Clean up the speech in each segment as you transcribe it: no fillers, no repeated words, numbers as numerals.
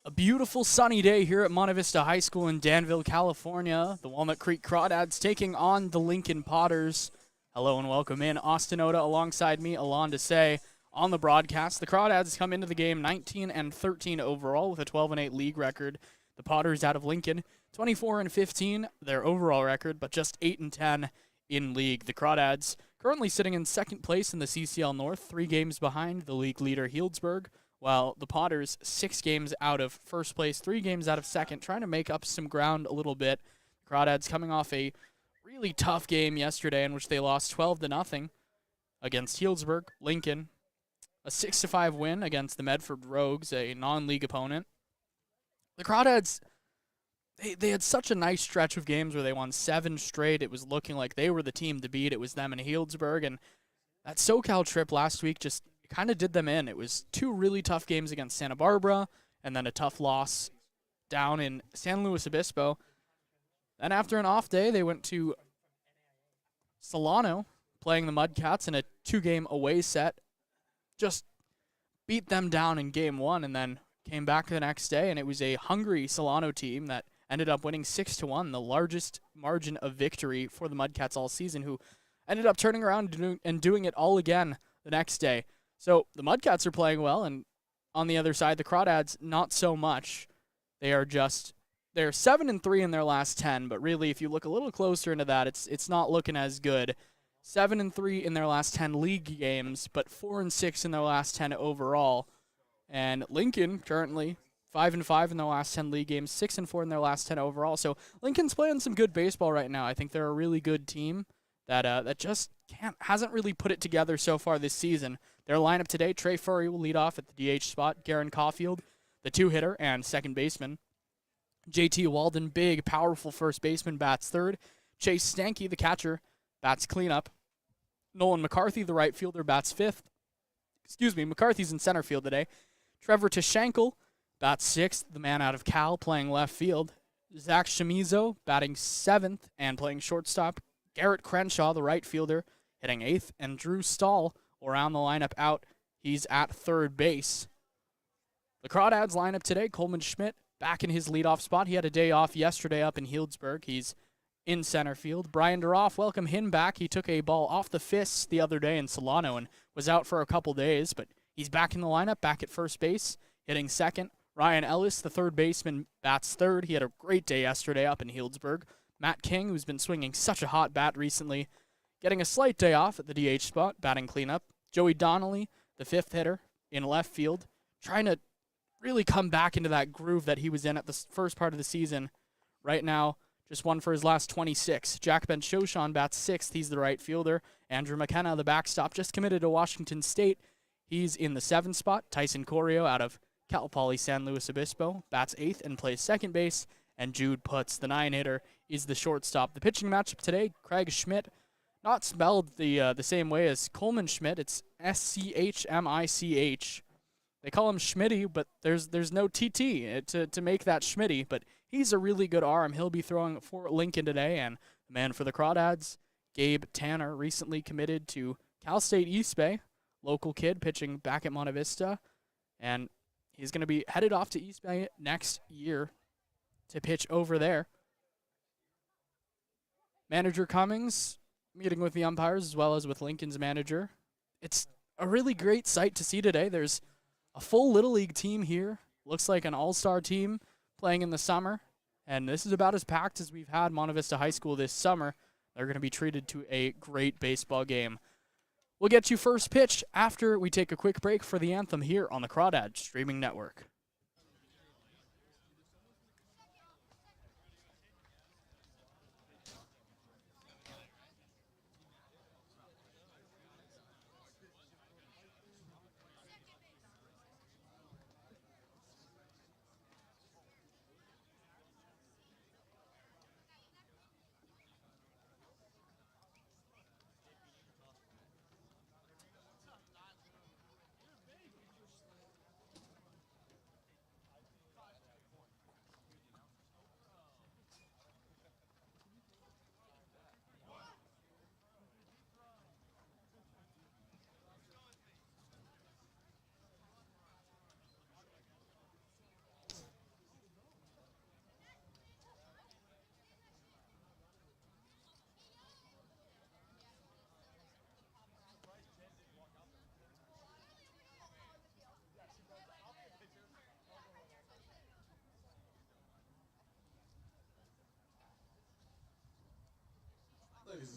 A beautiful sunny day here at Monte Vista High School in Danville, California. The Walnut Creek Crawdads taking on the Lincoln Potters. Hello and welcome in. Austin Oda alongside me, Alon Desai on the broadcast. The Crawdads come into the game 19-13 overall with a 12-8 league record. The Potters out of Lincoln, 24-15, their overall record, but just 8-10 in league. The Crawdads currently sitting in second place in the CCL North, 3 games behind the league leader Healdsburg, while the Potters 6 games out of first place, 3 games out of second, trying to make up some ground a little bit. The Crawdads coming off a really tough game yesterday in which they lost 12-0 against Healdsburg. Lincoln, a 6-5 win against the Medford Rogues, a non-league opponent. The Crawdads, they had such a nice stretch of games where they won 7 straight. It was looking like they were the team to beat. It was them and Healdsburg, and that SoCal trip last week just kind of did them in. It was 2 really tough games against Santa Barbara and then a tough loss down in San Luis Obispo. Then after an off day, they went to Solano playing the Mudcats in a 2-game away set. Just beat them down in game 1 and then came back the next day, and it was a hungry Solano team that ended up winning 6-1, the largest margin of victory for the Mudcats all season, who ended up turning around and doing it all again the next day. So the Mudcats are playing well, and on the other side, the Crawdads, not so much. They're 7-3 in their last 10, but really, if you look a little closer into that, it's not looking as good. 7-3 in their last 10 league games, but 4-6 in their last 10 overall. And Lincoln currently 5-5 in their last 10 league games, 6-4 in their last 10 overall. So Lincoln's playing some good baseball right now. I think they're a really good team that just hasn't really put it together so far this season. Their lineup today: Trey Furry will lead off at the DH spot, Garen Caulfield, the 2-hitter and second baseman. JT Walden, big, powerful first baseman, bats third. Chase Stanky, the catcher, bats cleanup. Nolan McCarthy, the right fielder, bats fifth. McCarthy's in center field today. Trevor Tashankle, bats sixth, the man out of Cal, playing left field. Zach Chamizo, batting seventh and playing shortstop. Garrett Crenshaw, the right fielder, hitting eighth. And Drew Stahl will round the lineup out. He's at third base. The Crawdads lineup today: Coleman Schmidt back in his leadoff spot. He had a day off yesterday up in Healdsburg. He's in center field. Brian Duroff, welcome him back. He took a ball off the fists the other day in Solano and was out for a couple days, but he's back in the lineup, back at first base, hitting second. Ryan Ellis, the third baseman, bats third. He had a great day yesterday up in Healdsburg. Matt King, who's been swinging such a hot bat recently, getting a slight day off at the DH spot, batting cleanup. Joey Donnelly, the fifth hitter, in left field, trying to really come back into that groove that he was in at the first part of the season. Right now, just one for his last 26. Jack Ben-Shoshan bats sixth. He's the right fielder. Andrew McKenna, the backstop, just committed to Washington State. He's in the 7th spot. Tyson Corio out of Cal Poly San Luis Obispo bats 8th and plays second base. And Jude Putz, the 9-hitter, is the shortstop. The pitching matchup today: Craig Schmidt, not spelled the same way as Coleman Schmidt. It's Schmich. They call him Schmitty, but there's no TT to make that Schmitty. But he's a really good arm. He'll be throwing for Lincoln today. And the man for the Crawdads, Gabe Tanner, recently committed to Cal State East Bay. Local kid pitching back at Monte Vista. And he's going to be headed off to East Bay next year to pitch over there. Manager Cummings meeting with the umpires as well as with Lincoln's manager. It's a really great sight to see today. There's a full Little League team here. Looks like an all-star team playing in the summer. And this is about as packed as we've had Monte Vista High School this summer. They're going to be treated to a great baseball game. We'll get you first pitch after we take a quick break for the anthem here on the Crawdads Streaming Network.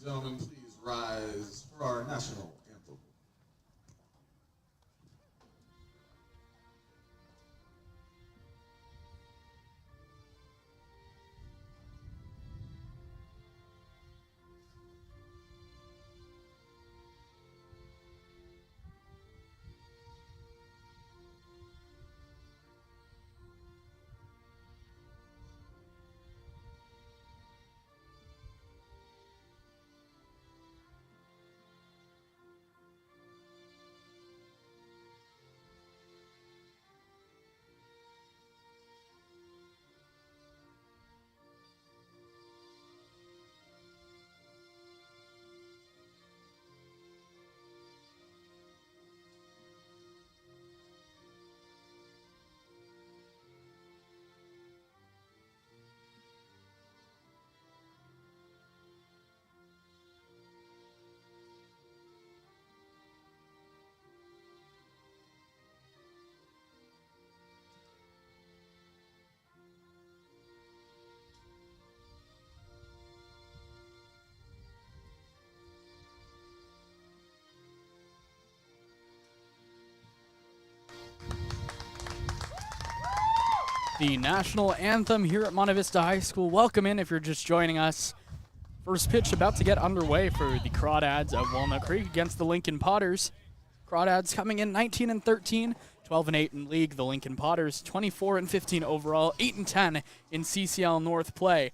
and gentlemen, please rise for our national anthem. The national anthem here at Monte Vista High School. Welcome in if you're just joining us. First pitch about to get underway for the Crawdads of Walnut Creek against the Lincoln Potters. Crawdads coming in 19-13, 12-8 in league. The Lincoln Potters 24-15 overall, 8-10 in CCL North play.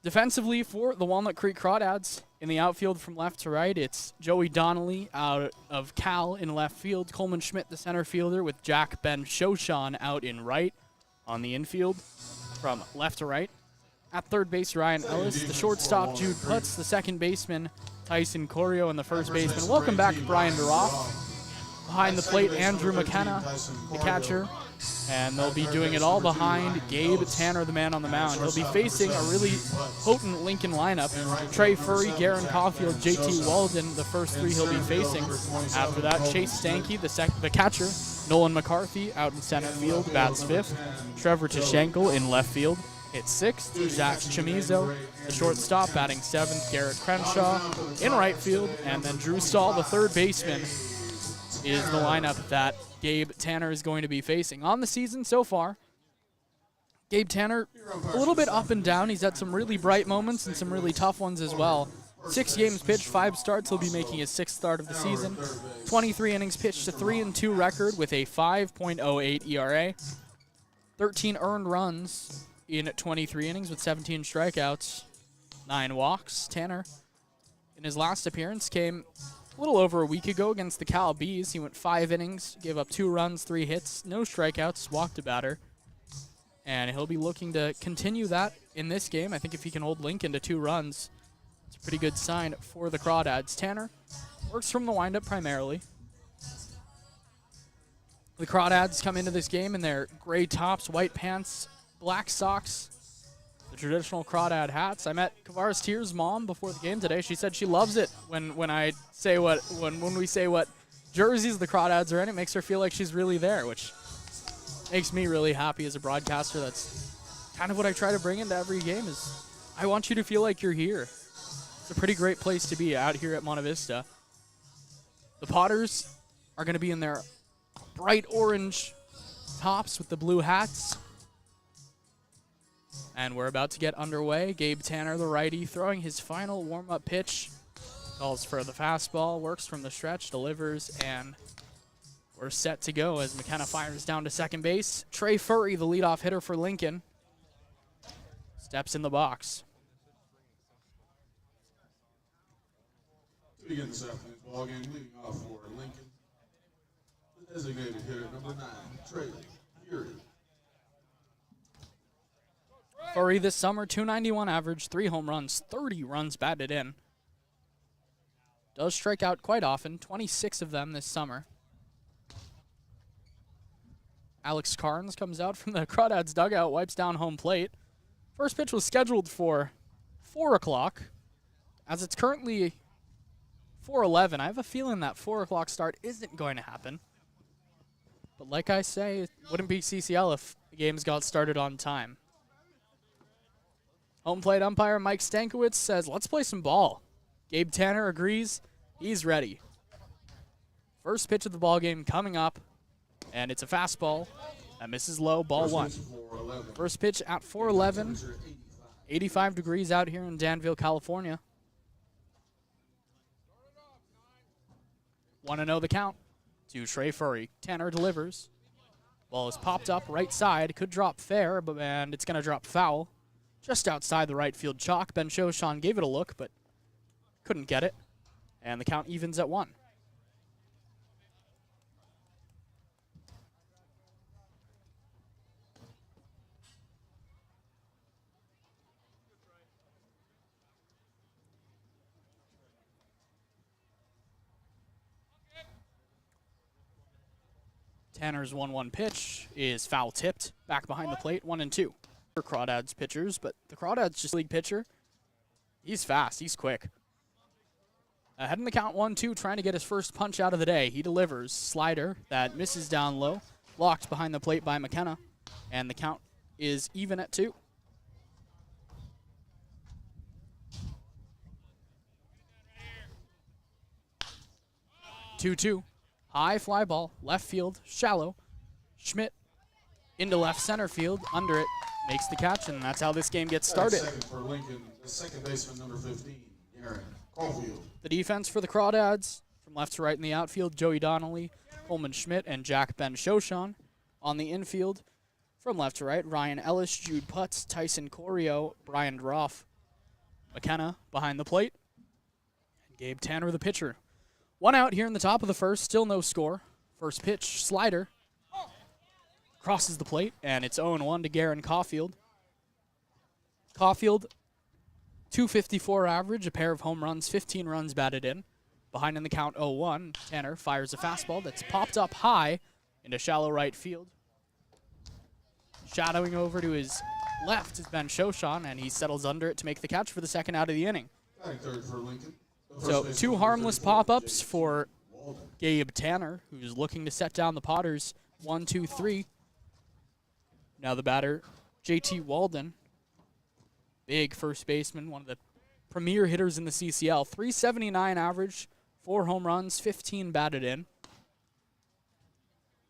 Defensively for the Walnut Creek Crawdads, in the outfield from left to right, it's Joey Donnelly out of Cal in left field, Coleman Schmidt, the center fielder, with Jack Ben Shoshan out in right. On the infield from left to right, at third base, Ryan Ellis, the shortstop, Jude Putz, the second baseman, Tyson Corio, and the first baseman. Welcome back, Brian DeRoff. Behind the plate, Andrew McKenna, the catcher. And they'll be doing it all behind Gabe Tanner, the man on the mound. He'll be facing a really potent Lincoln lineup. Trey Furry, Garen Caulfield, JT Walden, the first three he'll be facing. After that, Chase Stanky, the catcher. Nolan McCarthy out in center field, bats fifth. Trevor Tashenkel in left field, hits sixth. Zach Chamizo, the shortstop, batting seventh. Garrett Crenshaw in right field. And then Drew Stahl, the third baseman, is the lineup that Gabe Tanner is going to be facing. On the season so far, Gabe Tanner, a little bit up and down. He's had some really bright moments and some really tough ones as well. 6 games pitched, 5 starts. He'll be making his 6th start of the season. 23 innings pitched, a 3-2 record with a 5.08 ERA. 13 earned runs in 23 innings with 17 strikeouts, 9 walks. Tanner, in his last appearance, came a little over a week ago against the Cal Bees. He went 5 innings, gave up 2 runs, 3 hits, no strikeouts, walked a batter. And he'll be looking to continue that in this game. I think if he can hold Lincoln to 2 runs, it's a pretty good sign for the Crawdads. Tanner works from the windup primarily. The Crawdads come into this game in their gray tops, white pants, black socks, the traditional Crawdad hats. I met Kavaris Tier's mom before the game today. She said she loves it when we say what jerseys the Crawdads are in. It makes her feel like she's really there, which makes me really happy as a broadcaster. That's kind of what I try to bring into every game is I want you to feel like you're here. It's a pretty great place to be out here at Monte Vista. The Potters are going to be in their bright orange tops with the blue hats. And we're about to get underway. Gabe Tanner, the righty, throwing his final warm-up pitch. Calls for the fastball, works from the stretch, delivers, and we're set to go as McKenna fires down to second base. Trey Furry, the leadoff hitter for Lincoln, steps in the box. To begin this afternoon's ballgame, leading off for Lincoln, the designated hitter, number 9, Trey Furry. Furry this summer, .291 average, 3 home runs, 30 runs batted in. Does strike out quite often, 26 of them this summer. Alex Carnes comes out from the Crawdads dugout, wipes down home plate. First pitch was scheduled for 4 o'clock. As it's currently 4:11, I have a feeling that 4 o'clock start isn't going to happen. But like I say, it wouldn't be CCL if the games got started on time. Home plate umpire Mike Stankiewicz says, let's play some ball. Gabe Tanner agrees. He's ready. First pitch of the ball game coming up, and it's a fastball that misses low, ball one. First pitch at 4:11, 85 degrees out here in Danville, California. 1-0 the count to Trey Furry. Tanner delivers. Ball is popped up right side, could drop fair, and it's going to drop foul. Just outside the right field chalk. Ben Shoshan gave it a look, but couldn't get it. And the count evens at 1. Tanner's 1-1 pitch is foul tipped. Back behind the plate, 1-2. For Crawdads pitchers, but the Crawdads just league pitcher. He's fast, he's quick. Ahead in the count 1-2, trying to get his first punch out of the day. He delivers. Slider that misses down low. Blocked behind the plate by McKenna. And the count is even at 2. Two-two. High fly ball, left field, shallow. Schmidt into left center field, under it, makes the catch, and that's how this game gets started. Second for Lincoln, the second baseman, number 15, Aaron Caulfield. The defense for the Crawdads, from left to right in the outfield, Joey Donnelly, Coleman Schmidt, and Jack Ben Shoshan. On the infield, from left to right, Ryan Ellis, Jude Putz, Tyson Corio, Brian Droff, McKenna behind the plate, and Gabe Tanner, the pitcher. 1 out here in the top of the first, still no score. First pitch, slider. Crosses the plate, and it's 0-1 to Garen Caulfield. Caulfield, 254 average, a pair of home runs, 15 runs batted in. Behind in the count 0-1, Tanner fires a fastball that's popped up high into shallow right field. Shadowing over to his left is Ben Shoshan, and he settles under it to make the catch for the second out of the inning. Third for Lincoln. So 2 harmless pop-ups for Gabe Tanner, who's looking to set down the Potters. 1, 2, 3. Now the batter, JT Walden. Big first baseman, one of the premier hitters in the CCL. 379 average, 4 home runs, 15 batted in.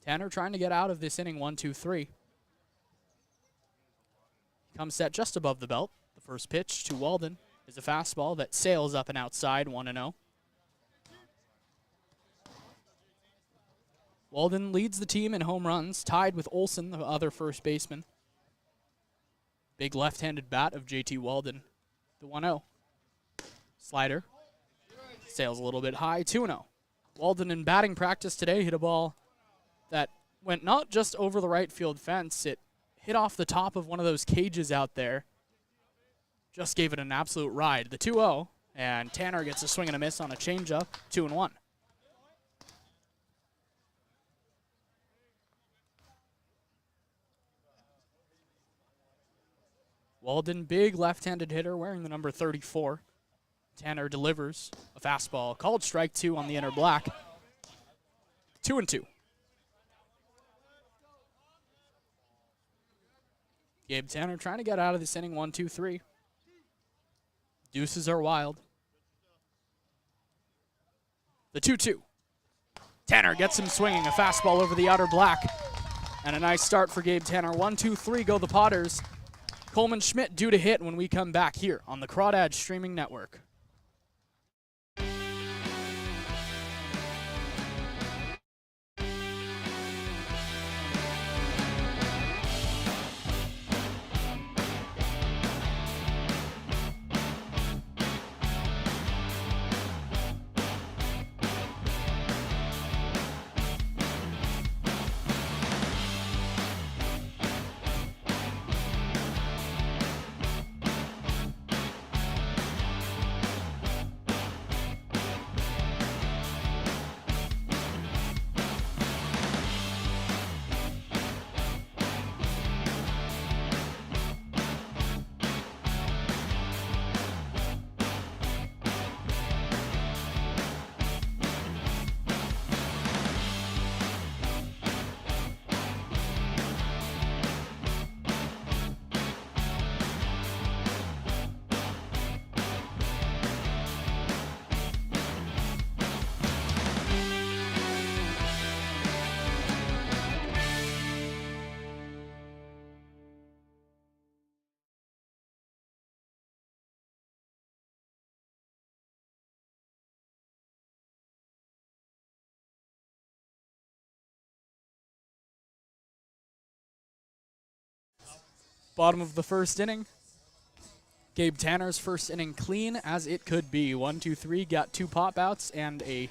Tanner trying to get out of this inning, 1, 2, 3. Comes set just above the belt. The first pitch to Walden is a fastball that sails up and outside, 1-0. Walden leads the team in home runs, tied with Olsen, the other first baseman. Big left-handed bat of JT Walden, the 1-0. Slider sails a little bit high, 2-0. Walden in batting practice today hit a ball that went not just over the right field fence, it hit off the top of one of those cages out there. Just gave it an absolute ride. The 2-0, and Tanner gets a swing and a miss on a changeup, 2-1. Walden, big left-handed hitter wearing the number 34. Tanner delivers a fastball, called strike 2 on the inner black. 2-2. Gabe Tanner trying to get out of this inning, 1, 2, 3. Deuces are wild. The 2-2. Tanner gets him swinging, a fastball over the outer black. And a nice start for Gabe Tanner. 1, 2, 3 go the Potters. Coleman Schmidt due to hit when we come back here on the Crawdads Streaming Network. Bottom of the first inning. Gabe Tanner's first inning clean as it could be. 1, 2, 3, got 2 pop outs and a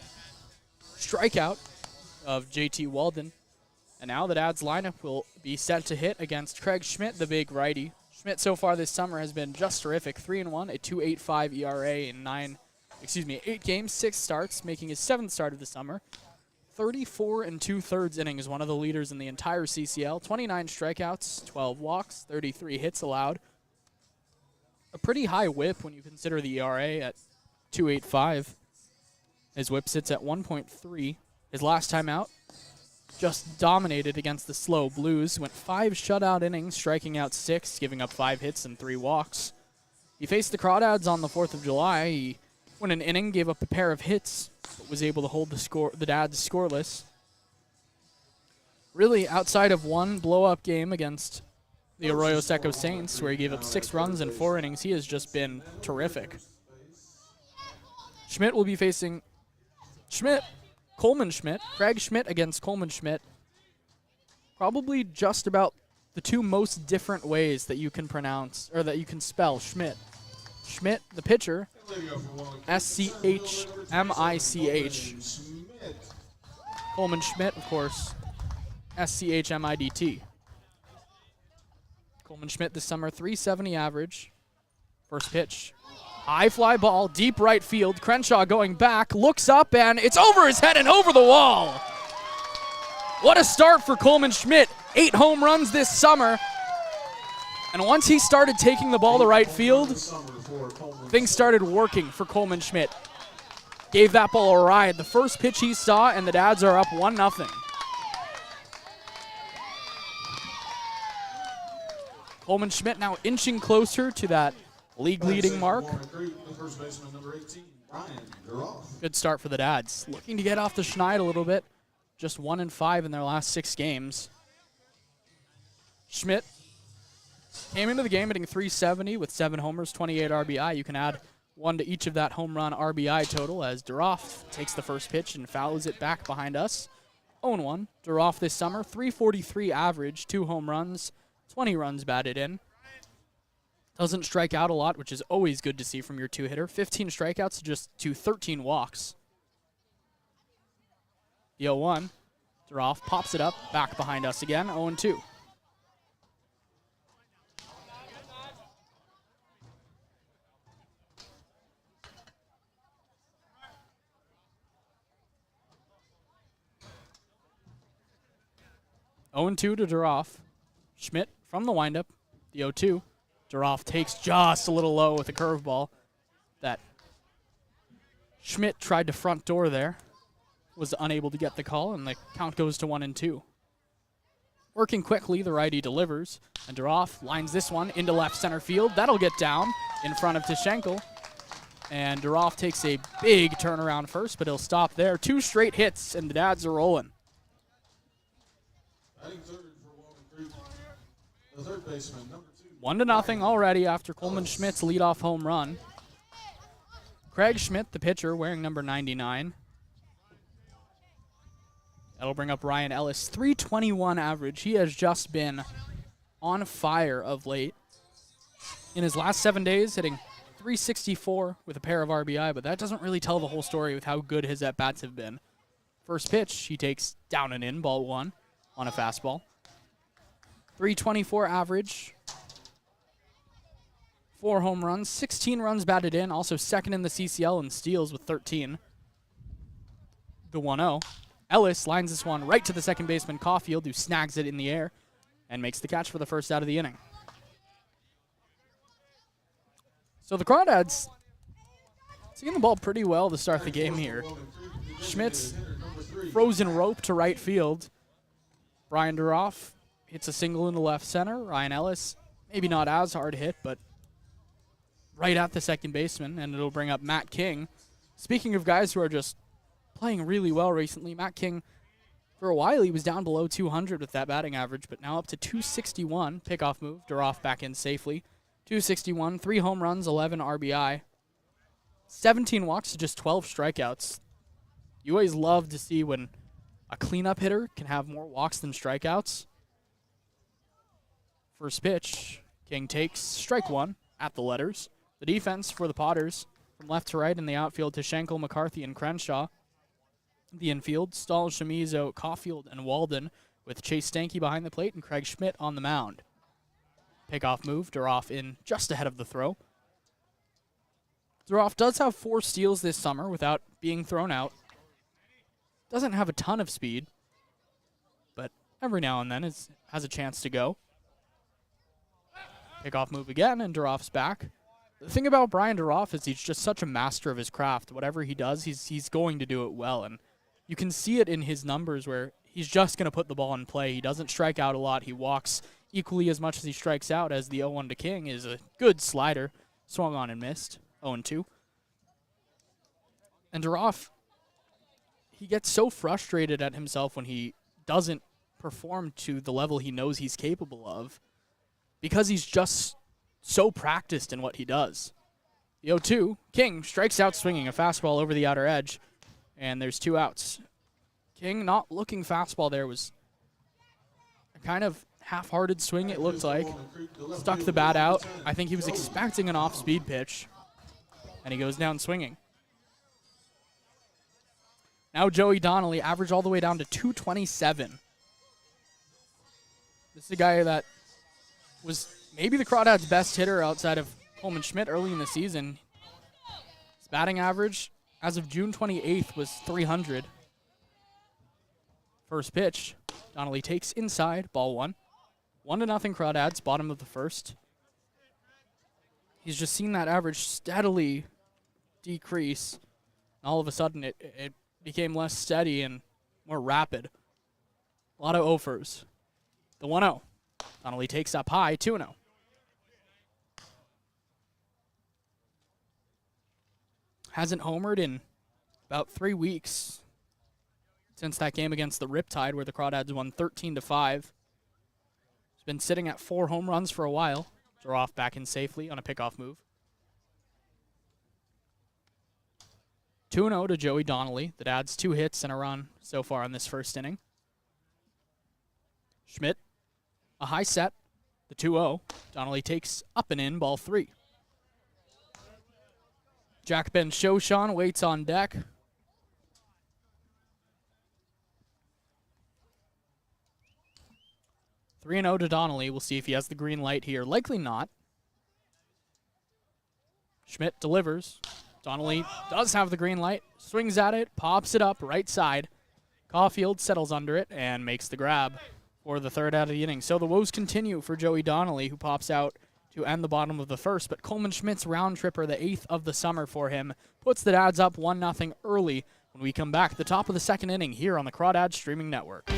strikeout of JT Walden. And now the Dads lineup will be set to hit against Craig Schmidt, the big righty. Schmidt so far this summer has been just terrific. 3-1, a 2.85 ERA in 8 games, 6 starts, making his 7th start of the summer. 34 2/3 innings, one of the leaders in the entire CCL. 29 strikeouts, 12 walks, 33 hits allowed. A pretty high whip when you consider the ERA at 2.85. His whip sits at 1.3. His last time out, just dominated against the slow Blues. Went 5 shutout innings, striking out 6, giving up 5 hits and 3 walks. He faced the Crawdads on the 4th of July. He went an inning, gave up a pair of hits, but was able to hold the Dads scoreless. Really, outside of one blow-up game against the Arroyo Seco Saints, where he gave up 6 runs in 4 innings, he has just been terrific. Schmidt will be facing Coleman Schmidt, Craig Schmidt against Coleman Schmidt. Probably just about the 2 most different ways that you can pronounce, or that you can spell Schmidt. Schmidt, the pitcher, S-C-H-M-I-C-H. Coleman Schmidt, of course, S-C-H-M-I-D-T. Coleman Schmidt this summer, 370 average. First pitch. High fly ball, deep right field. Crenshaw going back, looks up, and it's over his head and over the wall. What a start for Coleman Schmidt. 8 home runs this summer. And once he started taking the ball to right field, things started working for Coleman Schmidt. Gave that ball a ride. The first pitch he saw, and the Dads are up 1-0. Coleman Schmidt now inching closer to that league-leading mark. Good start for the Dads. Looking to get off the schneid a little bit. Just 1-5 in their last 6 games. Schmidt came into the game hitting .370 with 7 homers, 28 RBI. You can add 1 to each of that home run RBI total as Duroff takes the first pitch and fouls it back behind us. 0-1. Duroff this summer, .343 average, 2 home runs, 20 runs batted in. Doesn't strike out a lot, which is always good to see from your 2-hitter. 15 strikeouts to 13 walks. The 0-1. Duroff pops it up, back behind us again, 0-2. To Duroff. Schmidt from the windup, the 0-2. Duroff takes just a little low with a curveball that Schmidt tried to front door there. Was unable to get the call, and the count goes to 1-2. Working quickly, the righty delivers, and Duroff lines this one into left center field. That'll get down in front of Tishenko. And Duroff takes a big turnaround first, but he'll stop there. 2 straight hits, and the Dads are rolling. The third baseman, number 2. 1-0 already after Coleman Schmidt's leadoff home run. Craig Schmidt, the pitcher, wearing number 99. That'll bring up Ryan Ellis. .321 average. He has just been on fire of late. In his last 7 days, hitting .364 with a pair of RBI, but that doesn't really tell the whole story with how good his at-bats have been. First pitch, he takes down and in, ball 1 on a fastball. .324 average. 4 home runs, 16 runs batted in, also second in the CCL in steals with 13. The 1-0. Ellis lines this one right to the second baseman Caulfield, who snags it in the air and makes the catch for the first out of the inning. So the Crawdads seeing the ball pretty well to start the game here. Schmidt's frozen rope to right field. Brian Duroff hits a single into left center. Ryan Ellis, maybe not as hard hit, but right at the second baseman, and it'll bring up Matt King. Speaking of guys who are just playing really well recently, Matt King, for a while he was down below 200 with that batting average, but now up to 261. Pickoff move, Duroff back in safely. 261, 3 home runs, 11 RBI. 17 walks to just 12 strikeouts. You always love to see when a cleanup hitter can have more walks than strikeouts. First pitch, King takes strike one at the letters. The defense for the Potters from left to right in the outfield to Schenkel, McCarthy, and Crenshaw. The infield, Stahl, Chamizo, Caulfield, and Walden, with Chase Stanky behind the plate and Craig Schmidt on the mound. Pickoff move, Duroff in just ahead of the throw. Duroff does have 4 steals this summer without being thrown out. Doesn't have a ton of speed, but every now and then has a chance to go. Pickoff move again, and Duroff's back. The thing about Brian Duroff is he's just such a master of his craft. Whatever he does, he's going to do it well, and you can see it in his numbers where he's just going to put the ball in play. He doesn't strike out a lot. He walks equally as much as he strikes out, as the 0-1 to King is a good slider. Swung on and missed. 0-2. And Duroff, he gets so frustrated at himself when he doesn't perform to the level he knows he's capable of because he's just so practiced in what he does. The 0-2, King strikes out swinging a fastball over the outer edge, and there's 2 outs. King not looking fastball there, was a kind of half-hearted swing, it looked like. Stuck the bat out. I think he was expecting an off-speed pitch, and he goes down swinging. Now Joey Donnelly, average all the way down to 227. This is a guy that was maybe the Crawdads' best hitter outside of Coleman Schmidt early in the season. His batting average as of June 28th was 300. First pitch, Donnelly takes inside, ball 1. 1-0 Crawdads, bottom of the first. He's just seen that average steadily decrease. And all of a sudden, it became less steady and more rapid. A lot of offers. The 1-0. Donnelly takes up high, 2-0. Hasn't homered in about 3 weeks since that game against the Riptide where the Crawdads won 13-5. He's been sitting at 4 home runs for a while. Duroff back in safely on a pickoff move. 2-0 to Joey Donnelly. That adds 2 hits and a run so far in this first inning. Schmidt, a high set, the 2-0. Donnelly takes up and in, ball 3. Jack Ben Shoshan waits on deck. (3-0) to Donnelly. We'll see if he has the green light here. Likely not. Schmidt delivers. Donnelly does have the green light. Swings at it, pops it up right side. Caulfield settles under it and makes the grab for the 3rd out of the inning. So the woes continue for Joey Donnelly, who pops out to end the bottom of the first. But Coleman Schmidt's round tripper, the 8th of the summer for him, puts the Dads up 1-0 early when we come back. The top of the 2nd inning here on the Crawdads Streaming Network.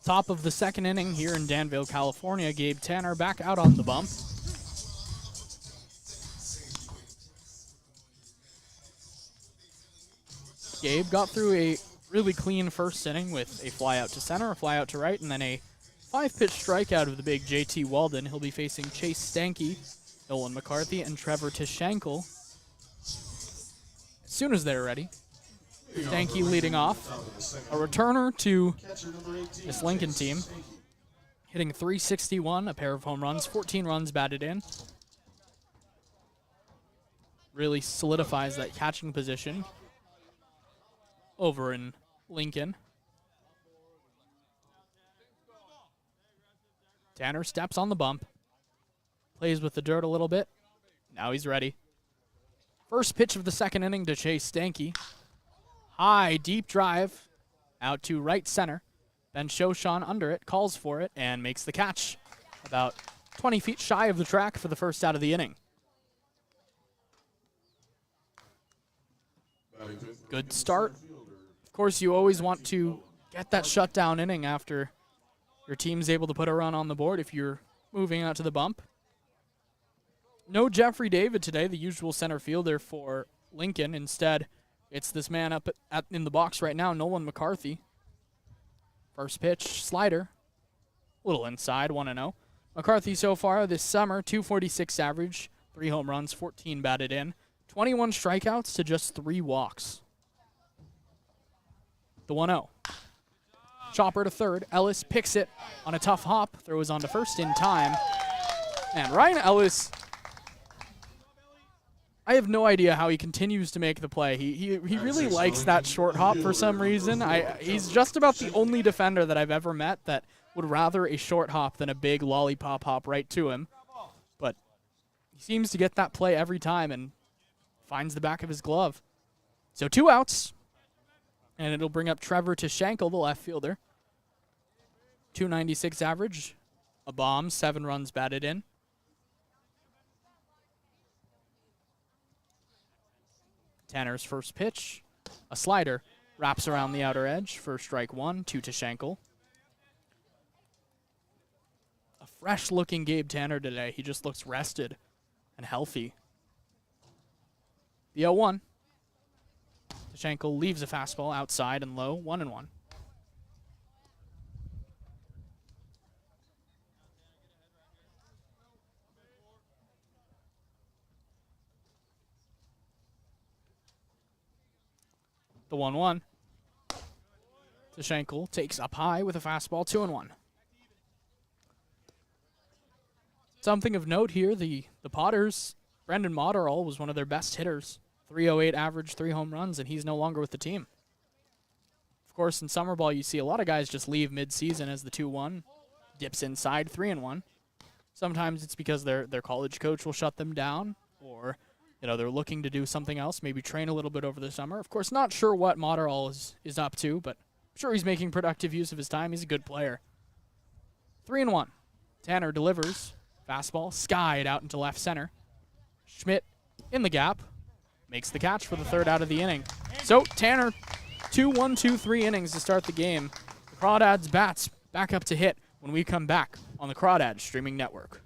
Top of the 2nd inning here in Danville, California. Gabe Tanner back out on the bump. Gabe got through a really clean first inning with a fly out to center, a fly out to right, and then a 5-pitch strikeout of the big JT Walden. He'll be facing Chase Stanky, Nolan McCarthy, and Trevor Tishankel as soon as they're ready. Stanky leading off. A returner to Catcher number 18. this Lincoln team. Hitting .361, a pair of home runs, 14 runs batted in. Really solidifies that catching position over in Lincoln. Tanner steps on the bump. Plays with the dirt a little bit. Now he's ready. First pitch of the second inning to Chase Stanky. High, deep drive out to right center. Ben Shoshan under it, calls for it, and makes the catch. About 20 feet shy of the track for the first out of the inning. Good start. Of course, you always want to get that shutdown inning after your team's able to put a run on the board if you're moving out to the bump. No Jeffrey David today, the usual center fielder for Lincoln. Instead, it's this man up in the box right now, Nolan McCarthy. First pitch, slider. A little inside, 1-0. McCarthy so far this summer, .246 average, 3 home runs, 14 batted in, 21 strikeouts to just 3 walks. The 1-0. Chopper to third. Ellis picks it on a tough hop. Throws on to first in time. And Ryan Ellis, I have no idea how he continues to make the play. He really likes that short hop for some reason. He's just about the only defender that I've ever met that would rather a short hop than a big lollipop hop right to him. But he seems to get that play every time and finds the back of his glove. So 2 outs. And it'll bring up Trevor Tishankel, the left fielder. .296 average. A bomb, 7 runs batted in. Tanner's first pitch. A slider. Wraps around the outer edge for strike 1 to Tishankel. A fresh-looking Gabe Tanner today. He just looks rested and healthy. The 0-1. Tishankel leaves a fastball outside and low, 1-1. The 1-1. Tishankel takes up high with a fastball, 2-1. Something of note here, the Potters, Brendan Motterall was one of their best hitters. .308 average, 3 home runs, and he's no longer with the team. Of course, in summer ball, you see a lot of guys just leave mid-season as the 2-1, dips inside, 3-1. Sometimes it's because their college coach will shut them down, or they're looking to do something else, maybe train a little bit over the summer. Of course, not sure what Motterall is up to, but I'm sure he's making productive use of his time. He's a good player. 3-1. Tanner delivers. Fastball skied out into left center. Schmidt in the gap. Makes the catch for the third out of the inning. So Tanner, 2-1-2-3 innings to start the game. The Crawdads bats back up to hit when we come back on the Crawdads streaming network.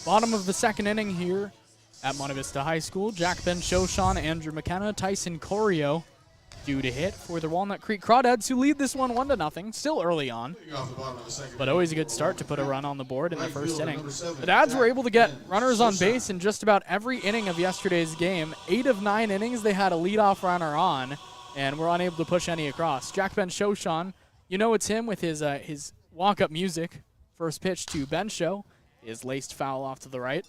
Bottom of the second inning here at Monte Vista High School. Jack Ben Shoshan, Andrew McKenna, Tyson Corio due to hit for the Walnut Creek Crawdads, who lead this one 1-0. Still early on, but always a good start to put a run on the board in the first inning. The Dads were able to get runners on base in just about every inning of yesterday's game. 8 of 9 innings, they had a leadoff runner on, and were unable to push any across. Jack Ben Shoshan, you know it's him with his walk-up music. First pitch to Ben Show is laced foul off to the right.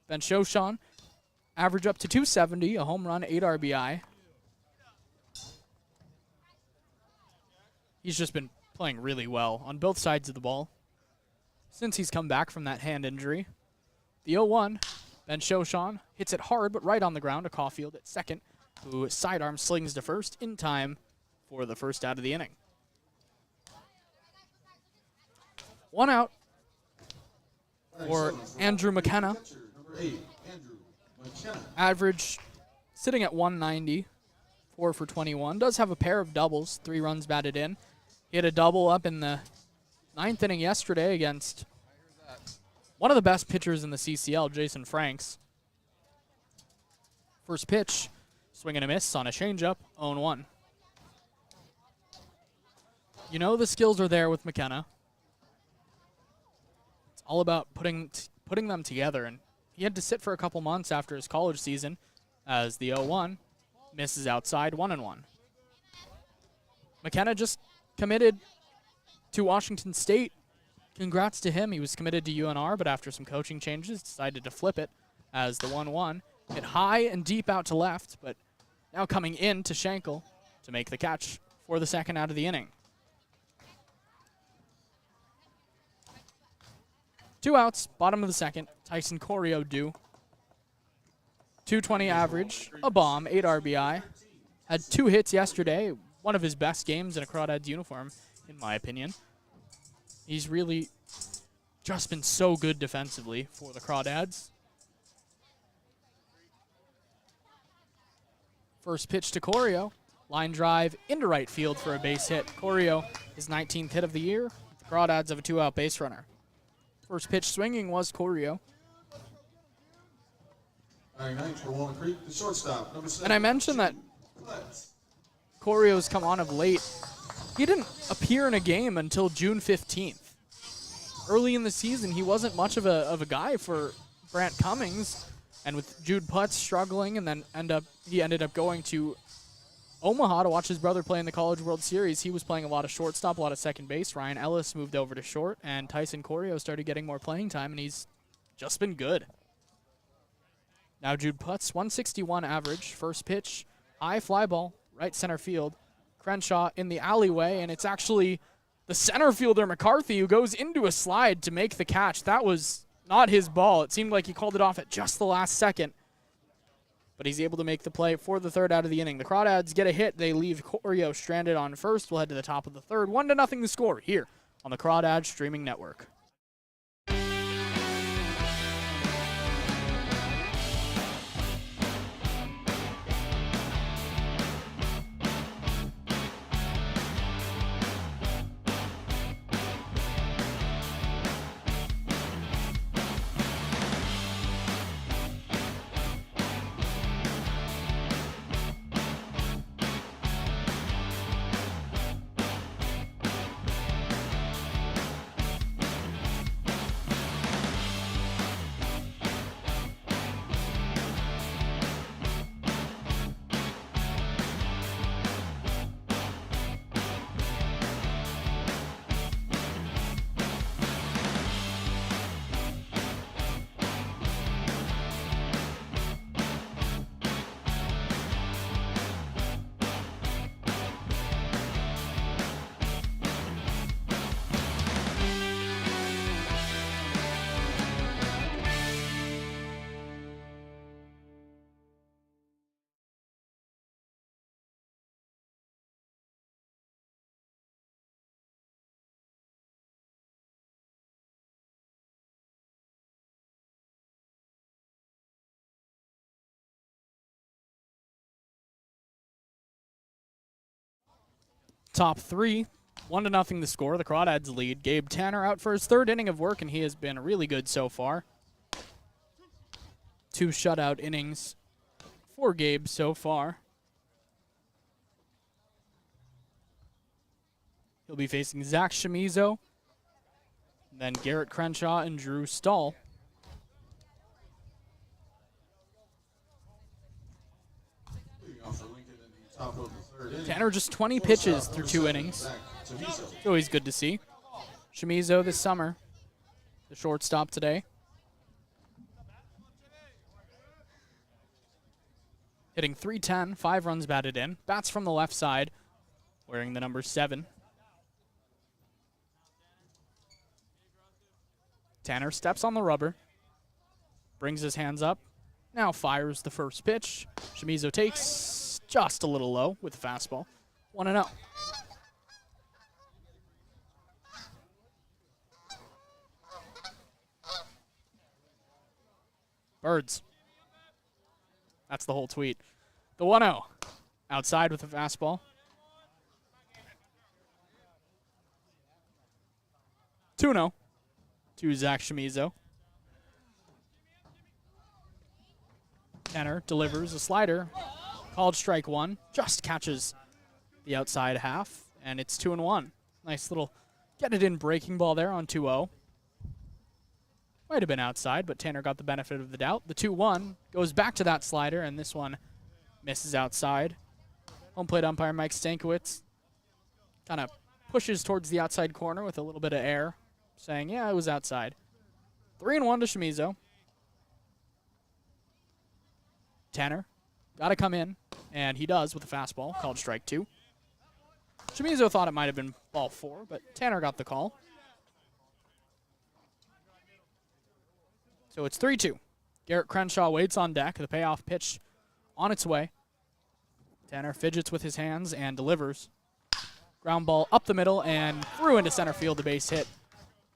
Ben Shoshan, average up to 270, a home run, 8 RBI. He's just been playing really well on both sides of the ball since he's come back from that hand injury. The 0-1, Ben Shoshan hits it hard but right on the ground to Caulfield at second, who sidearm slings to first in time for the first out of the inning. 1 out for Andrew McKenna. Average sitting at 190, 4 for 21. Does have a pair of doubles, 3 runs batted in. He had a double up in the 9th inning yesterday against one of the best pitchers in the CCL, Jason Franks. First pitch, swing and a miss on a changeup, 0-1. You know the skills are there with McKenna. It's all about putting them together, and he had to sit for a couple months after his college season as the 0-1 misses outside, 1-1. McKenna just committed to Washington State. Congrats to him. He was committed to UNR, but after some coaching changes, decided to flip it as the 1-1 hit high and deep out to left, but now coming in to Schenkel to make the catch for the second out of the inning. 2 outs, bottom of the second. Tyson Corio due. 220 average, a bomb, 8 RBI. Had 2 hits yesterday. One of his best games in a Crawdads uniform, in my opinion. He's really just been so good defensively for the Crawdads. First pitch to Corio. Line drive into right field for a base hit. Corio, his 19th hit of the year. The Crawdads have a 2-out base runner. First pitch swinging was Corio. For Walnut Creek, the shortstop, number 7. And I mentioned that Corio's come on of late. He didn't appear in a game until June 15th. Early in the season, he wasn't much of a guy for Brant Cummings. And with Jude Putz struggling, and then he ended up going to Omaha to watch his brother play in the College World Series. He was playing a lot of shortstop, a lot of second base. Ryan Ellis moved over to short, and Tyson Corio started getting more playing time, and he's just been good. Now Jude Putz, 161 average. First pitch, high fly ball, right center field. Crenshaw in the alleyway, and it's actually the center fielder, McCarthy, who goes into a slide to make the catch. That was not his ball. It seemed like he called it off at just the last second. But he's able to make the play for the third out of the inning. The Crawdads get a hit. They leave Corio stranded on first. We'll head to the top of the third. 1-0 the score here on the Crawdads Streaming Network. Top three 1-0 the score. The Crawdads lead. Gabe Tanner out for his third inning of work, and he has been really good so far. 2 shutout innings for Gabe so far. He'll be facing Zach Chamizo, then Garrett Crenshaw and Drew Stahl. Tanner just 20 pitches through 2 innings. It's always good to see. Chamizo this summer, the shortstop today. Hitting .310, 5 runs batted in. Bats from the left side, wearing the number 7. Tanner steps on the rubber, brings his hands up, now fires the first pitch. Chamizo takes just a little low with the fastball. 1-0. Birds. That's the whole tweet. The 1-0. Outside with the fastball. 2-0 to Zach Chamizo. Tanner delivers a slider. Called strike 1. Just catches the outside half, and it's 2-1. Nice little get it in breaking ball there on 2-0. Might have been outside, but Tanner got the benefit of the doubt. The 2-1 goes back to that slider, and this one misses outside. Home plate umpire Mike Stankiewicz kind of pushes towards the outside corner with a little bit of air, saying, yeah, it was outside. 3-1 to Chamizo. Tanner got to come in, and he does with a fastball, called strike 2. Chamizo thought it might have been ball 4, but Tanner got the call. So it's 3-2. Garrett Crenshaw waits on deck. The payoff pitch on its way. Tanner fidgets with his hands and delivers. Ground ball up the middle and through into center field, a base hit.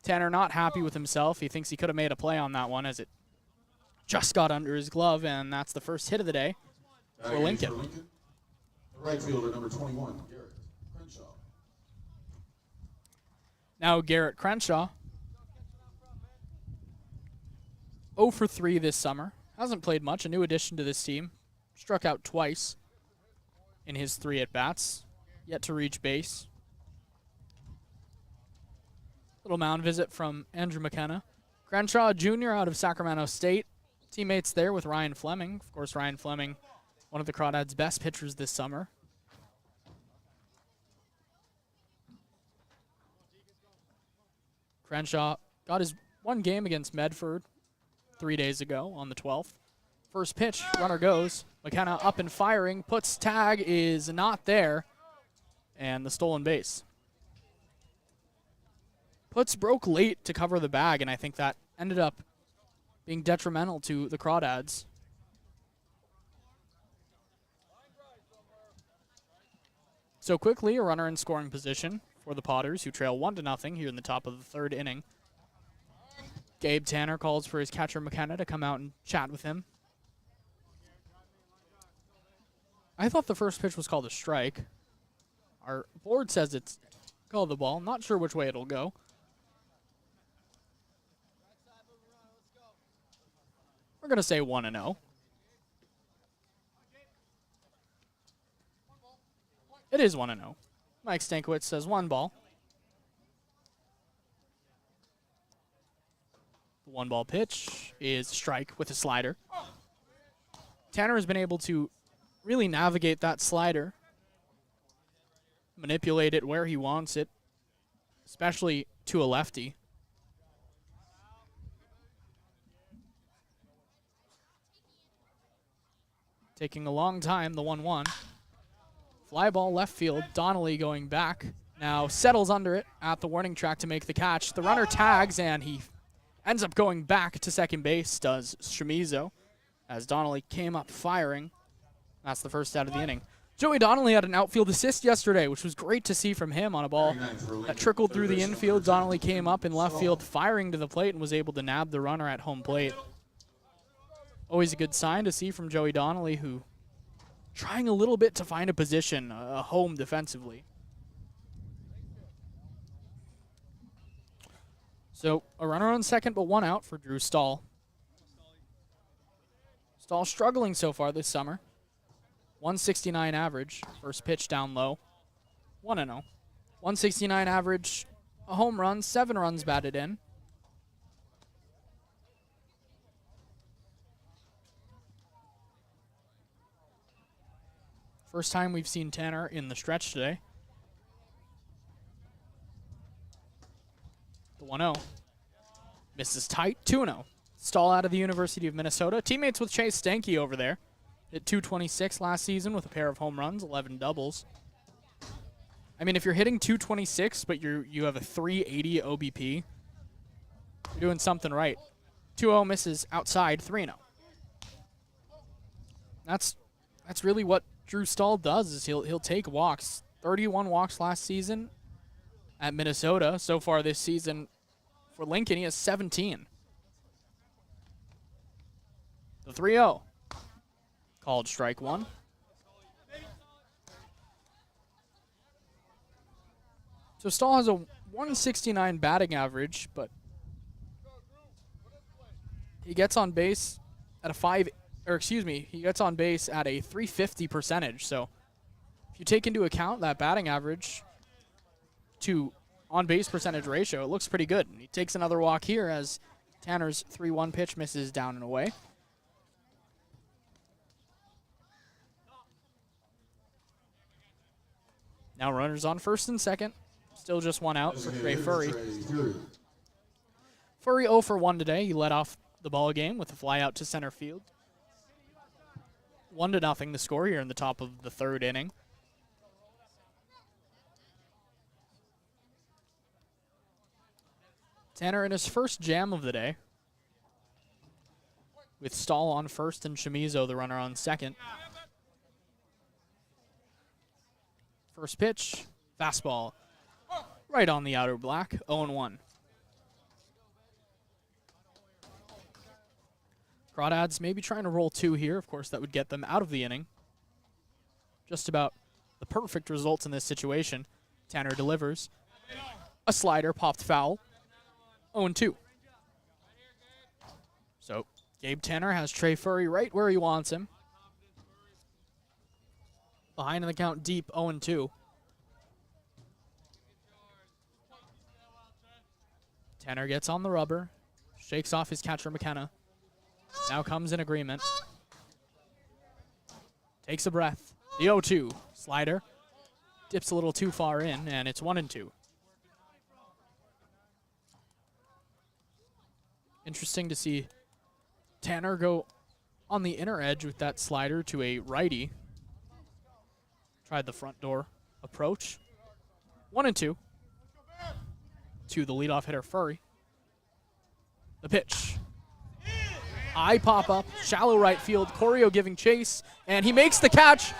Tanner not happy with himself. He thinks he could have made a play on that one as it just got under his glove, and that's the first hit of the day for Lincoln. Right fielder, number 21, Garrett Crenshaw. Now Garrett Crenshaw, 0 for 3 this summer. Hasn't played much, a new addition to this team. Struck out twice in his 3 at-bats. Yet to reach base. Little mound visit from Andrew McKenna. Crenshaw Jr. out of Sacramento State. Teammates there with Ryan Fleming. Of course, Ryan Fleming, one of the Crawdads' best pitchers this summer. Crenshaw got his 1 game against Medford 3 days ago on the 12th. First pitch, runner goes. McKenna up and firing. Puts tag, is not there. And the stolen base. Puts broke late to cover the bag, and I think that ended up being detrimental to the Crawdads. So quickly, a runner in scoring position for the Potters, who trail 1-0 here in the top of the 3rd inning. Gabe Tanner calls for his catcher McKenna to come out and chat with him. I thought the first pitch was called a strike. Our board says it's called the ball. Not sure which way it'll go. We're going to say 1-0. It is 1-0. Mike Stankiewicz says 1 ball. The 1-ball pitch is strike with a slider. Tanner has been able to really navigate that slider, manipulate it where he wants it, especially to a lefty. Taking a long time, the 1-1. Fly ball left field, Donnelly going back. Now settles under it at the warning track to make the catch. The runner tags, and he ends up going back to second base, does Chamizo, as Donnelly came up firing. That's the first out of the inning. Joey Donnelly had an outfield assist yesterday, which was great to see from him on a ball that trickled through the infield. Donnelly came up in left field firing to the plate and was able to nab the runner at home plate. Always a good sign to see from Joey Donnelly, who trying a little bit to find a position, a home defensively. So a runner on second, but one out for Drew Stahl. Stahl struggling so far this summer. 169 average. First pitch down low. 1-0. 169 average. A home run. 7 runs batted in. First time we've seen Tanner in the stretch today. The 1-0. Misses tight. 2-0. Stahl out of the University of Minnesota. Teammates with Chase Stanky over there. Hit 226 last season with a pair of home runs, 11 doubles. I mean, if you're hitting 226, but you have a 380 OBP, you're doing something right. 2-0 misses outside, 3-0. That's really what Drew Stahl does, is he'll take walks. 31 walks last season at Minnesota. So far this season for Lincoln, he has 17. The 3-0. Called strike one. So Stahl has a 169 batting average, but he gets on base at he gets on base at a 350 percentage. So if you take into account that batting average to on-base percentage ratio, it looks pretty good. And he takes another walk here as Tanner's 3-1 pitch misses down and away. Now runners on first and second. Still just one out for Trey Furry. Furry 0 for 1 today. He led off the ball game with a fly out to center field. 1-0 the score here in the top of the third inning. Tanner in his first jam of the day, with Stahl on first and Chamizo, the runner, on second. First pitch, fastball, right on the outer black, 0-1. Crawdads maybe trying to roll 2 here. Of course, that would get them out of the inning. Just about the perfect results in this situation. Tanner delivers. A slider popped foul. 0-2. So Gabe Tanner has Trey Furry right where he wants him. Behind in the count deep, 0-2. Tanner gets on the rubber. Shakes off his catcher, McKenna. Now comes in agreement. Takes a breath. The 0-2. Slider. Dips a little too far in, and it's 1-2. Interesting to see Tanner go on the inner edge with that slider to a righty. Tried the front door approach. 1-2. To the leadoff hitter, Furry. The pitch. High pop-up, shallow right field. Corio giving chase, and he makes the catch.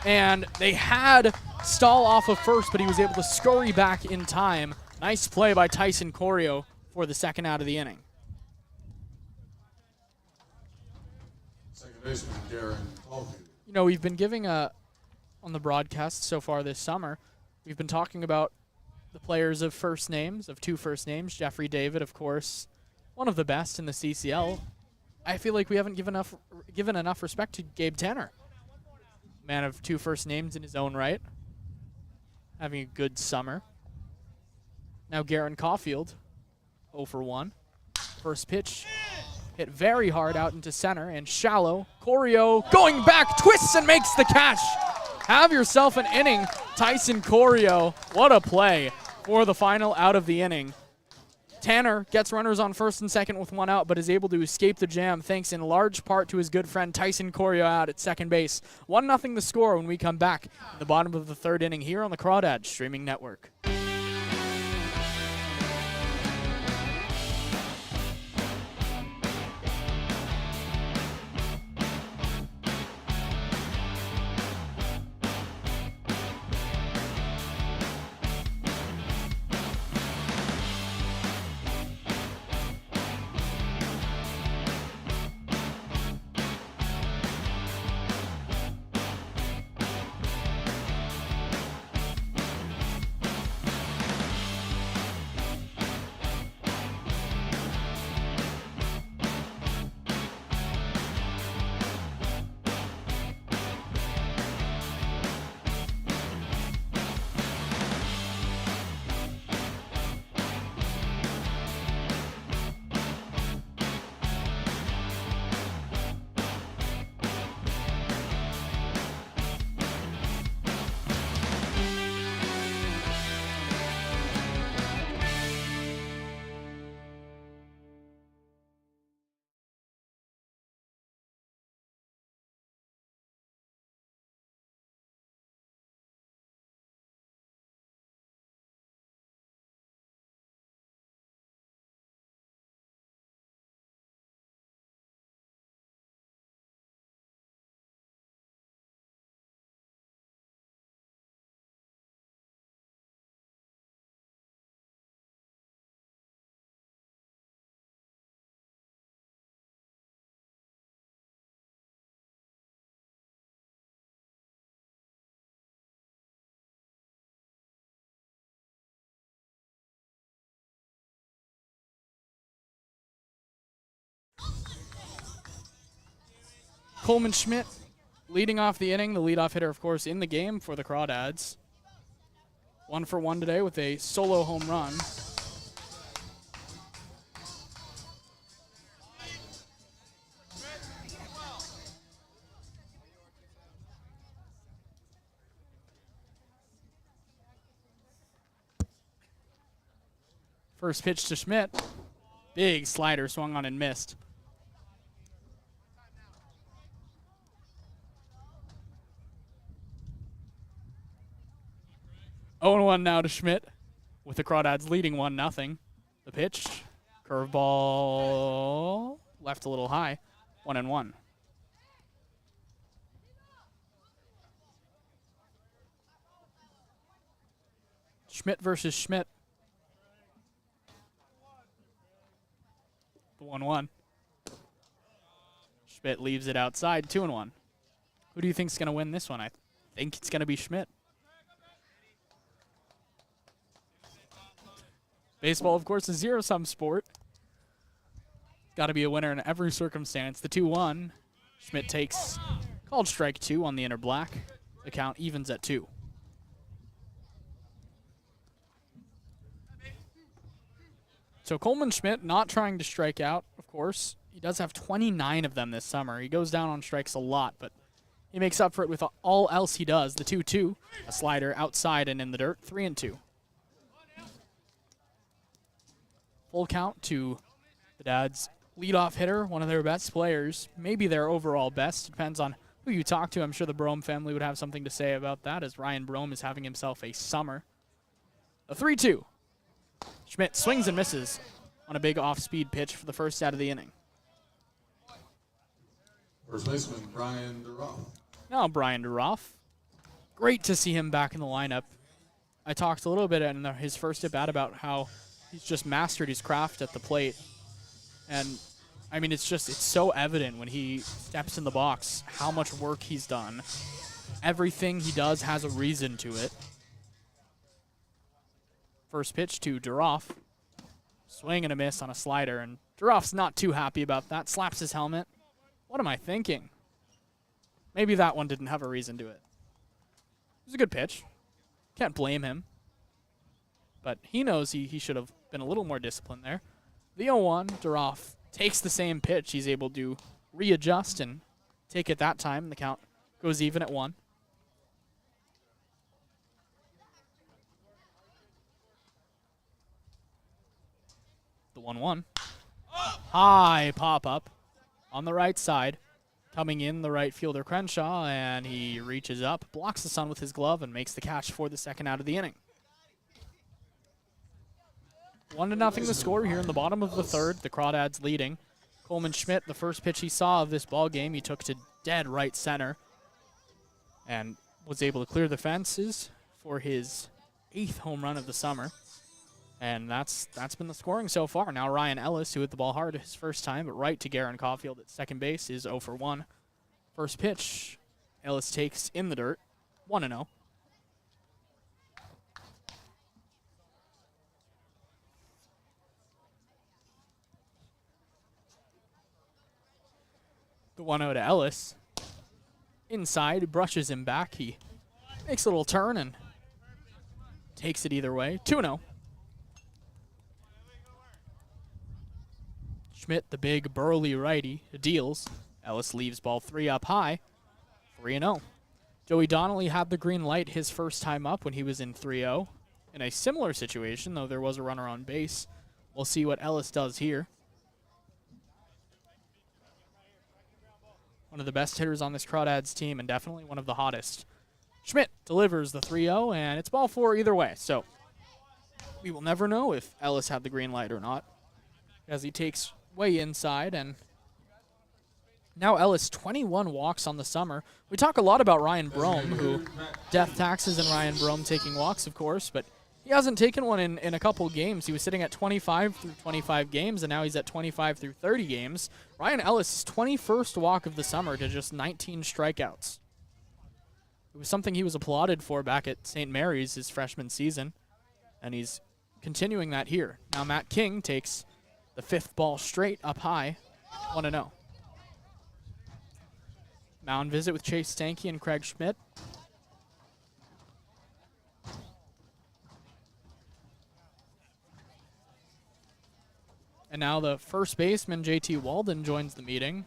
And they had Stahl off of first, but he was able to scurry back in time. Nice play by Tyson Corio for the second out of the inning. Second baseman, Darren Caulfield. You know, we've been giving on the broadcast so far this summer, we've been talking about the players of first names, of 2 first names. Jeffrey David, of course, one of the best in the CCL. I feel like we haven't given enough respect to Gabe Tanner. Man of 2 first names in his own right. Having a good summer. Now Garen Caulfield, 0 for 1. First pitch hit very hard out into center and shallow. Corio going back, twists and makes the catch. Have yourself an inning, Tyson Corio. What a play for the final out of the inning. Tanner gets runners on first and second with 1 out, but is able to escape the jam thanks in large part to his good friend Tyson Corio out at second base. 1-0 the score when we come back in the bottom of the third inning here on the Crawdads Streaming Network. Coleman Schmidt leading off the inning, the leadoff hitter, of course, in the game for the Crawdads. 1 for 1 today with a solo home run. First pitch to Schmidt. Big slider swung on and missed. Oh, 1 now to Schmidt with the Crawdads leading 1-0. The pitch, curveball, left a little high, 1-1. Schmidt versus Schmidt. The 1-1. Schmidt leaves it outside, 2-1. Who do you think's going to win this one? I think it's going to be Schmidt. Baseball, of course, is a zero-sum sport. Got to be a winner in every circumstance. The 2-1. Schmidt takes called strike 2 on the inner black. The count evens at 2. So Coleman Schmidt not trying to strike out, of course. He does have 29 of them this summer. He goes down on strikes a lot, but he makes up for it with all else he does. The 2-2, a slider outside and in the dirt, 3-2. Full count to the Dads' leadoff hitter, one of their best players, maybe their overall best. Depends on who you talk to. I'm sure the Brome family would have something to say about that, as Ryan Brome is having himself a summer. A 3-2. Schmidt swings and misses on a big off-speed pitch for the first out of the inning. First baseman, Brian DeRoff. Now Brian DeRoff. Great to see him back in the lineup. I talked a little bit in his first at-bat about how he's just mastered his craft at the plate. And, I mean, it's so evident when he steps in the box how much work he's done. Everything he does has a reason to it. First pitch to DeRoff. Swing and a miss on a slider, and DeRoff's not too happy about that. Slaps his helmet. What am I thinking? Maybe that one didn't have a reason to it. It was a good pitch. Can't blame him. But he knows he should have been a little more disciplined there. The 0-1, DeRoff takes the same pitch. He's able to readjust and take it that time. The count goes even at 1. The 1-1. High pop-up on the right side. Coming in, the right fielder Crenshaw, and he reaches up, blocks the sun with his glove, and makes the catch for the second out of the inning. 1-0 the score here in the bottom of the third. The Crawdads leading. Coleman Schmidt, the first pitch he saw of this ball game, he took to dead right center and was able to clear the fences for his 8th home run of the summer. And that's been the scoring so far. Now Ryan Ellis, who hit the ball hard his first time, but right to Garen Caulfield at second base, is 0 for 1. First pitch, Ellis takes in the dirt, 1-0. The 1-0 to Ellis. Inside, brushes him back. He makes a little turn and takes it either way. 2-0. Schmidt, the big burly righty, deals. Ellis leaves ball 3 up high. 3-0. Joey Donnelly had the green light his first time up when he was in 3-0. In a similar situation, though there was a runner on base. We'll see what Ellis does here. One of the best hitters on this Crawdads team and definitely one of the hottest. Schmidt delivers the 3-0, and it's ball 4 either way. So we will never know if Ellis had the green light or not, as he takes way inside. And now Ellis, 21 walks on the summer. We talk a lot about Ryan Brome, who death taxes and Ryan Brome taking walks, of course, but he hasn't taken one in a couple games. He was sitting at 25 through 25 games, and now he's at 25 through 30 games. Ryan Ellis' 21st walk of the summer to just 19 strikeouts. It was something he was applauded for back at St. Mary's his freshman season, and he's continuing that here. Now Matt King takes the 5th ball straight up high, 1-0. Mound visit with Chase Stanky and Craig Schmidt. And now the first baseman, JT Walden, joins the meeting.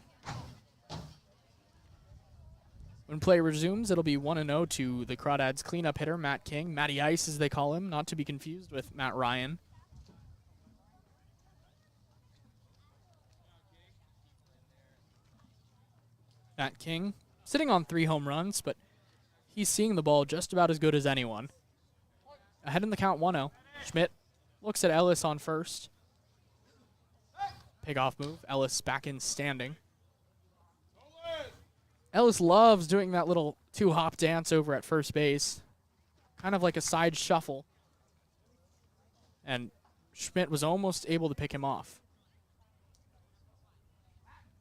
When play resumes, it'll be 1-0 to the Crawdads cleanup hitter, Matt King. Matty Ice, as they call him, not to be confused with Matt Ryan. Matt King sitting on 3 home runs, but he's seeing the ball just about as good as anyone. Ahead in the count 1-0. Schmidt looks at Ellis on first. Pick-off move. Ellis back in standing. Ellis loves doing that little 2-hop dance over at first base. Kind of like a side shuffle. And Schmidt was almost able to pick him off.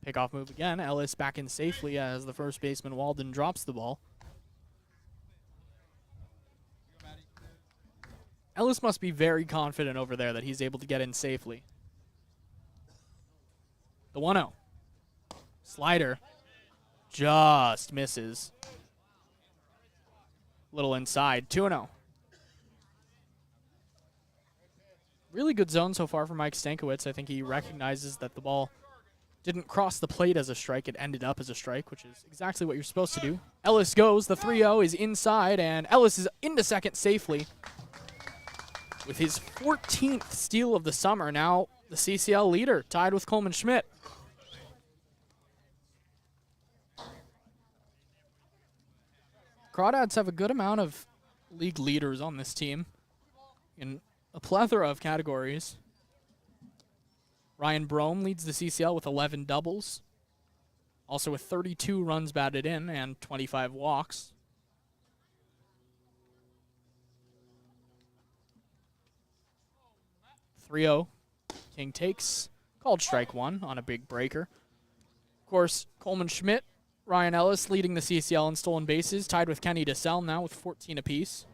Pick-off move again. Ellis back in safely as the first baseman Walden drops the ball. Ellis must be very confident over there that he's able to get in safely. The 1-0. Slider. Just misses. Little inside. 2-0. Really good zone so far for Mike Stankiewicz. I think he recognizes that the ball didn't cross the plate as a strike. It ended up as a strike, which is exactly what you're supposed to do. Ellis goes. The 3-0 is inside, and Ellis is into second safely. With his 14th steal of the summer, now the CCL leader, tied with Coleman Schmidt. Crawdads have a good amount of league leaders on this team in a plethora of categories. Ryan Brome leads the CCL with 11 doubles, also with 32 runs batted in and 25 walks. .30. King takes, called strike 1 on a big breaker. Of course, Coleman Schmidt, Ryan Ellis leading the CCL in stolen bases, tied with Kenny DeSalle now with 14 apiece.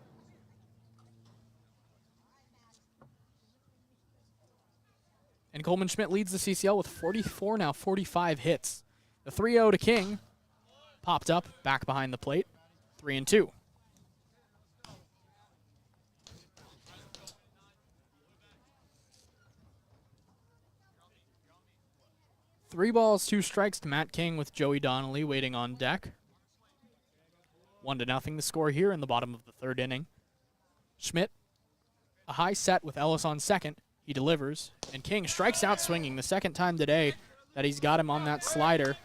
And Coleman Schmidt leads the CCL with 44, now 45 hits. The 3-0 to King popped up back behind the plate, 3-2. 3 balls, 2 strikes to Matt King with Joey Donnelly waiting on deck. 1-0 the score here in the bottom of the 3rd inning. Schmidt, a high set with Ellis on second. He delivers, and King strikes out swinging the 2nd time today that he's got him on that slider,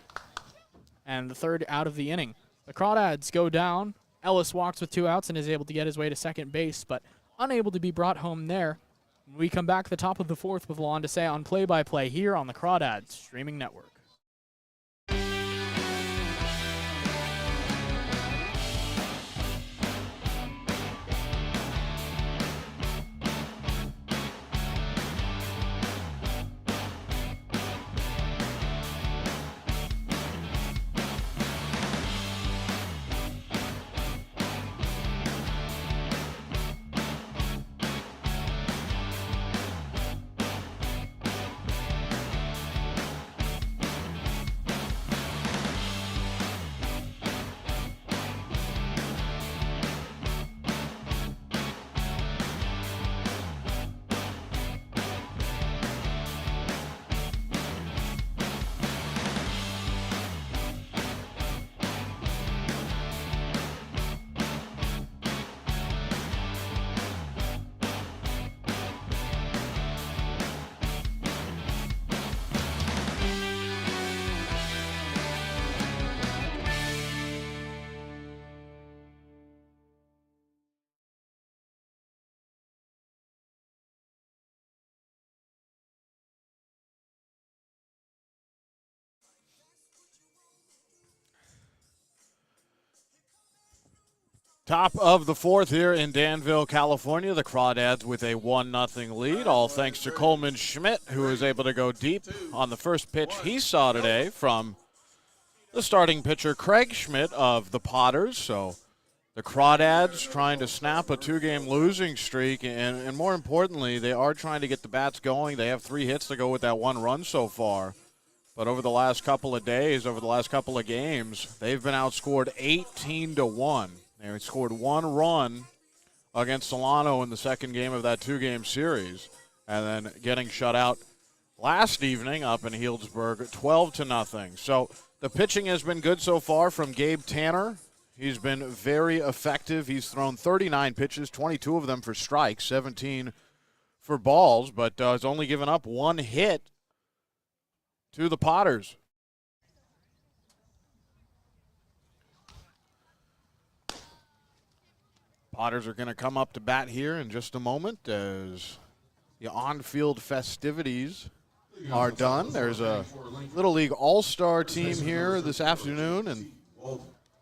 and the 3rd out of the inning. The Crawdads go down. Ellis walks with 2 outs and is able to get his way to second base, but unable to be brought home there. When we come back at the top of the 4th with Lawn to Say on play-by-play here on the Crawdads streaming network. Top of the 4th here in Danville, California. The Crawdads with a 1-0 lead, all thanks to Coleman Schmidt, who was able to go deep on the first pitch he saw today from the starting pitcher, Craig Schmidt of the Potters. So the Crawdads trying to snap a 2-game losing streak, and more importantly, they are trying to get the bats going. They have 3 hits to go with that 1 run so far. But over the last couple of days, over the last couple of games, they've been outscored 18-1. They scored 1 run against Solano in the second game of that 2-game series, and then getting shut out last evening up in Healdsburg, 12-0. So the pitching has been good so far from Gabe Tanner. He's been very effective. He's thrown 39 pitches, 22 of them for strikes, 17 for balls, but has only given up 1 hit to the Potters. Potters are going to come up to bat here in just a moment as the on-field festivities are done. There's a Little League All-Star team here this afternoon, and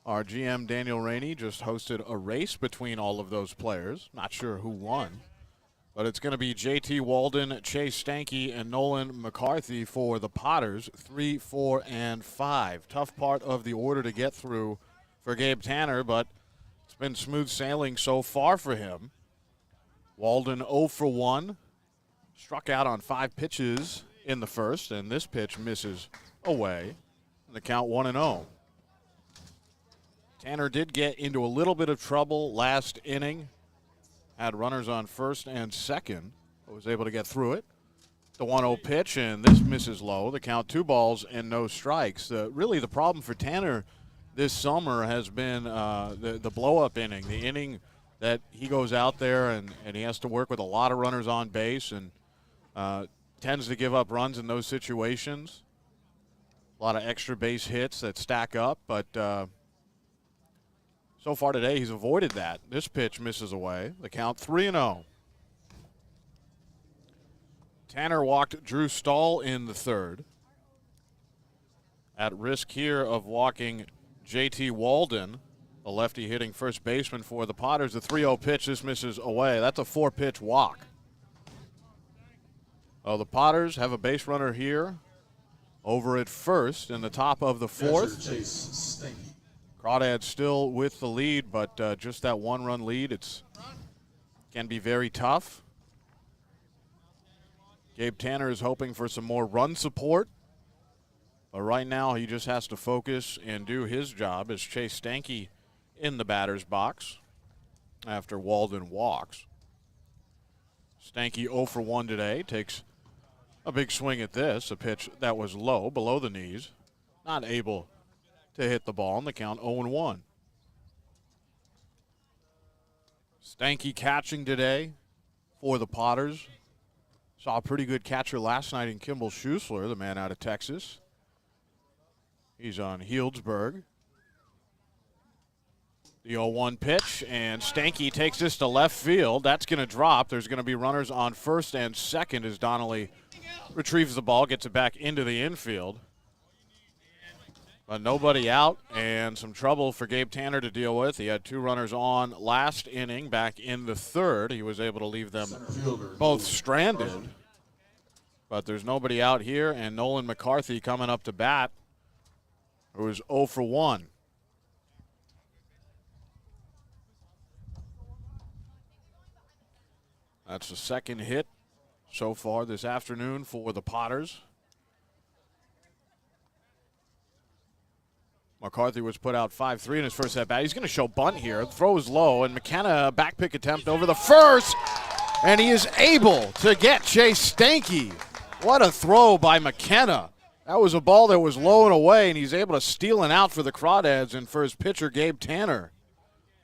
our GM, Daniel Rainey, just hosted a race between all of those players. Not sure who won, but it's going to be J.T. Walden, Chase Stanky, and Nolan McCarthy for the Potters, 3, 4, and 5. Tough part of the order to get through for Gabe Tanner, but it's been smooth sailing so far for him. Walden 0 for 1, struck out on 5 pitches in the first, and this pitch misses away. The count 1-0. Tanner did get into a little bit of trouble last inning. Had runners on first and second, but was able to get through it. The 1-0 pitch, and this misses low. The count 2 balls and no strikes. Really the problem for Tanner this summer has been the blow-up inning, the inning that he goes out there and he has to work with a lot of runners on base and tends to give up runs in those situations. A lot of extra base hits that stack up, but so far today he's avoided that. This pitch misses away. The count 3-0. Tanner walked Drew Stahl in the third. At risk here of walking J.T. Walden, the lefty hitting first baseman for the Potters. The 3-0 pitch, this misses away. That's a 4-pitch walk. Oh, the Potters have a base runner here over at first in the top of the fourth. Crawdads still with the lead, but just that 1-run lead, can be very tough. Gabe Tanner is hoping for some more run support, but right now he just has to focus and do his job as Chase Stanky in the batter's box after Walden walks. Stanky 0 for 1 today, takes a big swing at this, a pitch that was low, below the knees, not able to hit the ball, and the count 0-1. Stanky catching today for the Potters. Saw a pretty good catcher last night in Kimball Schusler, the man out of Texas. He's on Healdsburg. The 0-1 pitch, and Stanky takes this to left field. That's going to drop. There's going to be runners on first and second as Donnelly retrieves the ball, gets it back into the infield. But nobody out, and some trouble for Gabe Tanner to deal with. He had 2 runners on last inning. Back in the third, he was able to leave them both stranded. But there's nobody out here, and Nolan McCarthy coming up to bat, who is 0 for 1. That's the second hit so far this afternoon for the Potters. McCarthy was put out 5-3 in his first at-bat. He's going to show bunt here. Throws low, and McKenna back pick attempt over the first, and he is able to get Chase Stanky. What a throw by McKenna. That was a ball that was low and away, and he's able to steal an out for the Crawdads and for his pitcher, Gabe Tanner.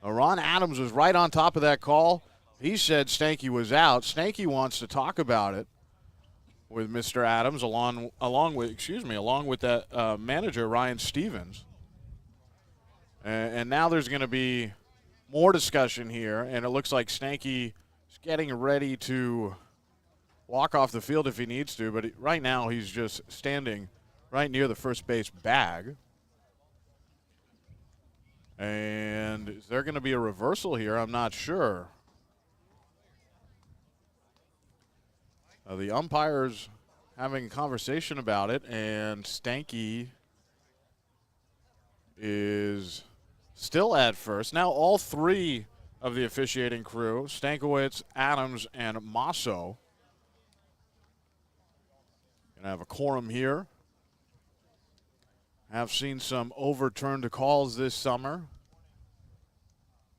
Ron Adams was right on top of that call. He said Stanky was out. Stanky wants to talk about it with Mr. Adams, along with that manager, Ryan Stevens. And now there's going to be more discussion here, and it looks like Stanky is getting ready to walk off the field if he needs to, but right now he's just standing right near the first base bag. And is there going to be a reversal here? I'm not sure. The umpire's having a conversation about it, and Stanky is still at first. Now all 3 of the officiating crew, Stankiewicz, Adams, and Masso, gonna have a quorum here have seen some overturned calls this summer.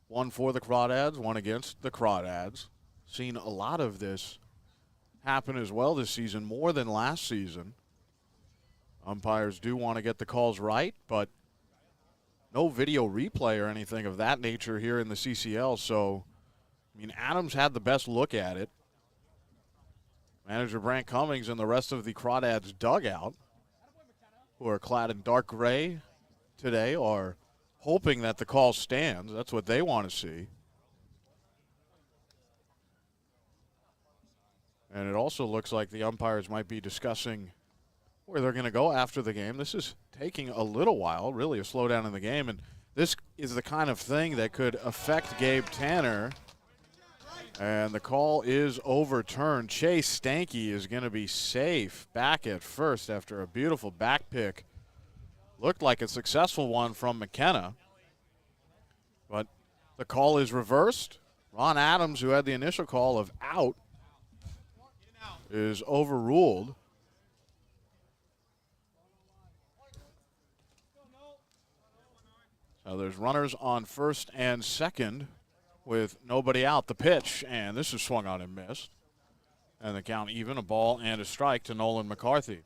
One for the Crawdads, one against the Crawdads. Seen a lot of this happen as well this season, more than last season. Umpires do want to get the calls right, but no video replay or anything of that nature here in the CCL. So, I mean, Adams had the best look at it. Manager Brant Cummings and the rest of the Crawdads dugout, who are clad in dark gray today, are hoping that the call stands. That's what they want to see. And it also looks like the umpires might be discussing where they're going to go after the game. This is taking a little while, really a slowdown in the game, and this is the kind of thing that could affect Gabe Tanner. And the call is overturned. Chase Stanky is going to be safe back at first after a beautiful back pick. Looked like a successful one from McKenna. But the call is reversed. Ron Adams, who had the initial call of out, is overruled. So there's runners on first and second with nobody out. The pitch, and this is swung on and missed. And the count even, a ball and a strike to Nolan McCarthy.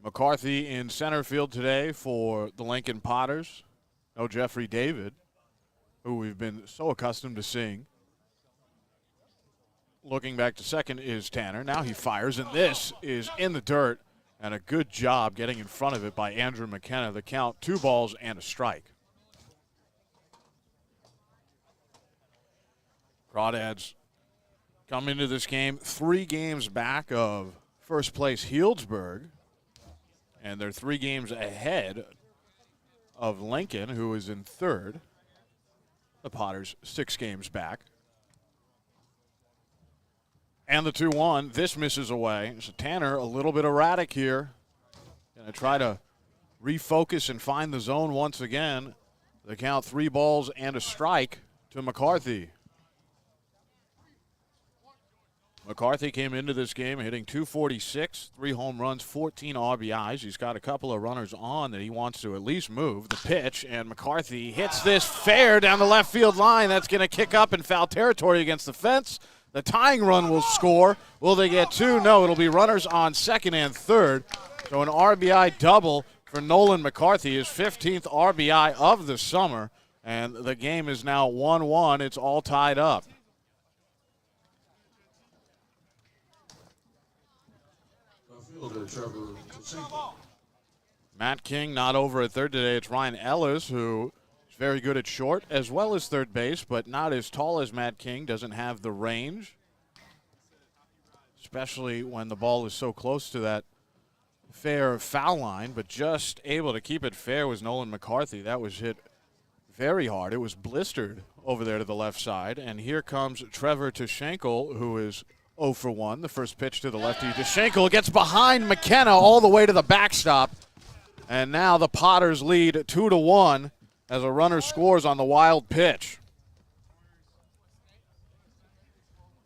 McCarthy in center field today for the Lincoln Potters. No Jeffrey David, who we've been so accustomed to seeing. Looking back to second is Tanner. Now he fires, and this is in the dirt. And a good job getting in front of it by Andrew McKenna. The count, 2 balls and a strike. Crawdads come into this game 3 games back of first place Healdsburg. And they're 3 games ahead of Lincoln, who is in third. The Potters 6 games back. And the 2-1, this misses away. So Tanner a little bit erratic here. Going to try to refocus and find the zone once again. The count, 3 balls and a strike to McCarthy. McCarthy came into this game hitting .246, 3 home runs, 14 RBIs. He's got a couple of runners on that he wants to at least move. The pitch, and McCarthy hits this fair down the left field line. That's going to kick up in foul territory against the fence. The tying run will score. Will they get 2? No, it'll be runners on second and third. So an RBI double for Nolan McCarthy, his 15th RBI of the summer. And the game is now 1-1. It's all tied up. Matt King not over at third today. It's Ryan Ellis, who is very good at short as well as third base, but not as tall as Matt King. Doesn't have the range, especially when the ball is so close to that fair foul line, but just able to keep it fair was Nolan McCarthy. That was hit very hard. It was blistered over there to the left side, and here comes Trevor Tuschenkel, who is 0 for 1. The first pitch to the lefty. Tuschenkel gets behind McKenna all the way to the backstop. And now the Potters lead 2-1 as a runner scores on the wild pitch.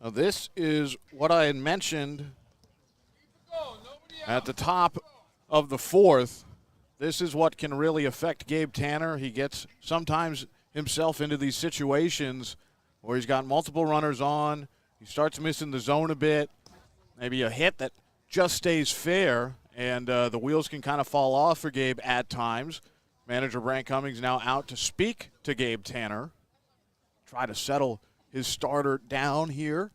Now this is what I had mentioned at the top of the fourth. This is what can really affect Gabe Tanner. He gets sometimes himself into these situations where he's got multiple runners on. He starts missing the zone a bit, maybe a hit that just stays fair, and the wheels can kind of fall off for Gabe at times. Manager Brant Cummings now out to speak to Gabe Tanner, try to settle his starter down here.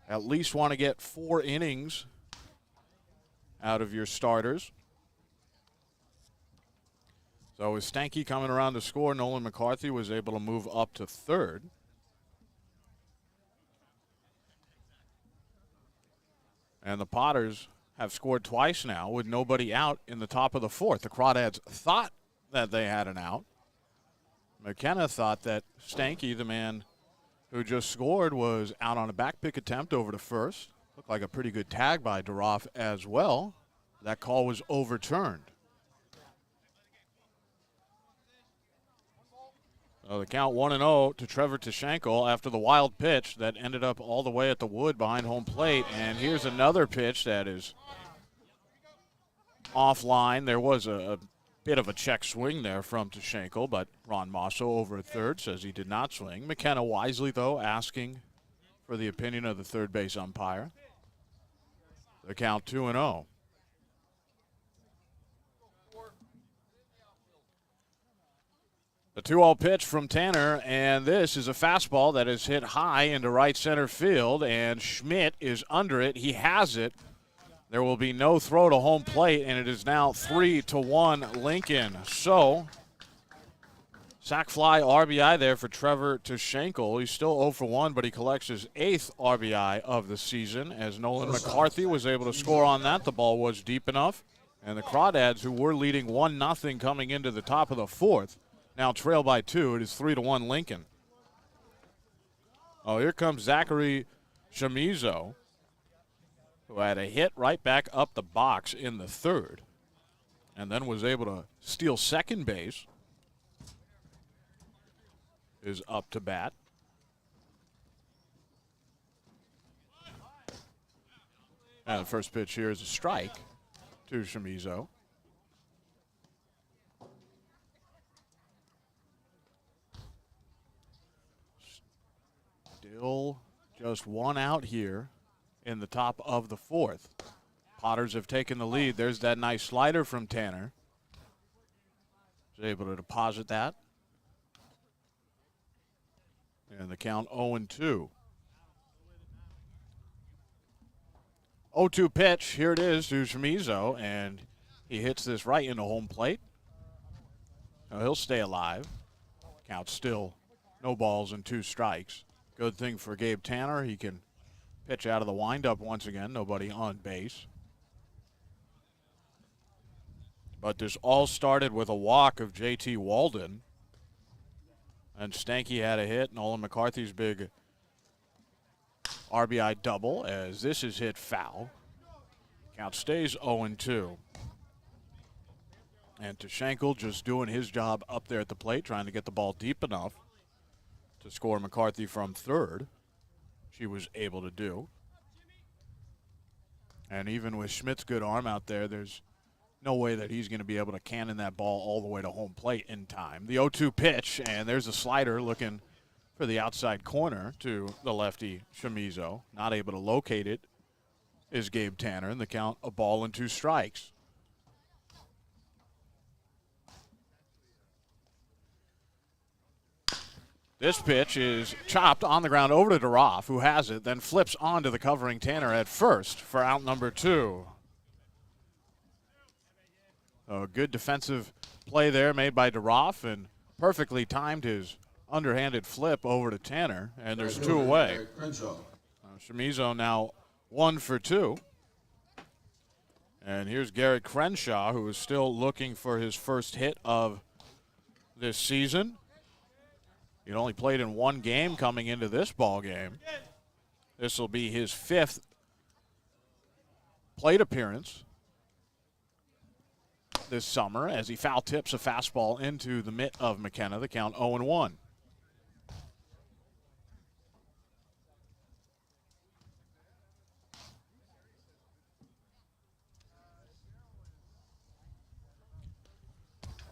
At least want to get 4 innings out of your starters. So with Stanky coming around to score, Nolan McCarthy was able to move up to third. And the Potters have scored twice now with nobody out in the top of the fourth. The Crawdads thought that they had an out. McKenna thought that Stanky, the man who just scored, was out on a back pick attempt over to first. Looked like a pretty good tag by Duroff as well. That call was overturned. So the count 1-0 to Trevor Tashenko after the wild pitch that ended up all the way at the wood behind home plate. And here's another pitch that is offline. There was a bit of a check swing there from Tashenko, but Ron Mosso over at third says he did not swing. McKenna wisely, though, asking for the opinion of the third base umpire. The count 2-0. The 2-0 pitch from Tanner, and this is a fastball that is hit high into right center field, and Schmidt is under it. He has it. There will be no throw to home plate, and it is now 3-1 Lincoln. So, sac fly RBI there for Trevor Tashenko. He's still 0 for 1, but he collects his 8th RBI of the season as Nolan McCarthy was able to score on that. The ball was deep enough, and the Crawdads, who were leading 1-0 coming into the top of the 4th, now trail by 2. It is 3-1 Lincoln. Oh, here comes Zachary Chamizo, who had a hit right back up the box in the 3rd, and then was able to steal second base. Is up to bat. And the first pitch here is a strike to Chamizo. Still just one out here in the top of the 4th. Potters have taken the lead. There's that nice slider from Tanner. Was able to deposit that. And the count 0-2. 0-2 pitch. Here it is to Chamizo, and he hits this right into home plate. So he'll stay alive. Count still no balls and 2 strikes. Good thing for Gabe Tanner. He can pitch out of the windup once again. Nobody on base. But this all started with a walk of J.T. Walden. And Stanky had a hit. Nolan McCarthy's big RBI double as this is hit foul. Count stays 0-2. And Tashenko just doing his job up there at the plate, trying to get the ball deep enough to score McCarthy from third. She was able to do. And even with Schmidt's good arm out there, there's no way that he's going to be able to cannon that ball all the way to home plate in time. The 0-2 pitch, and there's a slider looking for the outside corner to the lefty Chamizo. Not able to locate it is Gabe Tanner, and the count a ball and 2 strikes. This pitch is chopped on the ground over to Duroff, who has it, then flips onto the covering Tanner at first for out number 2. A good defensive play there made by Duroff, and perfectly timed his underhanded flip over to Tanner, and there's 2 away. Chamizo now 1 for 2. And here's Garrett Crenshaw, who is still looking for his first hit of this season. He'd only played in 1 game coming into this ball game. This will be his 5th plate appearance this summer as he foul tips a fastball into the mitt of McKenna. The count 0-1.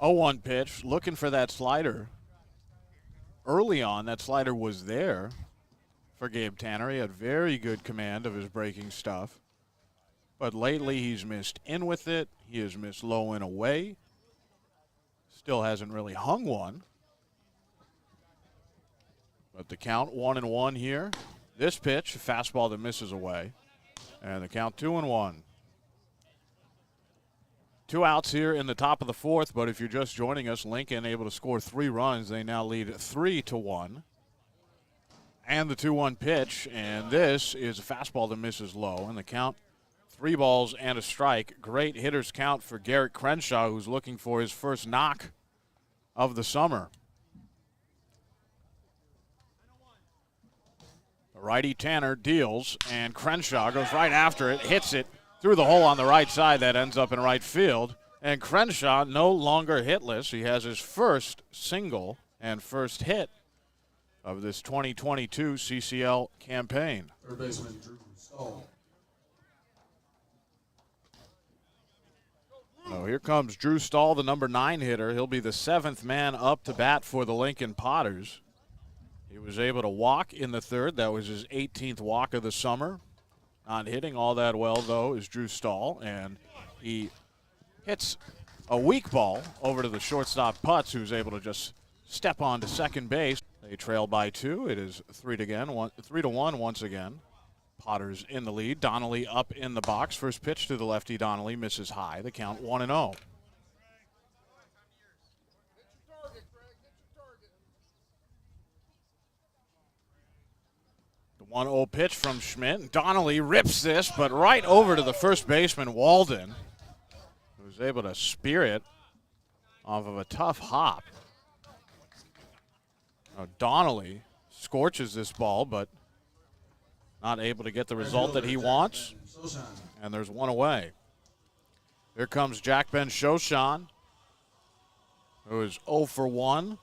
Oh, 1 pitch, looking for that slider. Early on, that slider was there for Gabe Tanner. He had very good command of his breaking stuff. But lately, he's missed in with it. He has missed low and away. Still hasn't really hung one. But the count 1-1 here. This pitch, a fastball that misses away. And the count 2-1. 2 outs here in the top of the 4th, but if you're just joining us, Lincoln able to score 3 runs. They now lead 3-1. And the 2-1 pitch, and this is a fastball that misses low, and the count 3 balls and a strike. Great hitter's count for Garrett Crenshaw, who's looking for his first knock of the summer. The righty Tanner deals, and Crenshaw goes right after it, hits it through the hole on the right side. That ends up in right field. And Crenshaw no longer hitless. He has his first single and first hit of this 2022 CCL campaign. Third baseman Drew Stahl. So here comes Drew Stahl, the number 9 hitter. He'll be the 7th man up to bat for the Lincoln Potters. He was able to walk in the third. That was his 18th walk of the summer. Not hitting all that well, though, is Drew Stahl, and he hits a weak ball over to the shortstop Putz, who's able to just step on to second base. They trail by 2. It is 3-1 once again. Potters in the lead. Donnelly up in the box. First pitch to the lefty. Donnelly misses high. The count 1-0. The 1-0 pitch from Schmidt. Donnelly rips this, but right over to the first baseman, Walden, who's able to spear it off of a tough hop. Now Donnelly scorches this ball, but not able to get the result that he wants. And there's one away. Here comes Jack Ben Shoshan, who is 0 for 1.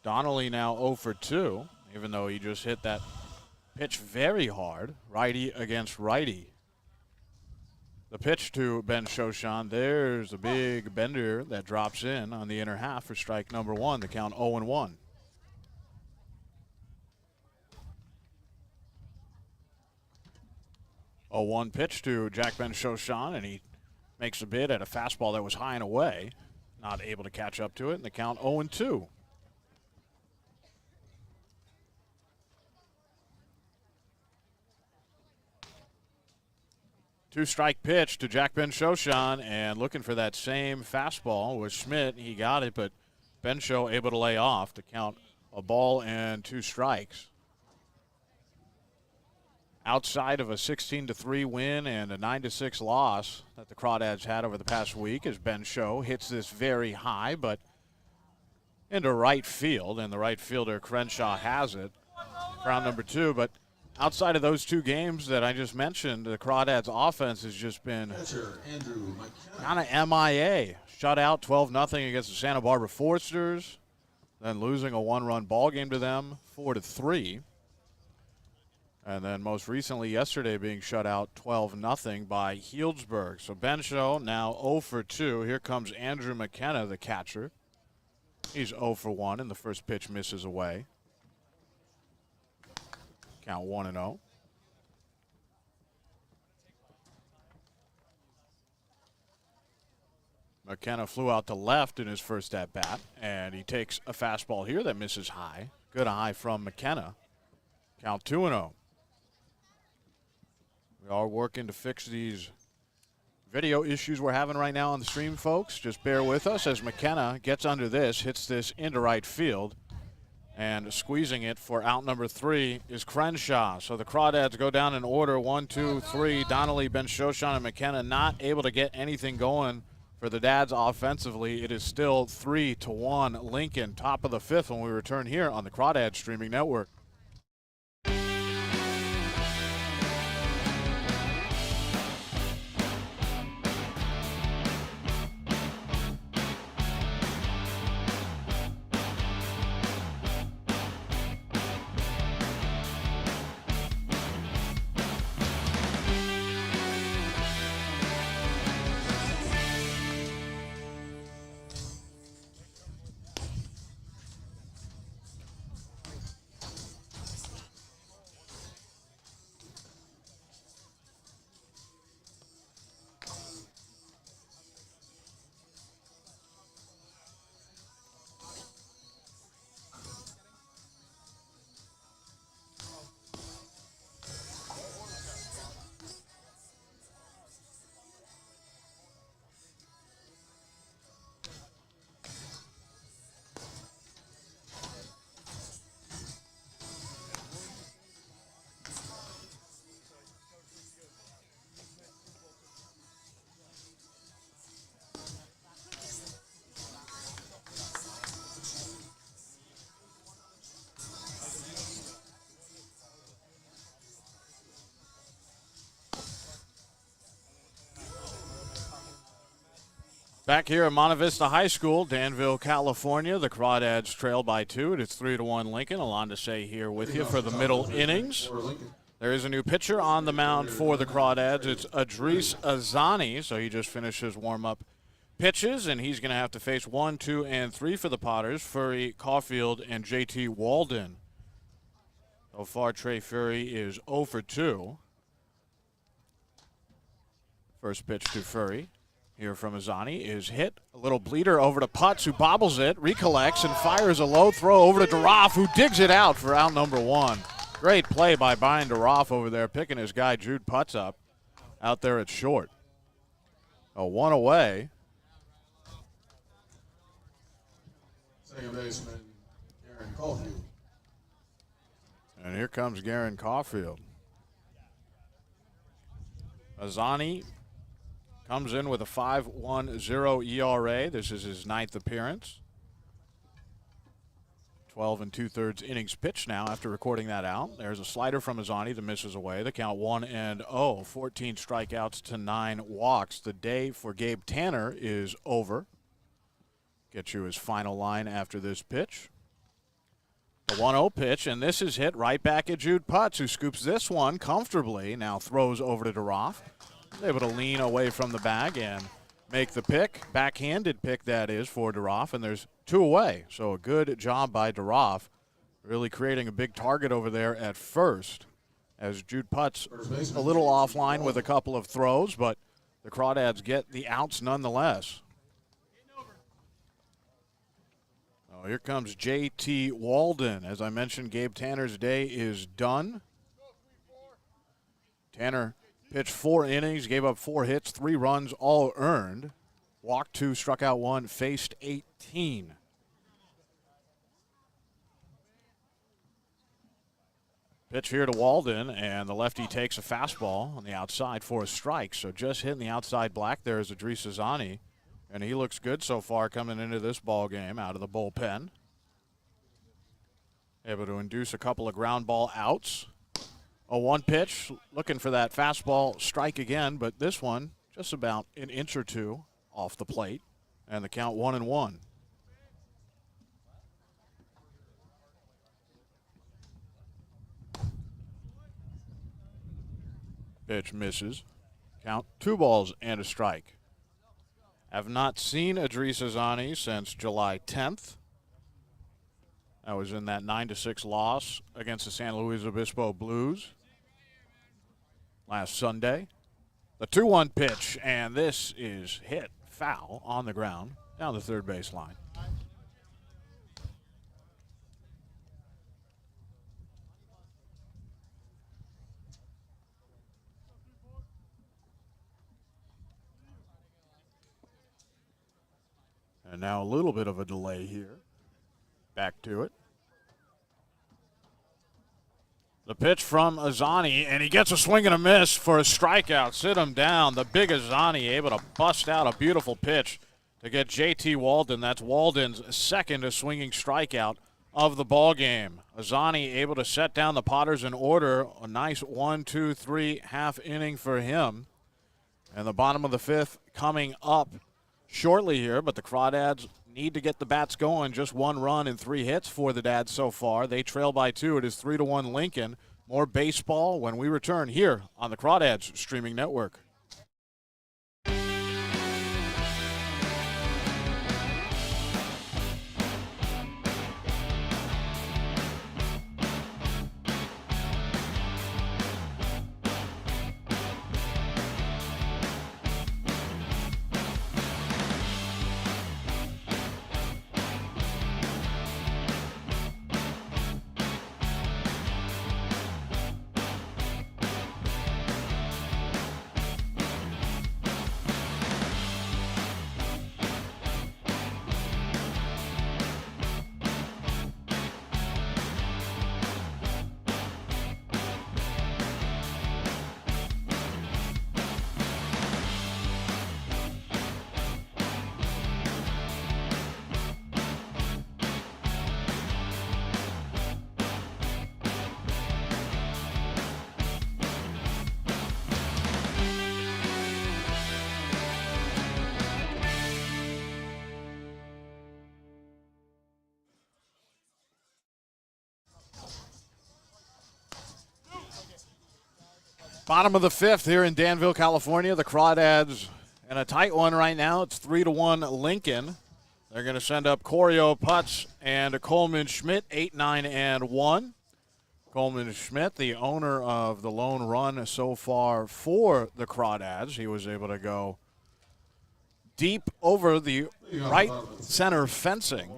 Donnelly now 0 for 2, even though he just hit that pitch very hard. Righty against righty. The pitch to Ben Shoshan. There's a big bender that drops in on the inner half for strike number 1. The count 0-1. 0-1 pitch to Jack Ben Shoshan, and he makes a bid at a fastball that was high and away. Not able to catch up to it, and the count 0-2. Two-strike pitch to Jack Ben Shoshan, and looking for that same fastball was Schmidt. He got it, but Ben Sho able to lay off to count a ball and 2 strikes. Outside of a 16-3 win and a 9-6 loss that the Crawdads had over the past week, as Ben Sho hits this very high, but into right field, and the right fielder Crenshaw has it. Round number 2, but outside of those 2 games that I just mentioned, the Crawdads offense has just been kind of MIA. Shut out 12-0 against the Santa Barbara Foresters, then losing a 1-run ball game to them, 4-3. And then most recently yesterday being shut out 12-0 by Healdsburg. So Ben Sho now 0 for 2. Here comes Andrew McKenna, the catcher. He's 0 for 1, and the first pitch misses away. Count 1-0. McKenna flew out to left in his first at-bat, and he takes a fastball here that misses high. Good eye from McKenna. Count 2-0. We are working to fix these video issues we're having right now on the stream, folks. Just bear with us as McKenna gets under this, hits this into right field, and squeezing it for out number 3 is Crenshaw. So the Crawdads go down in order, 1, 2, 3. Donnelly, Ben Shoshan, and McKenna not able to get anything going for the Dads offensively. It is still 3-1 Lincoln, top of the 5th when we return here on the Crawdads streaming network. Back here at Monte Vista High School, Danville, California, the Crawdads trail by 2. It's 3-1 Lincoln. Alon to say here with you for the middle innings. There is a new pitcher on the mound for the Crawdads. It's Idris Azani, so he just finished his warm-up pitches, and he's going to have to face 1, 2, and 3 for the Potters, Furry, Caulfield, and J.T. Walden. So far, Trey Furry is 0 for 2. First pitch to Furry. Here from Azani is hit. A little bleeder over to Putz, who bobbles it, recollects, and fires a low throw over to Duroff, who digs it out for out number 1. Great play by Brian Duroff over there, picking his guy Jude Putz up out there at short. A 1 away. Second baseman, Aaron Caulfield. And here comes Garen Caulfield. Azani comes in with a 5.10 ERA. This is his 9th appearance. 12 2/3 innings pitched now after recording that out. There's a slider from Azani that misses away. The count 1-0. 14 strikeouts to 9 walks. The day for Gabe Tanner is over. Get you his final line after this pitch. The 1-0 pitch, and this is hit right back at Jude Putz, who scoops this one comfortably. Now throws over to Duroff. Able to lean away from the bag and make the pick. Backhanded pick, that is, for Duroff, and there's 2 away. So a good job by Duroff, really creating a big target over there at first, as Jude Putz a little offline with a couple of throws, but the Crawdads get the outs nonetheless. Oh, here comes J.T. Walden. As I mentioned, Gabe Tanner's day is done. Tanner pitched 4 innings, gave up 4 hits, 3 runs, all earned. Walked 2, struck out 1, faced 18. Pitch here to Walden, and the lefty takes a fastball on the outside for a strike. So just hitting the outside black there is Idris Azani, and he looks good so far coming into this ball game out of the bullpen. Able to induce a couple of ground ball outs. A 1 pitch, looking for that fastball strike again, but this one just about an inch or 2 off the plate, and the count 1-1. Pitch misses. Count 2 balls and a strike. Have not seen Idris Azani since July 10th. That was in that 9-6 loss against the San Luis Obispo Blues last Sunday. The 2-1 pitch, and this is hit foul on the ground down the third base line. And now a little bit of a delay here. Back to it. The pitch from Azani, and he gets a swing and a miss for a strikeout. Sit him down. The big Azani able to bust out a beautiful pitch to get J.T. Walden. That's Walden's second swinging strikeout of the ball game. Azani able to set down the Potters in order. A nice 1-2-3 half inning for him. And the bottom of the 5th coming up shortly here, but the Crawdads need to get the bats going. Just 1 run and 3 hits for the Dads so far. They trail by 2. It is 3-1 Lincoln. More baseball when we return here on the Crawdads streaming network. Bottom of the fifth here in Danville, California. The Crawdads in a tight one right now. It's 3-1 Lincoln. They're going to send up Corio Putz and Coleman Schmidt, 8, 9, and 1. Coleman Schmidt, the owner of the lone run so far for the Crawdads. He was able to go deep over the right center fencing.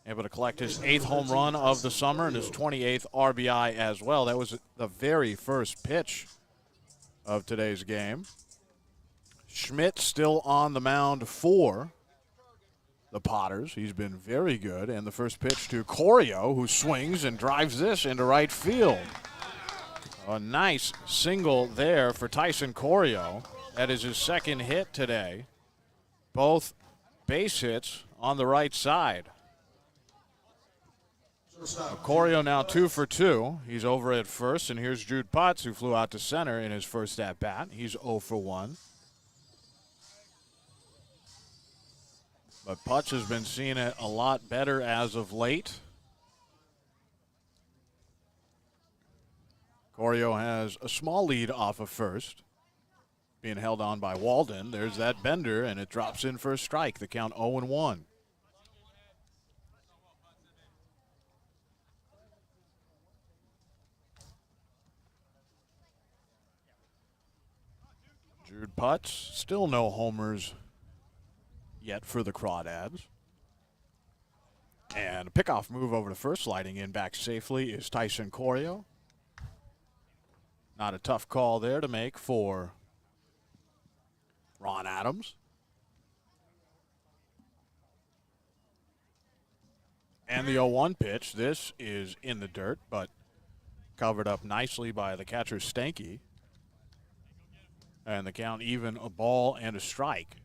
Able to collect his 8th home run of the summer and his 28th RBI as well. That was the very first pitch of today's game. Schmidt still on the mound for the Potters. He's been very good. And the first pitch to Corio, who swings and drives this into right field. A nice single there for Tyson Corio. That is his second hit today. Both base hits on the right side. Corio now 2 for 2. He's over at first, and here's Jude Potts, who flew out to center in his first at-bat. He's 0 for 1. But Potts has been seeing it a lot better as of late. Corio has a small lead off of first, being held on by Walden. There's that bender, and it drops in for a strike. The count 0-1. Jude Putz, still no homers yet for the Crawdads. And a pickoff move over to first, sliding in back safely is Tyson Corio. Not a tough call there to make for Ron Adams. And the 0-1 pitch. This is in the dirt, but covered up nicely by the catcher Stanky. And the count even, a ball and a strike.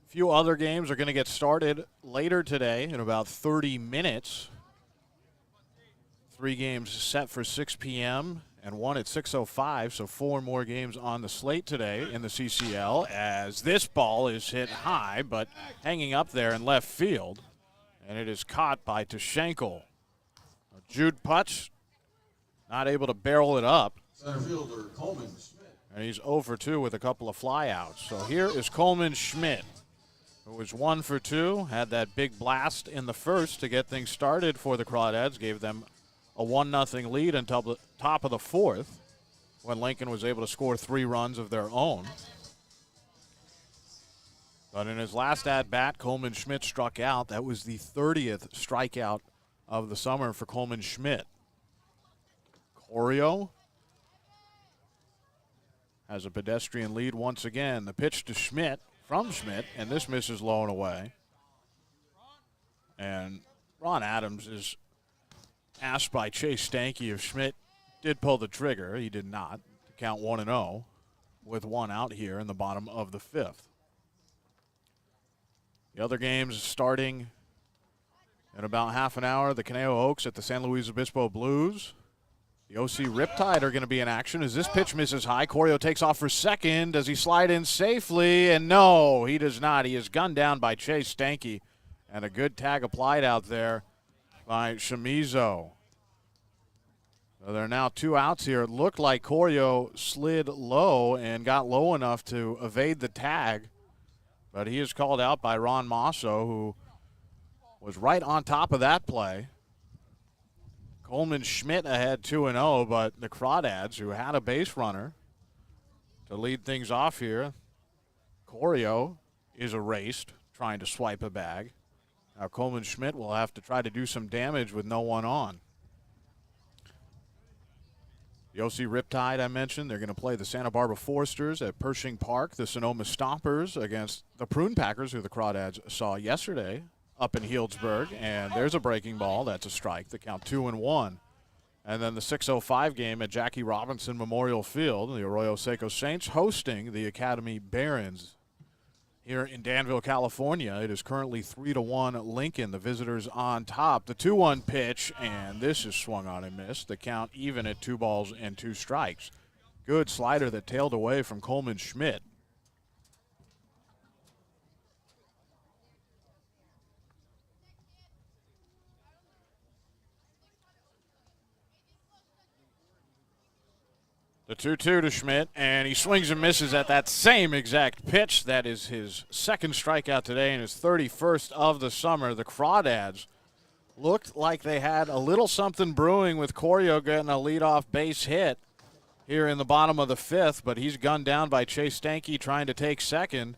A few other games are going to get started later today in about 30 minutes. 3 games set for 6 p.m. and 1 at 6:05, so 4 more games on the slate today in the CCL, as this ball is hit high but hanging up there in left field, and it is caught by Tashenko. Jude Putz not able to barrel it up. Center fielder Coleman Schmidt. And he's 0 for 2 with a couple of flyouts. So here is Coleman Schmidt, who was 1 for 2, had that big blast in the first to get things started for the Crawdads, gave them a 1-0 lead until the top of the fourth, when Lincoln was able to score 3 runs of their own. But in his last at-bat, Coleman Schmidt struck out. That was the 30th strikeout of the summer for Coleman Schmidt. Corio has a pedestrian lead once again. The pitch to Schmidt, from Schmidt, and this misses low and away. And Ron Adams is asked by Chase Stanky if Schmidt did pull the trigger. He did not. Count 1-0 with 1 out here in the bottom of the fifth. The other games starting in about half an hour. The Conejo Oaks at the San Luis Obispo Blues. The OC Riptide are going to be in action as this pitch misses high. Corio takes off for second. Does he slide in safely? And no, he does not. He is gunned down by Chase Stanky. And a good tag applied out there by Shimizo. So there are now 2 outs here. It looked like Corio slid low and got low enough to evade the tag. But he is called out by Ron Masso, who was right on top of that play. Coleman Schmidt ahead 2-0, but the Crawdads, who had a base runner to lead things off here, Corio is erased, trying to swipe a bag. Now Coleman Schmidt will have to try to do some damage with no one on. The OC Riptide I mentioned, they're going to play the Santa Barbara Foresters at Pershing Park. The Sonoma Stompers against the Prune Packers, who the Crawdads saw yesterday up in Healdsburg, and there's a breaking ball. That's a strike. The count 2-1. And then the 6:05 game at Jackie Robinson Memorial Field, the Arroyo Seco Saints hosting the Academy Barons here in Danville, California. It is currently 3-1 Lincoln, the visitors on top. The 2-1 pitch, and this is swung on and missed. The count even at 2 balls and 2 strikes. Good slider that tailed away from Coleman Schmidt. The 2-2 to Schmidt, and he swings and misses at that same exact pitch. That is his second strikeout today and his 31st of the summer. The Crawdads looked like they had a little something brewing with Corio getting a leadoff base hit here in the bottom of the fifth, but he's gunned down by Chase Stanky trying to take second.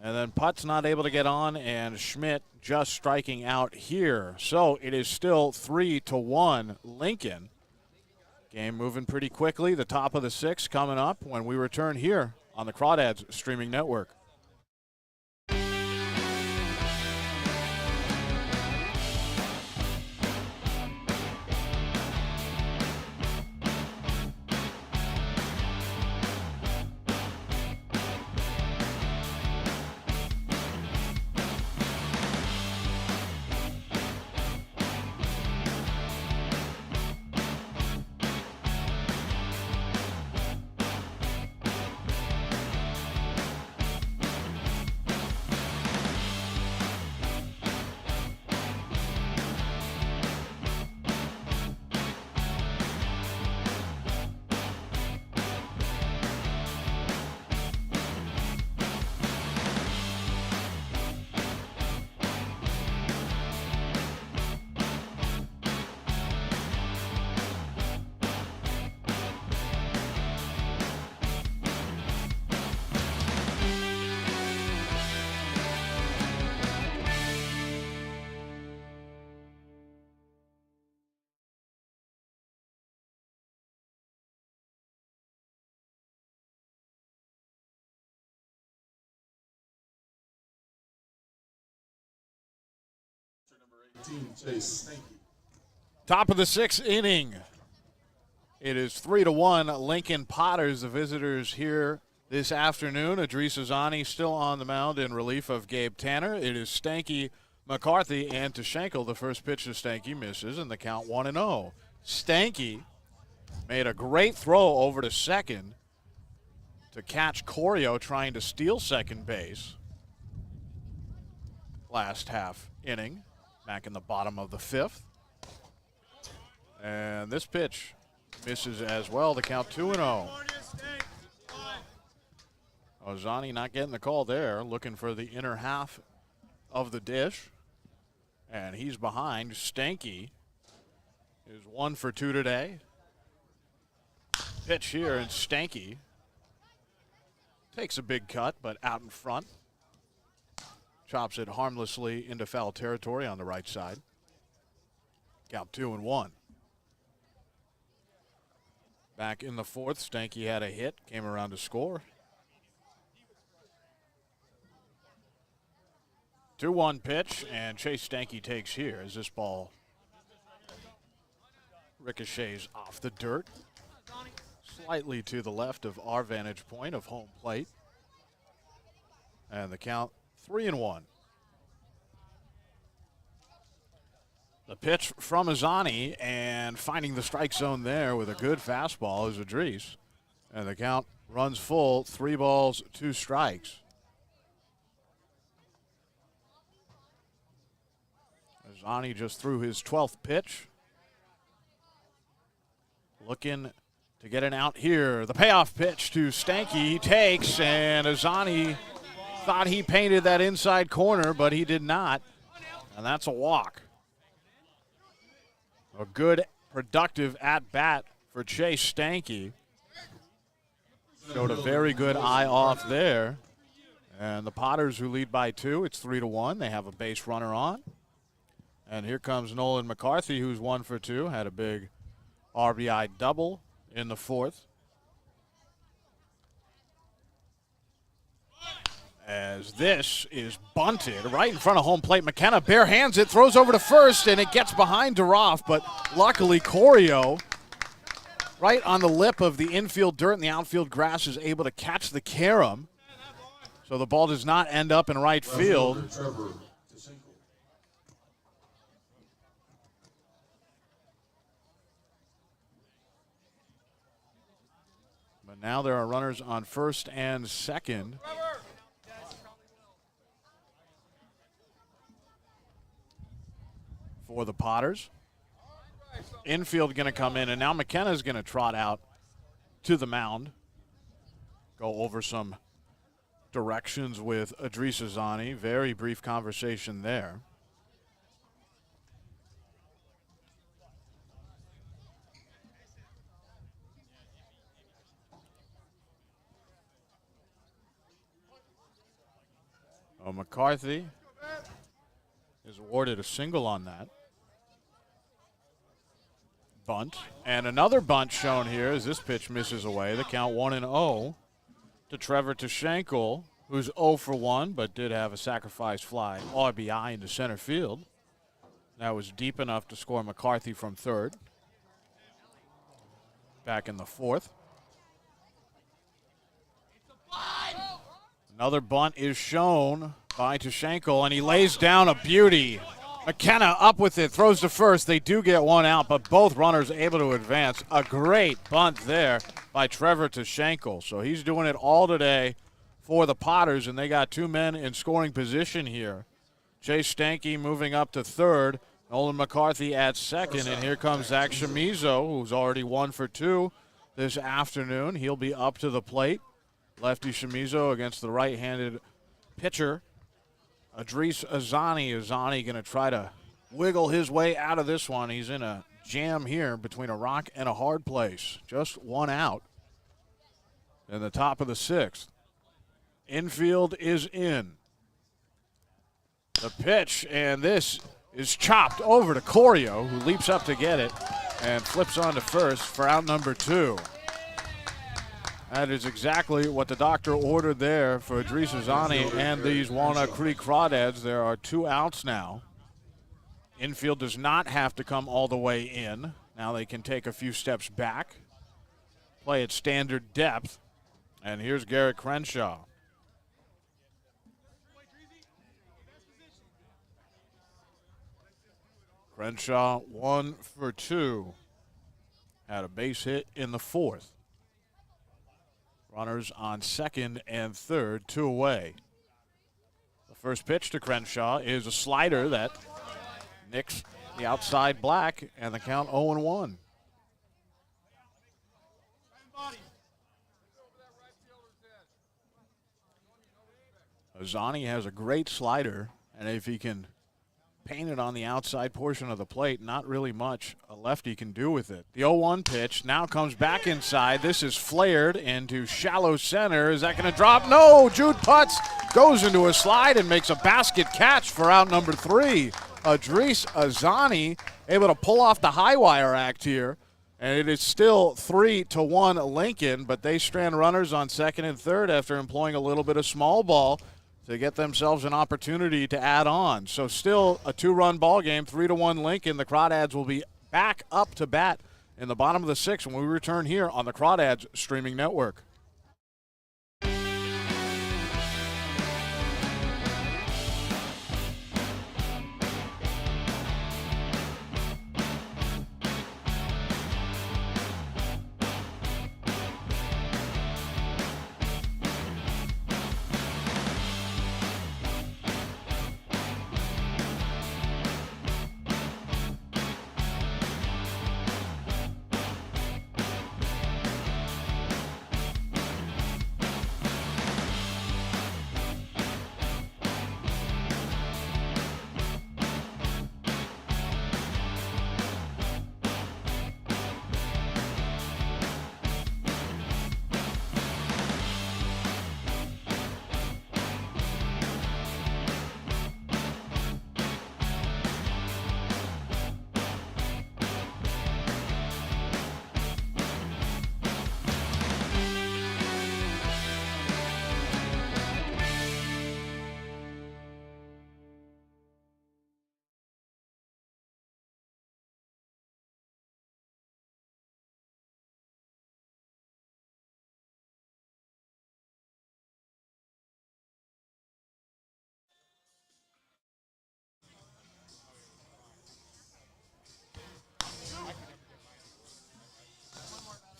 And then Putt's not able to get on, and Schmidt just striking out here. So it is still 3-1 Lincoln. Game moving pretty quickly. The top of the sixth coming up when we return here on the Crawdads streaming network. Number 18, Chase Stanky. Top of the sixth inning. It is 3-1 Lincoln Potters, the visitors here this afternoon. Idris Azani still on the mound in relief of Gabe Tanner. It is Stanky, McCarthy, and Tashenko. The first pitch to Stanky misses, and the count 1-0. Stanky made a great throw over to second to catch Corio trying to steal second base. Last half inning, back in the bottom of the fifth. And this pitch misses as well. The count 2-0. Ozani not getting the call there, looking for the inner half of the dish. And he's behind. Stanky is 1 for 2 today. Pitch here, and Stanky takes a big cut, but out in front. Chops it harmlessly into foul territory on the right side. Count 2-1. Back in the fourth, Stanky had a hit, came around to score. 2-1 pitch, and Chase Stanky takes here as this ball ricochets off the dirt, slightly to the left of our vantage point of home plate. And the count 3-1. The pitch from Azani, and finding the strike zone there with a good fastball is Idris. And the count runs full, 3 balls, 2 strikes. Azani just threw his 12th pitch. Looking to get an out here. The payoff pitch to Stanky, he takes, and Azani thought he painted that inside corner, but he did not. And that's a walk. A good, productive at-bat for Chase Stanky. Showed a very good eye off there. And the Potters, who lead by 2, it's 3-1. They have a base runner on. And here comes Nolan McCarthy, who's 1 for 2. Had a big RBI double in the fourth. As this is bunted right in front of home plate. McKenna bare hands it, throws over to first, and it gets behind Duroff, but luckily Corio, right on the lip of the infield dirt and the outfield grass, is able to catch the carom. So the ball does not end up in right field. But now there are runners on first and second. For the Potters. Infield going to come in, and now McKenna's going to trot out to the mound. Go over some directions with Idris Azani. Very brief conversation there. McCarthy is awarded a single on that. Bunt. And another bunt shown here as this pitch misses away. The count 1-0 to Trevor Tashenkel, who's 0 for 1, but did have a sacrifice fly RBI into center field. That was deep enough to score McCarthy from third. Back in the fourth. Another bunt is shown by Tashenkel, and he lays down a beauty. McKenna up with it, throws to first. They do get one out, but both runners able to advance. A great bunt there by Trevor Tashenkel. So he's doing it all today for the Potters, and they got two men in scoring position here. Chase Stanky moving up to third. Nolan McCarthy at second, and here comes Zach Chamizo, who's already 1 for 2 this afternoon. He'll be up to the plate. Lefty Chamizo against the right-handed pitcher, Idris Azani. Azani going to try to wiggle his way out of this one. He's in a jam here between a rock and a hard place. Just one out in the top of the 6th. Infield is in. The pitch, and this is chopped over to Corio, who leaps up to get it and flips on to first for out number 2. That is exactly what the doctor ordered there for Idris Azani and these Walnut Creek Crawdads. There are 2 outs now. Infield does not have to come all the way in. Now they can take a few steps back, play at standard depth. And here's Garrett Crenshaw. Crenshaw 1 for 2. Had a base hit in the 4th. Runners on second and third, 2 away. The first pitch to Crenshaw is a slider that nicks the outside black, and the count 0-1. Azani has a great slider, and if he can paint it on the outside portion of the plate, not really much a lefty can do with it. The 0-1 pitch now comes back inside. This is flared into shallow center. Is that going to drop? No! Jude Putz goes into a slide and makes a basket catch for out number 3. Idris Azani able to pull off the high wire act here. And it is still 3-1 Lincoln, but they strand runners on second and third after employing a little bit of small ball to get themselves an opportunity to add on. So still a 2-run ball game, 3-1 Lincoln. The Crawdads will be back up to bat in the bottom of the 6th when we return here on the Crawdads streaming network.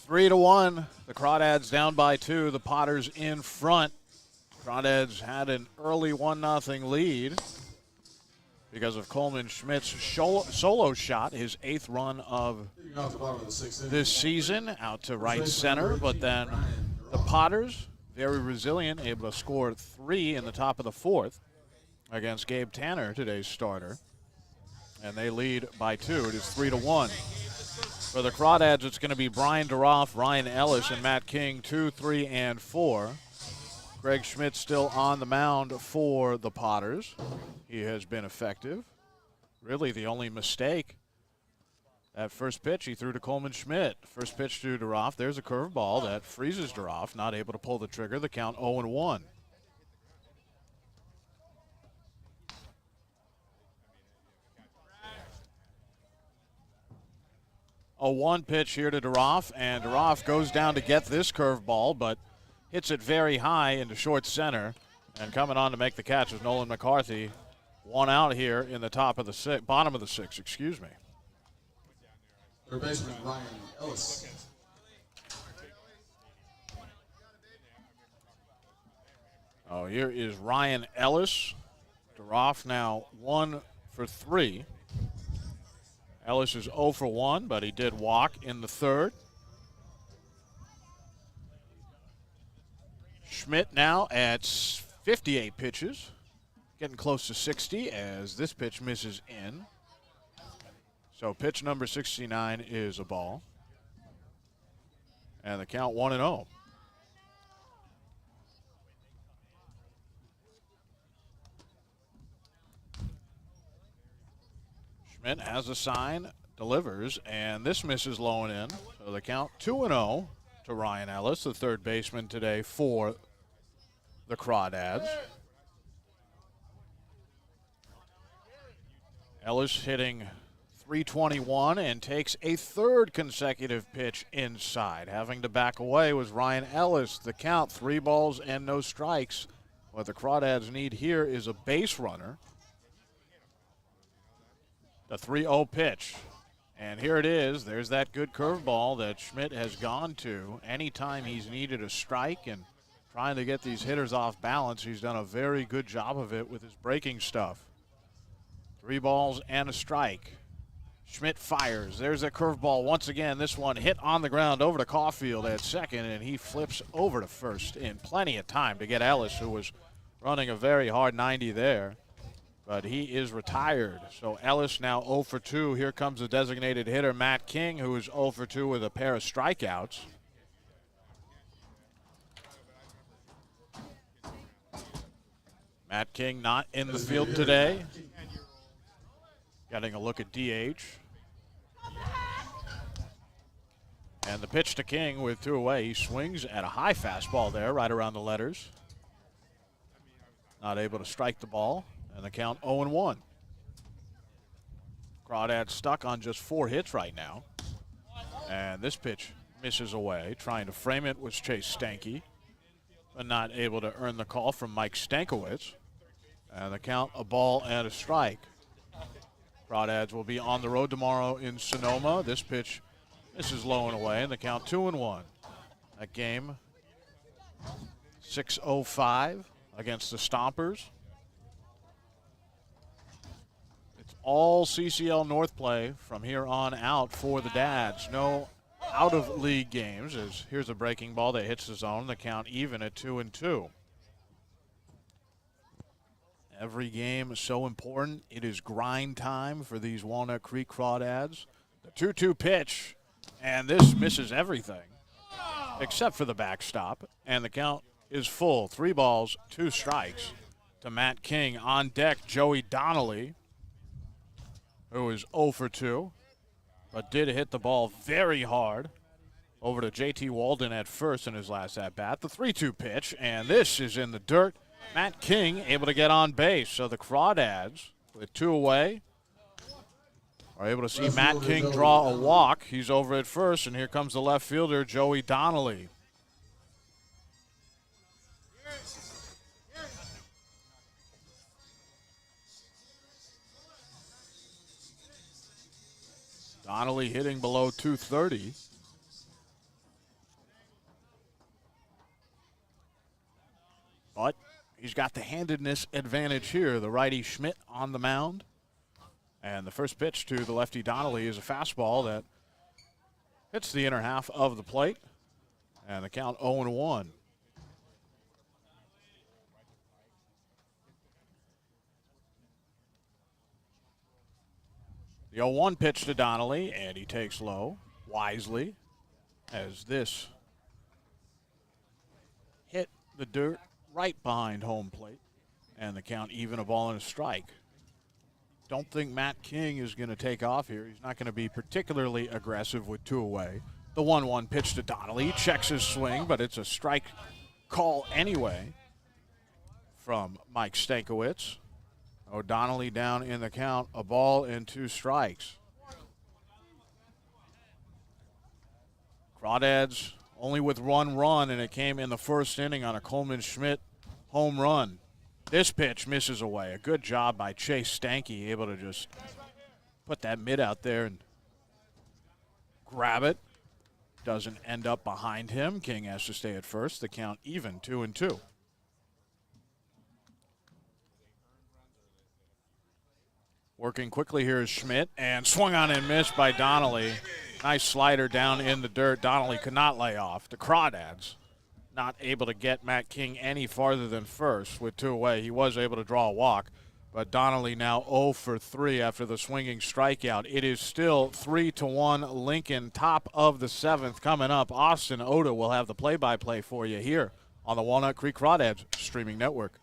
Three to one. The Crawdads down by 2. The Potters in front. Crawdads had an early 1-0 lead. because of Coleman Schmidt's solo shot, his 8th run of Leading off the bottom of the 6th inning. this season, out to right center. But then the Potters, very resilient, able to score 3 in the top of the 4th against Gabe Tanner, today's starter. And they lead by 2. It is 3-1. For the Crawdads, it's going to be Brian DeRoff, Ryan Ellis, and Matt King, 2, 3, and 4. Greg Schmidt still on the mound for the Potters. He has been effective. Really the only mistake, that first pitch he threw to Coleman Schmidt. First pitch to DeRoff. There's a curveball that freezes DeRoff, not able to pull the trigger. The count 0-1. A 1 pitch here to DeRoff, and DeRoff goes down to get this curveball, but hits it very high into short center. And coming on to make the catch is Nolan McCarthy. 1 out here in the bottom of the 6th, excuse me. Third baseman Ryan Ellis. Oh, here is Ryan Ellis. DeRoff now 1 for 3. Ellis is 0 for 1, but he did walk in the 3rd. Schmidt now at 58 pitches, getting close to 60 as this pitch misses in. So pitch number 69 is a ball. And the count 1-0. Schmidt has a sign, delivers, and this misses low and in. So the count 2-0 to Ryan Ellis, the third baseman today for the Crawdads. Ellis hitting .321 and takes a 3rd consecutive pitch inside. Having to back away was Ryan Ellis. The count 3 balls and no strikes. What the Crawdads need here is a base runner. The 3-0 pitch. And here it is. There's that good curveball that Schmidt has gone to. Anytime he's needed a strike and trying to get these hitters off balance, he's done a very good job of it with his breaking stuff. 3 balls and a strike. Schmidt fires. There's a curveball once again. This one hit on the ground over to Caulfield at second, and he flips over to first in plenty of time to get Ellis, who was running a very hard 90 there. But he is retired. So Ellis now 0 for 2. Here comes the designated hitter, Matt King, who is 0 for 2 with a pair of strikeouts. Matt King not in the field today. Getting a look at DH. And the pitch to King with 2 away. He swings at a high fastball there, right around the letters. Not able to strike the ball. And the count 0-1. Crawdads stuck on just 4 hits right now. And this pitch misses away. Trying to frame it was Chase Stanky, but not able to earn the call from Mike Stankiewicz. And the count a ball and a strike. Crawdads will be on the road tomorrow in Sonoma. This pitch misses low and away, and the count 2-1. That game 6:05 against the Stompers. All CCL North play from here on out for the Dads. No out-of-league games. As here's a breaking ball that hits the zone. The count even at 2-2. Every game is so important. It is grind time for these Walnut Creek Crawdads. The 2-2 pitch, and this misses everything except for the backstop. And the count is full. 3 balls, 2 strikes to Matt King. On deck, Joey Donnelly, who is 0 for 2, but did hit the ball very hard over to J.T. Walden at first in his last at-bat. The 3-2 pitch, and this is in the dirt. Matt King able to get on base. So the Crawdads, with 2 away, are able to see Matt King draw a walk. He's over at first, and here comes the left fielder, Joey Donnelly. Donnelly hitting below .230. But he's got the handedness advantage here. The righty Schmidt on the mound. And the first pitch to the lefty Donnelly is a fastball that hits the inner half of the plate. And the count 0-1. The 0-1 pitch to Donnelly, and he takes low wisely as this hit the dirt right behind home plate. And the count even, a ball and a strike. Don't think Matt King is going to take off here. He's not going to be particularly aggressive with 2 away. The 1-1 pitch to Donnelly. He checks his swing, but it's a strike call anyway from Mike Stankiewicz. O'Donnelly down in the count, a ball and 2 strikes. Crawdads only with 1 run, and it came in the first inning on a Coleman Schmidt home run. This pitch misses away. A good job by Chase Stanky, able to just put that mid out there and grab it. Doesn't end up behind him. King has to stay at first. The count even, 2-2. Working quickly here is Schmidt, and swung on and missed by Donnelly. Nice slider down in the dirt. Donnelly could not lay off. The Crawdads not able to get Matt King any farther than first with 2 away. He was able to draw a walk, but Donnelly now 0 for 3 after the swinging strikeout. It is still 3-1 Lincoln, top of the 7th coming up. Austin Oda will have the play-by-play for you here on the Walnut Creek Crawdads streaming network.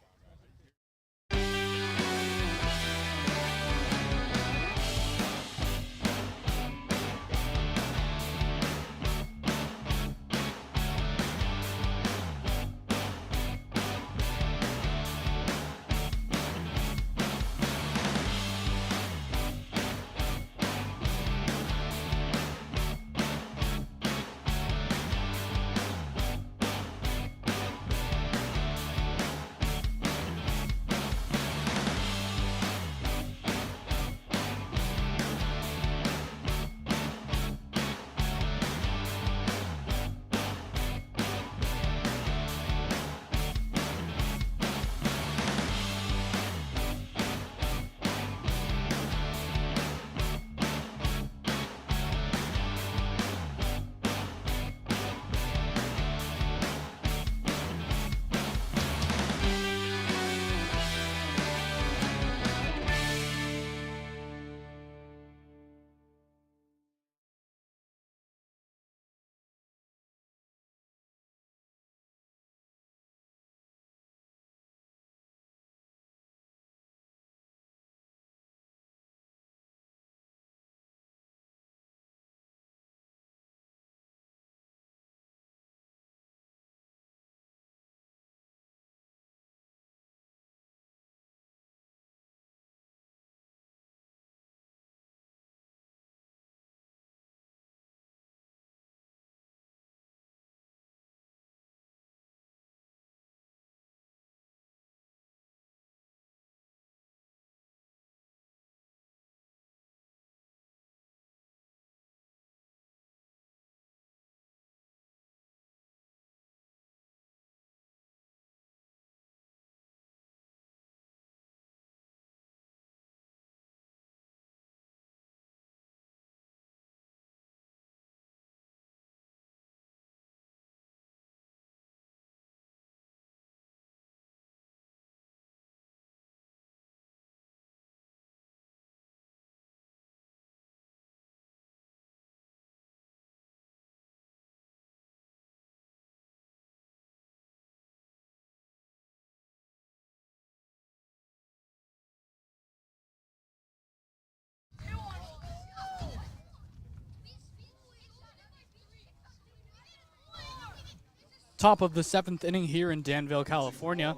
Top of the 7th inning here in Danville, California.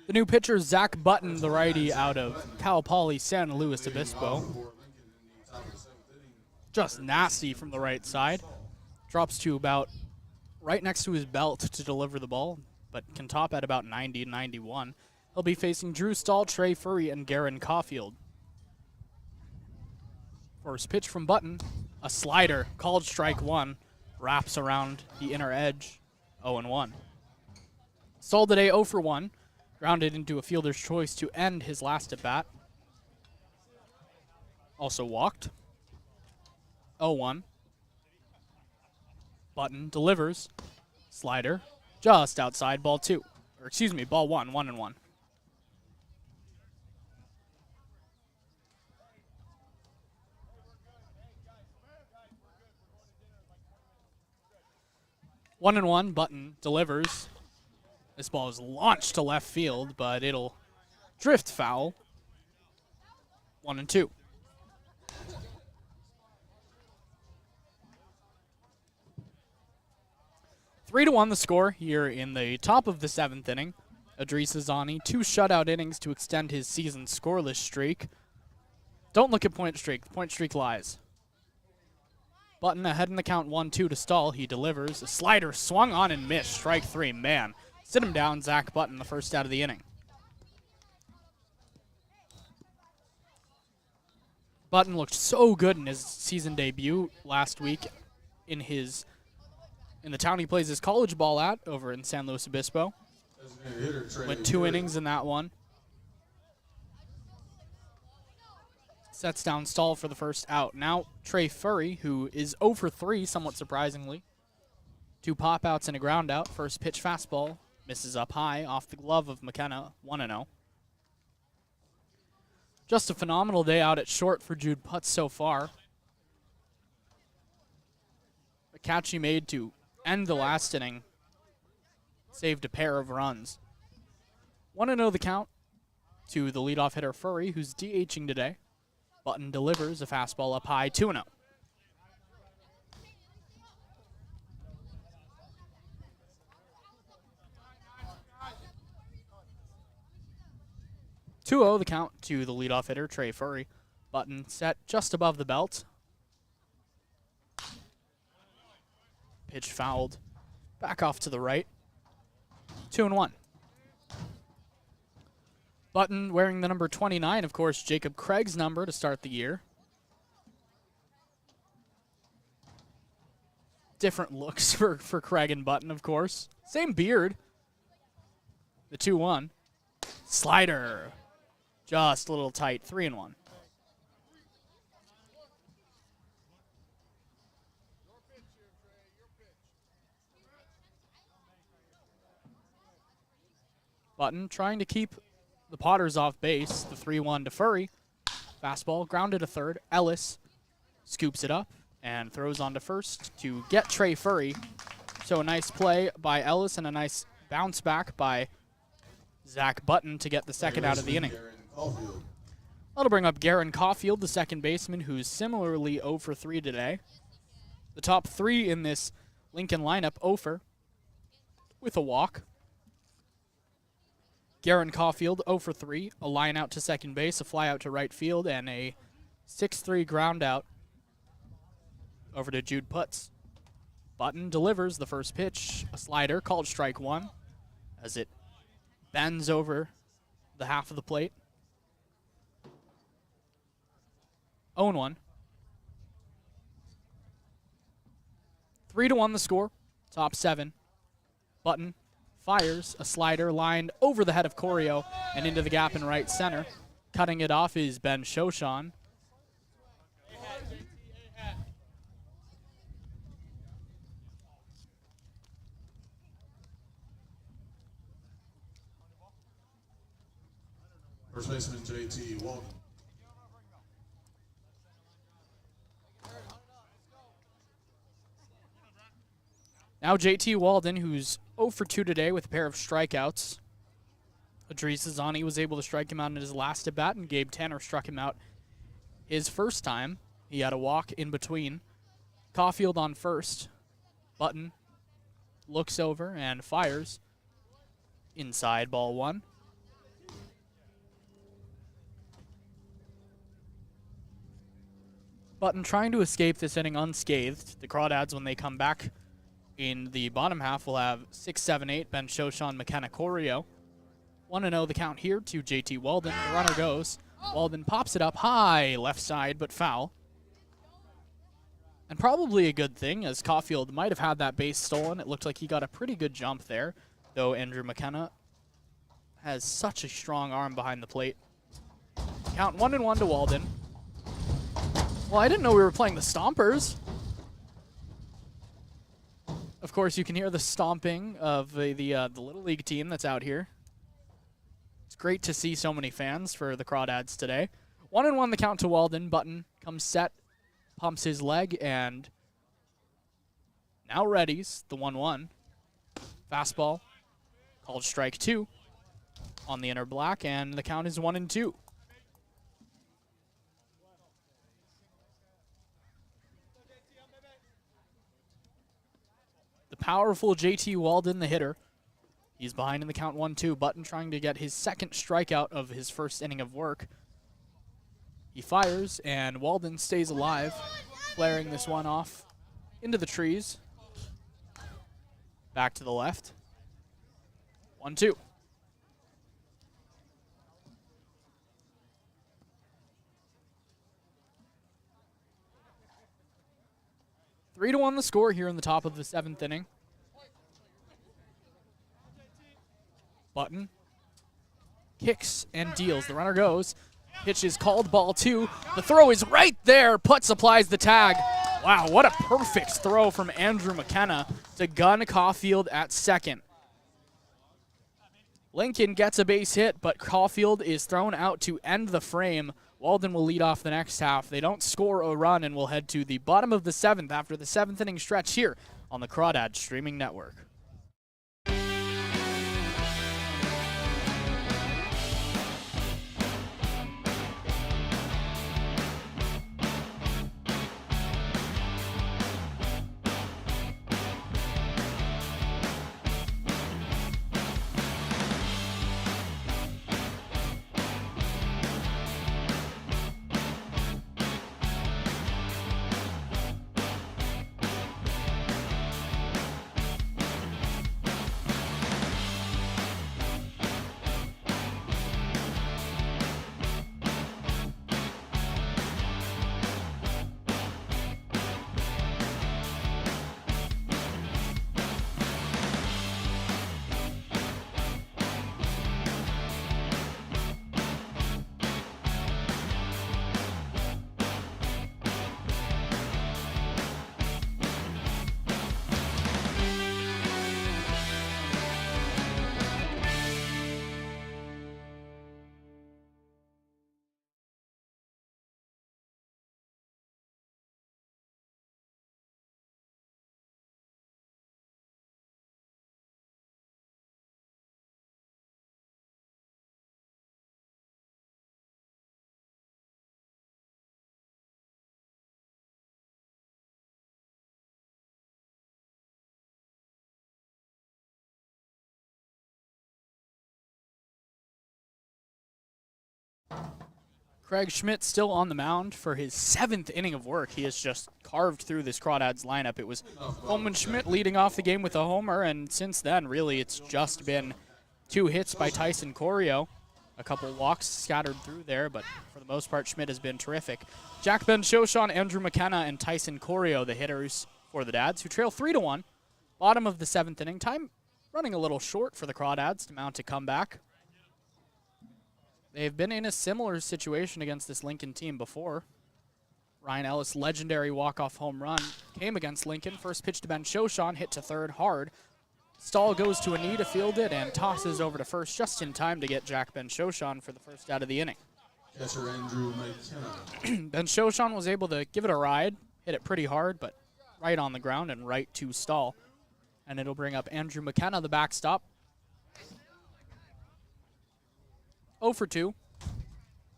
The new pitcher, Zach Button, the righty out of Cal Poly San Luis Obispo. Just nasty from the right side. Drops to about right next to his belt to deliver the ball, but can top at about 90, 91. He'll be facing Drew Stahl, Trey Furry, and Garen Caulfield. First pitch from Button, a slider, called strike 1, wraps around the inner edge, 0-1. Stahl today 0 for 1, grounded into a fielder's choice to end his last at bat. Also walked. 0-1. Button delivers. Slider. Just outside, ball 2. Or excuse me, ball 1, 1-1. One and one, Button delivers. This ball is launched to left field, but it'll drift foul. 1-2. 3-1 the score here in the top of the 7th inning. Idris Azani, 2 shutout innings to extend his season scoreless streak. Don't look at point streak. The point streak lies. Button ahead in the count 1-2 to Stahl. He delivers. A slider swung on and missed. Strike 3. Man, sit him down, Zach Button, the first out of the inning. Button looked so good in his season debut last week in the town he plays his college ball at over in San Luis Obispo. Went 2 innings in that one. Sets down Stahl for the first out. Now Trey Furry, who is 0 for 3, somewhat surprisingly. 2 pop outs and a ground out. First pitch fastball misses up high off the glove of McKenna, 1-0. Just a phenomenal day out at short for Jude Putz so far. A catch he made to end the last inning saved a pair of runs. 1-0 the count to the leadoff hitter Furry, who's DHing today. Button delivers a fastball up high, 2-0. The count to the leadoff hitter Trey Furry. Button set just above the belt. Pitch fouled. Back off to the right. 2-1. Button wearing the number 29, of course, Jacob Craig's number to start the year. Different looks for Craig and Button, of course. Same beard. The 2-1. Slider. Just a little tight. 3-1. Button trying to keep the Potters off base. The 3-1 to Furry. Fastball grounded to third. Ellis scoops it up and throws on to first to get Trey Furry. So a nice play by Ellis and a nice bounce back by Zach Button to get the second out of the inning. That'll bring up Garen Caulfield, the second baseman, who's similarly 0 for 3 today. The top 3 in this Lincoln lineup, 0 for with a walk. Garen Caulfield, 0 for 3, a line out to second base, a fly out to right field, and a 6-3 ground out over to Jude Putz. Button delivers the first pitch, a slider called strike 1, as it bends over the half of the plate. 0-1. 3-1 the score, top 7. Button fires a slider lined over the head of Corio and into the gap in right center. Cutting it off is Ben Shoshan. First baseman JT Walnut. Now JT Walden, who's 0 for 2 today with a pair of strikeouts. Idris Azani was able to strike him out in his last at bat, and Gabe Tanner struck him out his first time. He had a walk in between. Caulfield on first. Button looks over and fires. Inside, ball 1. Button trying to escape this inning unscathed. The Crawdads, when they come back in the bottom half, will have 6, 7, 8, Ben Shoshan, McKenna Corio. 1-0 the count here to JT Walden. The runner goes. Walden pops it up high, left side, but foul. And probably a good thing, as Caulfield might have had that base stolen. It looked like he got a pretty good jump there, though Andrew McKenna has such a strong arm behind the plate. Count 1-1 to Walden. Well, I didn't know we were playing the Stompers. Of course, you can hear the stomping of the Little League team that's out here. It's great to see so many fans for the Crawdads today. 1-1 the count to Walden. Button comes set, pumps his leg, and now readies the 1-1. Fastball called strike 2 on the inner black, and the count is 1-2. The powerful JT Walden, the hitter. He's behind in the count 1-2. Button trying to get his second strikeout of his first inning of work. He fires, and Walden stays alive, flaring this one off into the trees. Back to the left. 1-2. Three to 1 the score here in the top of the 7th inning. Button kicks and deals. The runner goes. Pitch is called, ball 2. The throw is right there. Putz applies the tag. Wow, what a perfect throw from Andrew McKenna to gun Caulfield at second. Lincoln gets a base hit, but Caulfield is thrown out to end the frame. Walden will lead off the next half. They don't score a run and will head to the bottom of the 7th after the 7th inning stretch here on the Crawdads streaming network. Craig Schmidt still on the mound for his 7th inning of work. He has just carved through this Crawdads lineup. It was Coleman Schmidt leading off the game with a homer, and since then, really, it's just been 2 hits by Tyson Corio. A couple walks scattered through there, but for the most part, Schmidt has been terrific. Jack Ben-Shoshan, Andrew McKenna, and Tyson Corio, the hitters for the Dads, who trail 3-1. Bottom of the 7th inning. Time running a little short for the Crawdads to mount a comeback. They've been in a similar situation against this Lincoln team before. Ryan Ellis' legendary walk-off home run came against Lincoln. First pitch to Ben-Shoshan, hit to third hard. Stahl goes to a knee to field it and tosses over to first just in time to get Jack Ben-Shoshan for the first out of the inning. Catcher Andrew McKenna. Ben-Shoshan was able to give it a ride, hit it pretty hard, but right on the ground and right to Stahl. And it'll bring up Andrew McKenna, the backstop. 0 for 2,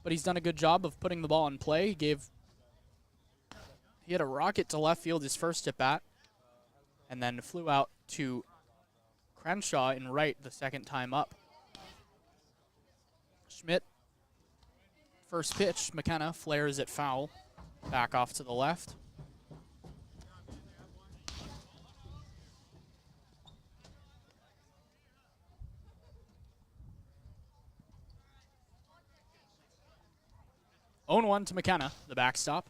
but he's done a good job of putting the ball in play. He hit a rocket to left field his first at bat, and then flew out to Crenshaw in right the second time up. Schmidt, first pitch, McKenna flares it foul, back off to the left. Own 1 to McKenna, the backstop.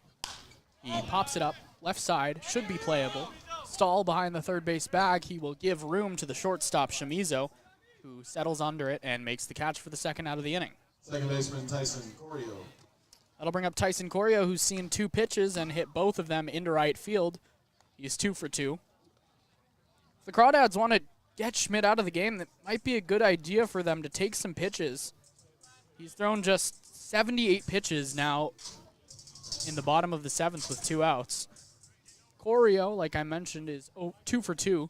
He pops it up, left side, should be playable. Stahl behind the third base bag. He will give room to the shortstop, Shimizo, who settles under it and makes the catch for the second out of the inning. Second baseman Tyson Corio. That'll bring up Tyson Corio, who's seen 2 pitches and hit both of them into right field. He's 2 for 2. If the Crawdads want to get Schmidt out of the game, that might be a good idea for them to take some pitches. He's thrown just 78 pitches now in the bottom of the 7th with 2 outs. Corio, like I mentioned, is 2 for 2,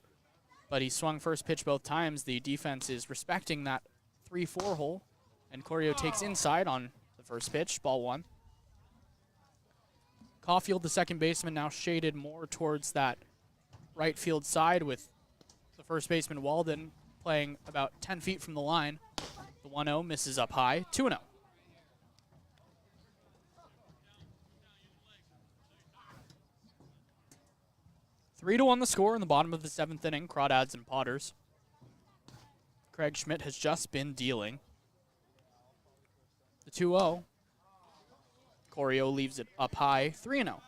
but he swung first pitch both times. The defense is respecting that 3-4 hole, and Corio takes inside on the first pitch, ball 1. Caulfield, the second baseman, now shaded more towards that right field side with the first baseman Walden playing about 10 feet from the line. The 1-0 misses up high, 2-0. Three to 1 the score in the bottom of the 7th inning, Crawdads and Potters. Craig Schmidt has just been dealing. The 2-0. Corio leaves it up high, 3-0.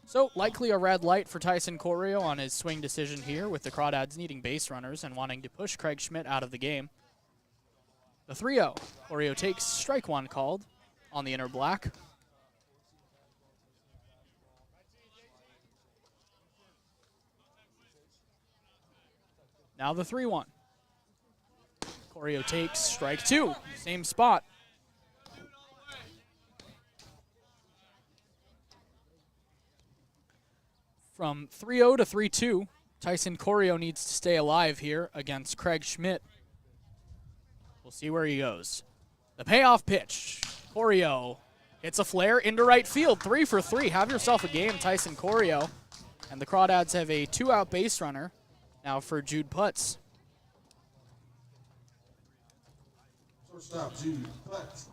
So likely a red light for Tyson Corio on his swing decision here, with the Crawdads needing base runners and wanting to push Craig Schmidt out of the game. The 3-0. Corio takes strike 1 called on the inner black. Now the 3-1. Corio takes strike 2, same spot. From 3-0 to 3-2, Tyson Corio needs to stay alive here against Craig Schmidt. We'll see where he goes. The payoff pitch. Corio hits a flare into right field. 3 for 3. Have yourself a game, Tyson Corio. And the Crawdads have a 2-out base runner now for Jude Putz. Shortstop Jude Putz.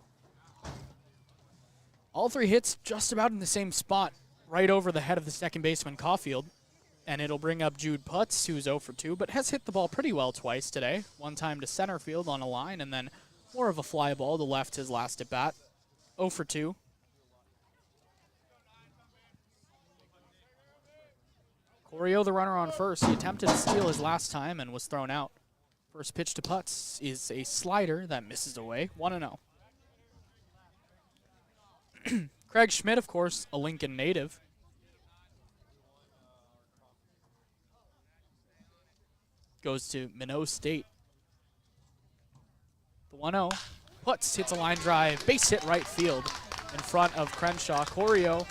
All 3 hits just about in the same spot, right over the head of the second baseman Caulfield. And it'll bring up Jude Putz, who's 0 for 2, but has hit the ball pretty well twice today. One time to center field on a line, and then more of a fly ball to left his last at bat. 0 for 2. Corio, the runner on first. He attempted to steal his last time and was thrown out. First pitch to Putz is a slider that misses away. 1-0. Craig Schmidt, of course, a Lincoln native. Goes to Minot State. The 1-0. Putz hits a line drive, base hit right field in front of Crenshaw. Corio,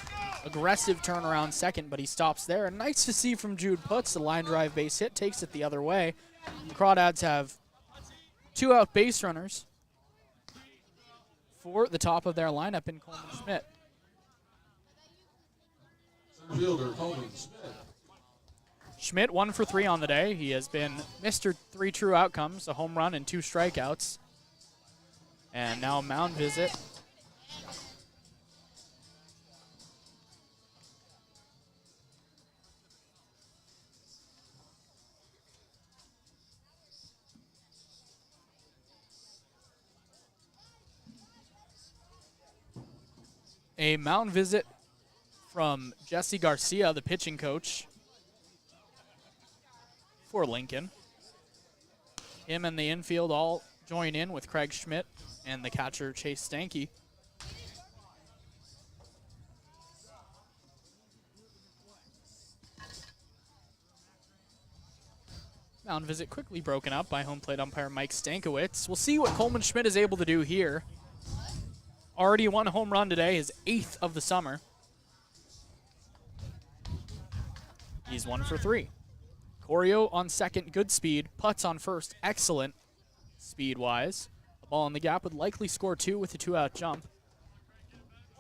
aggressive turnaround second, but he stops there. And nice to see from Jude Putz, the line drive base hit, takes it the other way. The Crawdads have 2-out base runners for the top of their lineup in Coleman Schmidt. Center fielder Coleman Schmidt. Schmidt 1 for 3 on the day. He has been Mr. 3 true outcomes, a home run and 2 strikeouts. And now a mound visit. A mound visit from Jesse Garcia, the pitching coach for Lincoln. Him and the infield all join in with Craig Schmidt and the catcher Chase Stanky. Mound visit quickly broken up by home plate umpire Mike Stankiewicz. We'll see what Coleman Schmidt is able to do here. Already 1 home run today, his 8th of the summer. He's 1 for 3. Corio on second, good speed. Putz on first, excellent speed-wise. A ball in the gap would likely score 2 with a 2-out jump.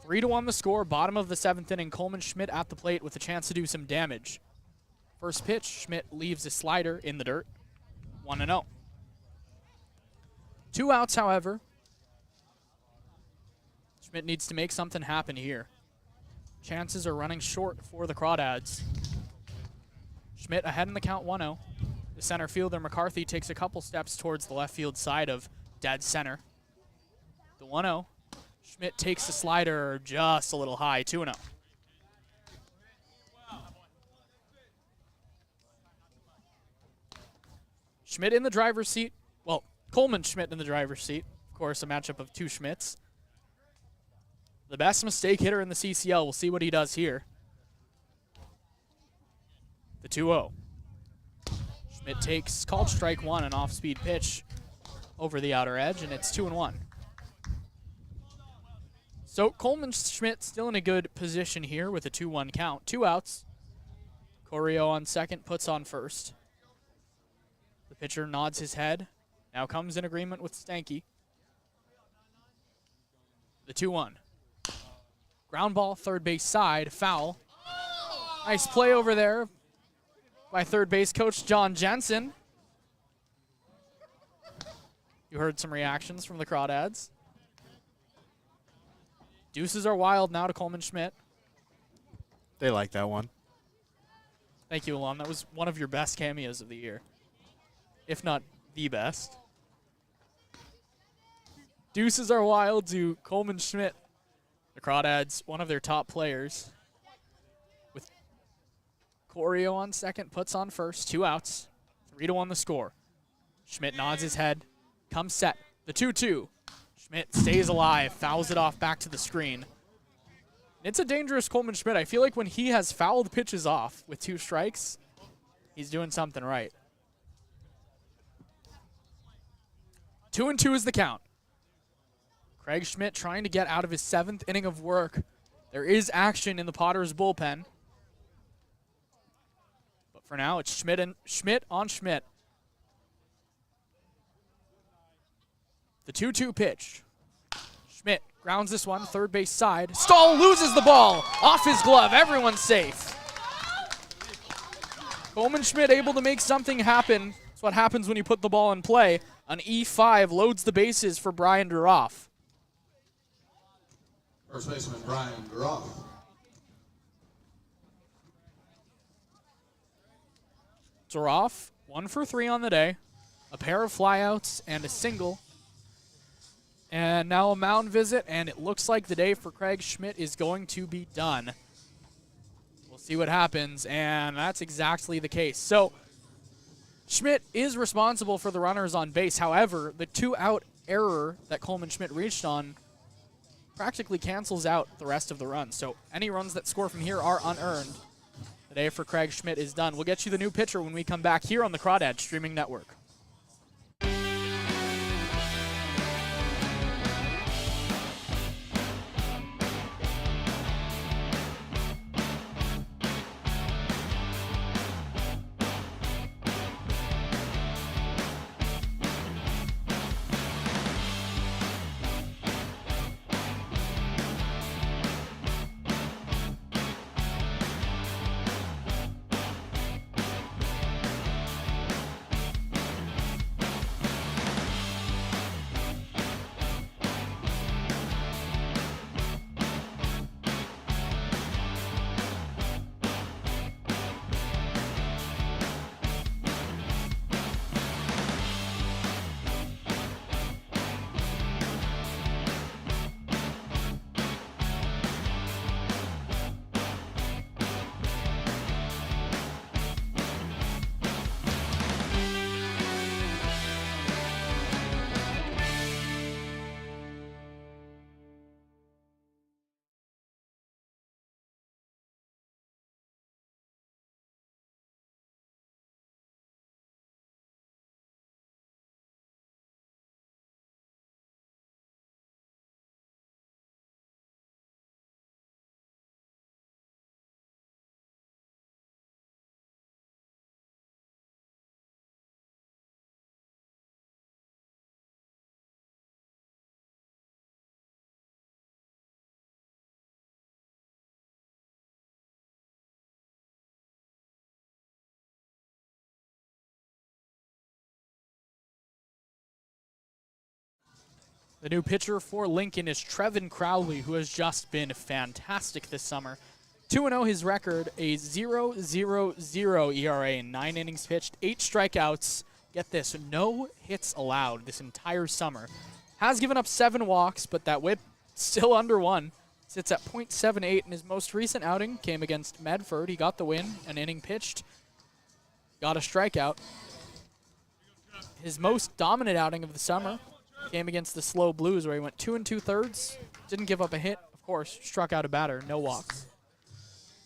3-1 the score, bottom of the 7th inning. Coleman Schmidt at the plate with a chance to do some damage. First pitch, Schmidt leaves a slider in the dirt. 1-0. 2 outs, however. Schmidt needs to make something happen here. Chances are running short for the Crawdads. Schmidt ahead in the count, 1-0. The center fielder McCarthy takes a couple steps towards the left field side of dead center. The 1-0. Schmidt takes the slider just a little high, 2-0. Schmidt in the driver's seat. Well, Coleman Schmidt in the driver's seat. Of course, a matchup of 2 Schmidts. The best mistake hitter in the CCL. We'll see what he does here. The 2-0. Schmidt takes called strike one, an off-speed pitch over the outer edge, and it's 2-1. So Coleman Schmidt still in a good position here with a 2-1 count. 2 outs. Corio on second, puts on first. The pitcher nods his head. Now comes in agreement with Stanky. The 2-1. Ground ball, third base side, foul. Nice play over there by third base coach John Jensen. You heard some reactions from the Crawdads. Deuces are wild now to Coleman Schmidt. They like that one. Thank you, Alum. That was one of your best cameos of the year, if not the best. Deuces are wild to Coleman Schmidt. The Crawdads, one of their top players. With Corio on second, puts on first, 2 outs, 3-1 the score. Schmidt nods his head, comes set, the 2-2. Schmidt stays alive, fouls it off back to the screen. It's a dangerous Coleman Schmidt. I feel like when he has fouled pitches off with 2 strikes, he's doing something right. 2-2 is the count. Craig Schmidt trying to get out of his 7th inning of work. There is action in the Potters bullpen. But for now, it's Schmidt on Schmidt. The 2-2 pitch. Schmidt grounds this one, third base side. Stahl loses the ball off his glove. Everyone's safe. Coleman Schmidt able to make something happen. That's what happens when you put the ball in play. An E5 loads the bases for Brian Duroff. First baseman Brian Duroff. Duroff, 1 for 3 on the day. A pair of flyouts and a single. And now a mound visit, and it looks like the day for Craig Schmidt is going to be done. We'll see what happens, and that's exactly the case. So Schmidt is responsible for the runners on base. However, the 2-out error that Coleman Schmidt reached on practically cancels out the rest of the runs. So any runs that score from here are unearned. The day for Craig Schmidt is done. We'll get you the new pitcher when we come back here on the Crawdads Streaming Network. The new pitcher for Lincoln is Trevin Crowley, who has just been fantastic this summer. 2-0 his record, a 0.00 ERA in 9 innings pitched, 8 strikeouts. Get this, no hits allowed this entire summer. Has given up 7 walks, but that whip still under 1. Sits at .78 in his most recent outing. Came against Medford. He got the win, an inning pitched. Got a strikeout. His most dominant outing of the summer came against the Slow Blues, where he went 2 2/3. Didn't give up a hit. of course, struck out a batter, no walks.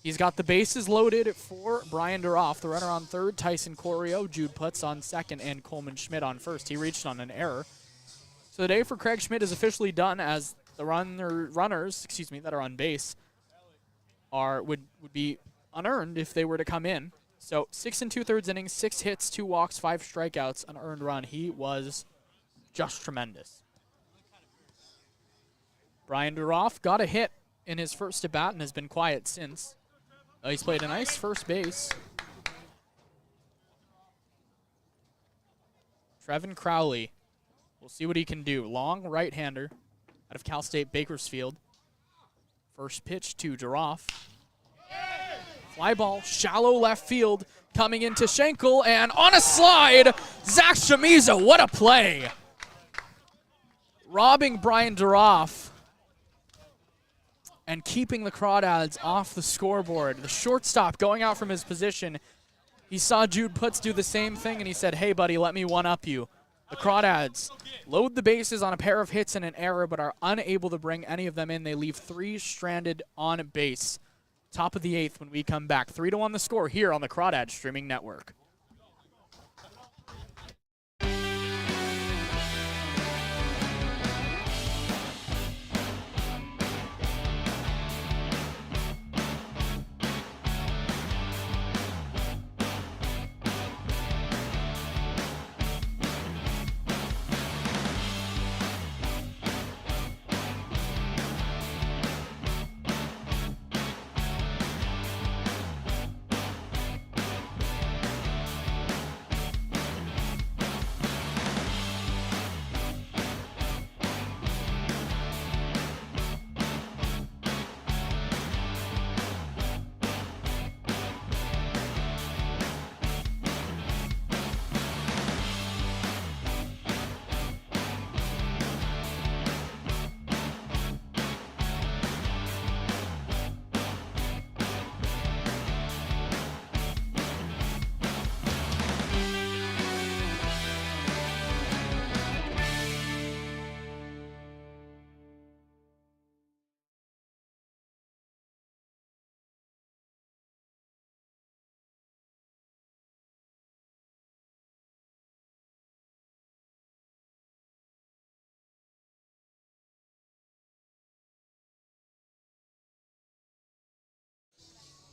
He's got the bases loaded for Brian Duroff. The runner on third, Tyson Corio, Jude Putz on second, and Coleman Schmidt on first. He reached on an error. So the day for Craig Schmidt is officially done, as the runners that are on base would be unearned if they were to come in. So 6 2/3 innings, 6 hits, 2 walks, 5 strikeouts, an earned run. He was just tremendous. Brian Duroff got a hit in his first at bat and has been quiet since. He's played a nice first base. Trevin Crowley, we'll see what he can do. Long right-hander out of Cal State Bakersfield. First pitch to Duroff. Fly ball, shallow left field, coming into Schenkel, and on a slide, Zach Chamizo, what a play. Robbing Brian Duroff and keeping the Crawdads off the scoreboard. The shortstop going out from his position. He saw Jude Putz do the same thing, and he said, hey, buddy, let me one-up you. The Crawdads load the bases on a pair of hits and an error, but are unable to bring any of them in. They leave 3 stranded on base. Top of the 8th when we come back. 3-1 the score here on the Crawdads Streaming Network.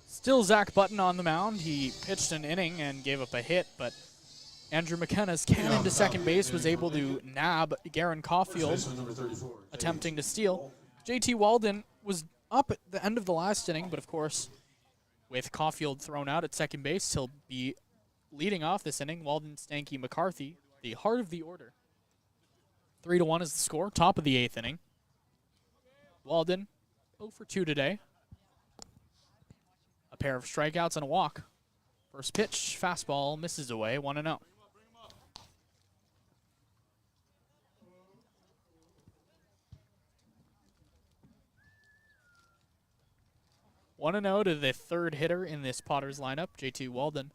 Still Zach Button on the mound. He pitched an inning and gave up a hit, but Andrew McKenna's cannon to second base was able to nab Garen Caulfield, attempting to steal. JT Walden was up at the end of the last inning, but of course, with Caulfield thrown out at second base, he'll be leading off this inning. Walden, Stanky, McCarthy, the heart of the order. 3-1 is the score, top of the 8th inning. Walden, 0 for 2 today. A pair of strikeouts and a walk. First pitch, fastball, misses away, 1-0. One and 0 to the third hitter in this Potters lineup, J.T. Walden.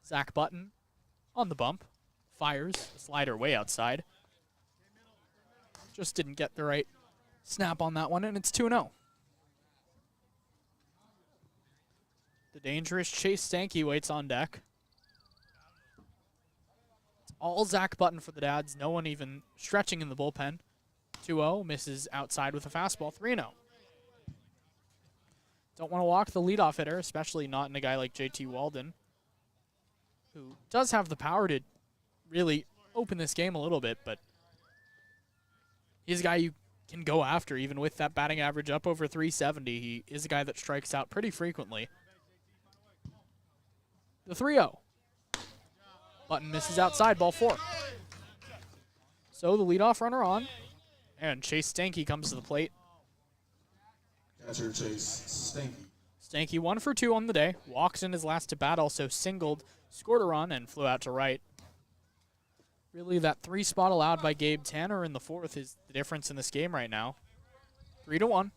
Zach Button on the bump, fires a slider way outside. Just didn't get the right snap on that one, and it's 2-0. The dangerous Chase Stanky waits on deck. It's all Zach Button for the Dads. No one even stretching in the bullpen. 2-0, misses outside with a fastball. 3-0. Don't want to walk the leadoff hitter, especially not in a guy like JT Walden, who does have the power to really open this game a little bit, but he's a guy you can go after even with that batting average up over 370. He is a guy that strikes out pretty frequently. The 3-0. Button misses outside, ball 4. So the leadoff runner on, and Chase Stanky comes to the plate. Catcher Chase Stanky. Stanky 1 for 2 on the day. Walks in his last at bat, also singled, scored a run, and flew out to right. Really, that 3 spot allowed by Gabe Tanner in the 4th is the difference in this game right now. 3-1.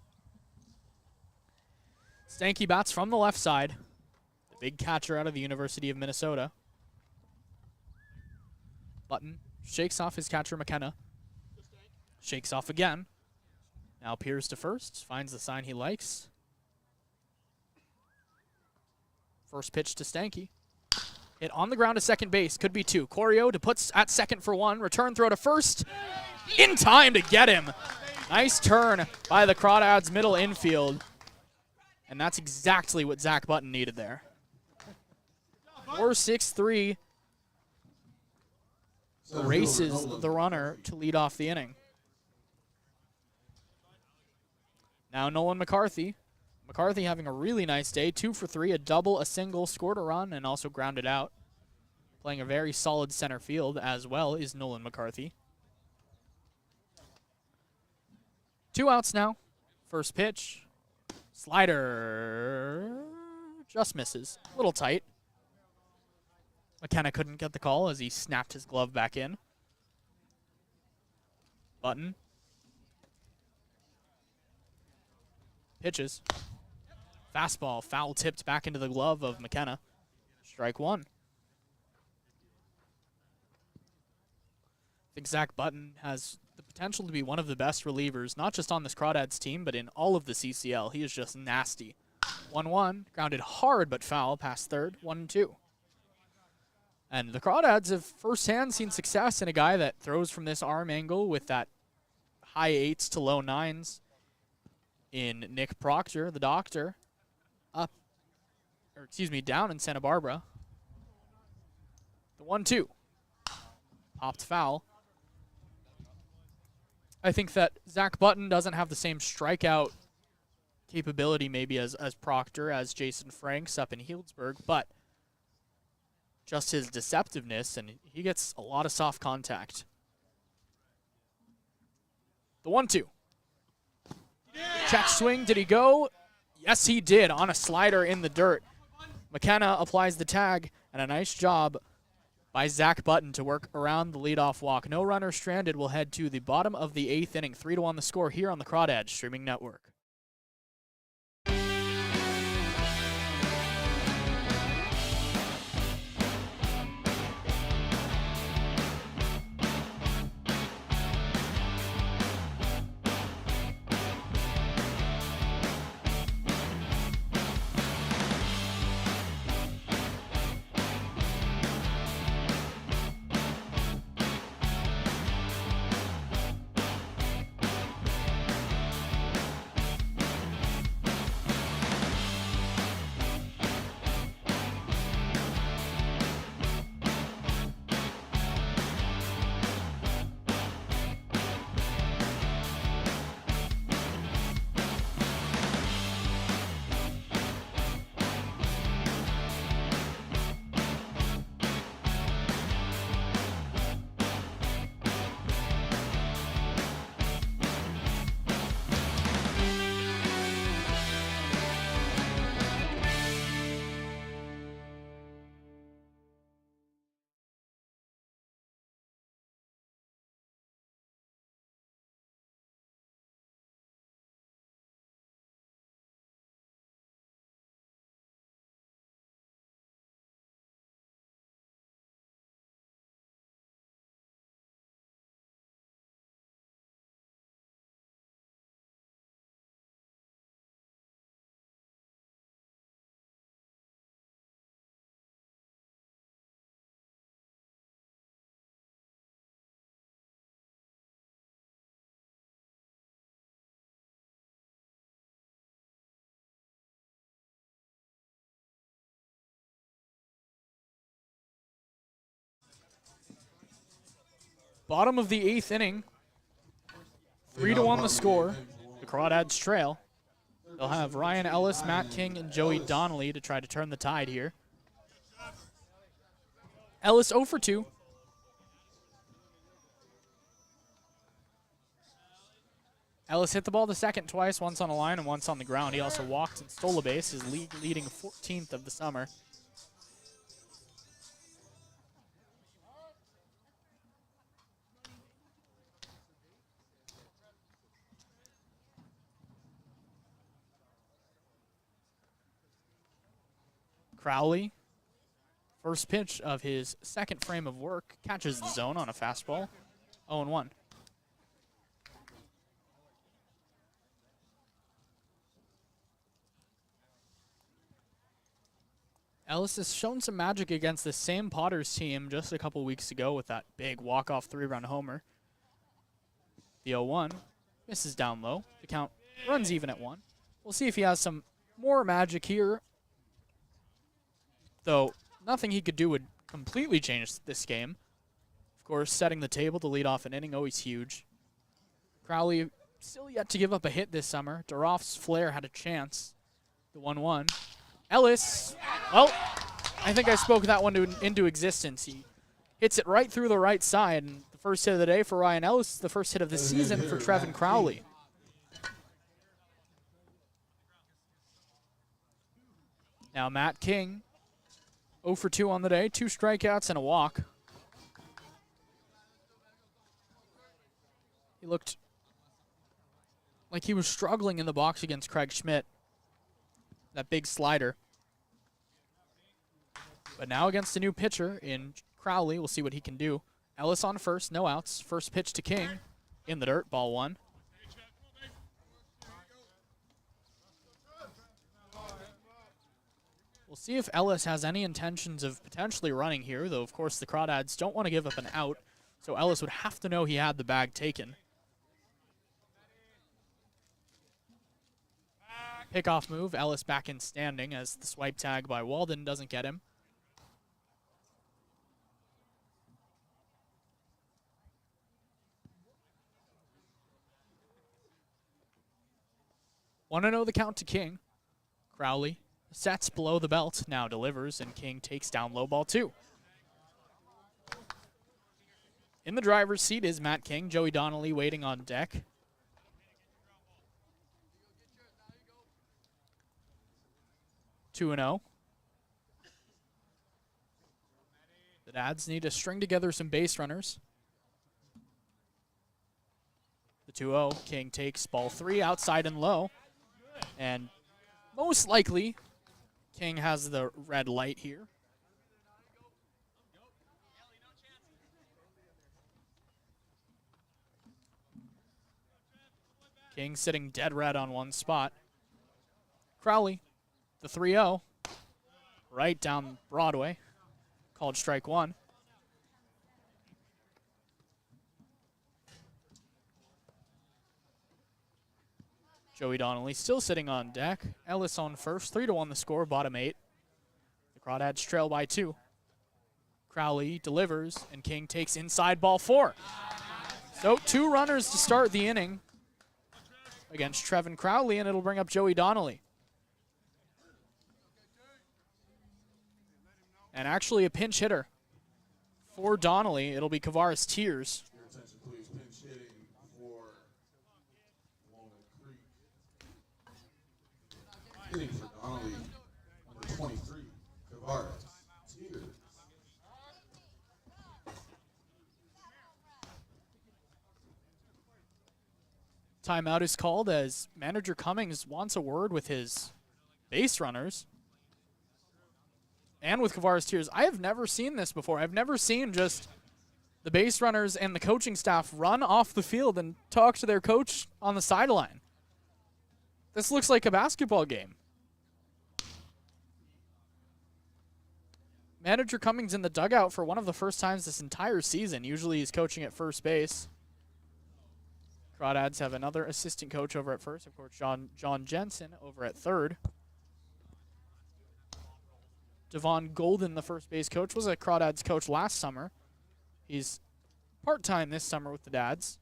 Stanky bats from the left side. The big catcher out of the University of Minnesota. Button shakes off his catcher McKenna. Shakes off again. Now peers to first, finds the sign he likes. First pitch to Stanky. Hit on the ground to second base, could be 2. Corio to puts at second for 1. Return throw to first, in time to get him. Nice turn by the Crawdads middle infield. And that's exactly what Zach Button needed there. 4-6-3 races the runner to lead off the inning. Now Nolan McCarthy. McCarthy having a really nice day. 2 for 3, a double, a single, scored a run, and also grounded out. Playing a very solid center field as well is Nolan McCarthy. 2 outs now. First pitch. Slider just misses. A little tight. McKenna couldn't get the call as he snapped his glove back in. Button. Pitches. Fastball, foul tipped back into the glove of McKenna. Strike 1. I think Zach Button has the potential to be one of the best relievers, not just on this Crawdads team, but in all of the CCL. He is just nasty. 1-1, grounded hard but foul past third, 1-2. And the Crawdads have firsthand seen success in a guy that throws from this arm angle with that high 8s to low 9s in Nick Proctor, the doctor, down in Santa Barbara. The 1-2. Popped foul. I think that Zach Button doesn't have the same strikeout capability maybe as Proctor, as Jason Franks up in Healdsburg, but just his deceptiveness, and he gets a lot of soft contact. The 1-2. Check swing, did he go? Yes, he did, on a slider in the dirt. McKenna applies the tag, and a nice job by Zach Button to work around the leadoff walk. No runner stranded. Will head to the bottom of the 8th inning. 3-1 the score here on the Crawdads Streaming Network. Bottom of the 8th inning. 3-1 the score. The Crawdads trail. They'll have Ryan Ellis, Matt King, and Joey Donnelly to try to turn the tide here. Ellis 0 for 2. Ellis hit the ball to second twice, once on a line and once on the ground. He also walked and stole a base, his league leading 14th of the summer. Crowley, first pitch of his second frame of work, catches the zone on a fastball. 0-1. Ellis has shown some magic against the same Potters team just a couple weeks ago with that big walk-off 3-run homer. The 0-1 misses down low. The count runs even at 1. We'll see if he has some more magic here. Though nothing he could do would completely change this game. Of course, setting the table to lead off an inning, always huge. Crowley still yet to give up a hit this summer. Duroff's flare had a chance. The 1-1. Ellis, well, I think I spoke that one into existence. He hits it right through the right side. And the first hit of the day for Ryan Ellis, the first hit of the season for Trevin Crowley. Now Matt King, 0 for 2 on the day, 2 strikeouts and a walk. He looked like he was struggling in the box against Craig Schmidt. That big slider. But now against a new pitcher in Crowley, we'll see what he can do. Ellis on first, no outs. First pitch to King in the dirt, ball 1. We'll see if Ellis has any intentions of potentially running here, though of course the Crawdads don't want to give up an out, so Ellis would have to know he had the bag taken. Pickoff move, Ellis back in standing as the swipe tag by Walden doesn't get him. Want to know the count to King. Crowley sets below the belt, now delivers, and King takes down low ball 2. In the driver's seat is Matt King, Joey Donnelly waiting on deck. Two and 0. The Dads need to string together some base runners. The 2-0. King takes ball 3 outside and low. And most likely, King has the red light here. King sitting dead red on one spot. Crowley, the 3-0, right down Broadway, called strike 1. Joey Donnelly still sitting on deck. Ellis on first, 3-1 the score, bottom 8. The Crawdads trail by 2. Crowley delivers, and King takes inside ball 4. So 2 runners to start the inning against Trevin Crowley, and it'll bring up Joey Donnelly. And actually a pinch hitter for Donnelly. It'll be Kavaris Tears. Your attention, please. Pinch hitting for Walnut Creek. Hitting for Donnelly, number 23, Kavaris Tears. Timeout is called as manager Cummings wants a word with his base runners and with Kavaris Tears. I have never seen this before. I've never seen just the base runners and the coaching staff run off the field and talk to their coach on the sideline. This looks like a basketball game. Manager Cummings in the dugout for one of the first times this entire season. Usually he's coaching at first base. Crawdads have another assistant coach over at first. Of course, John Jensen over at third. Devon Golden, the first base coach, was a Crawdads coach last summer. He's part-time this summer with the Dads.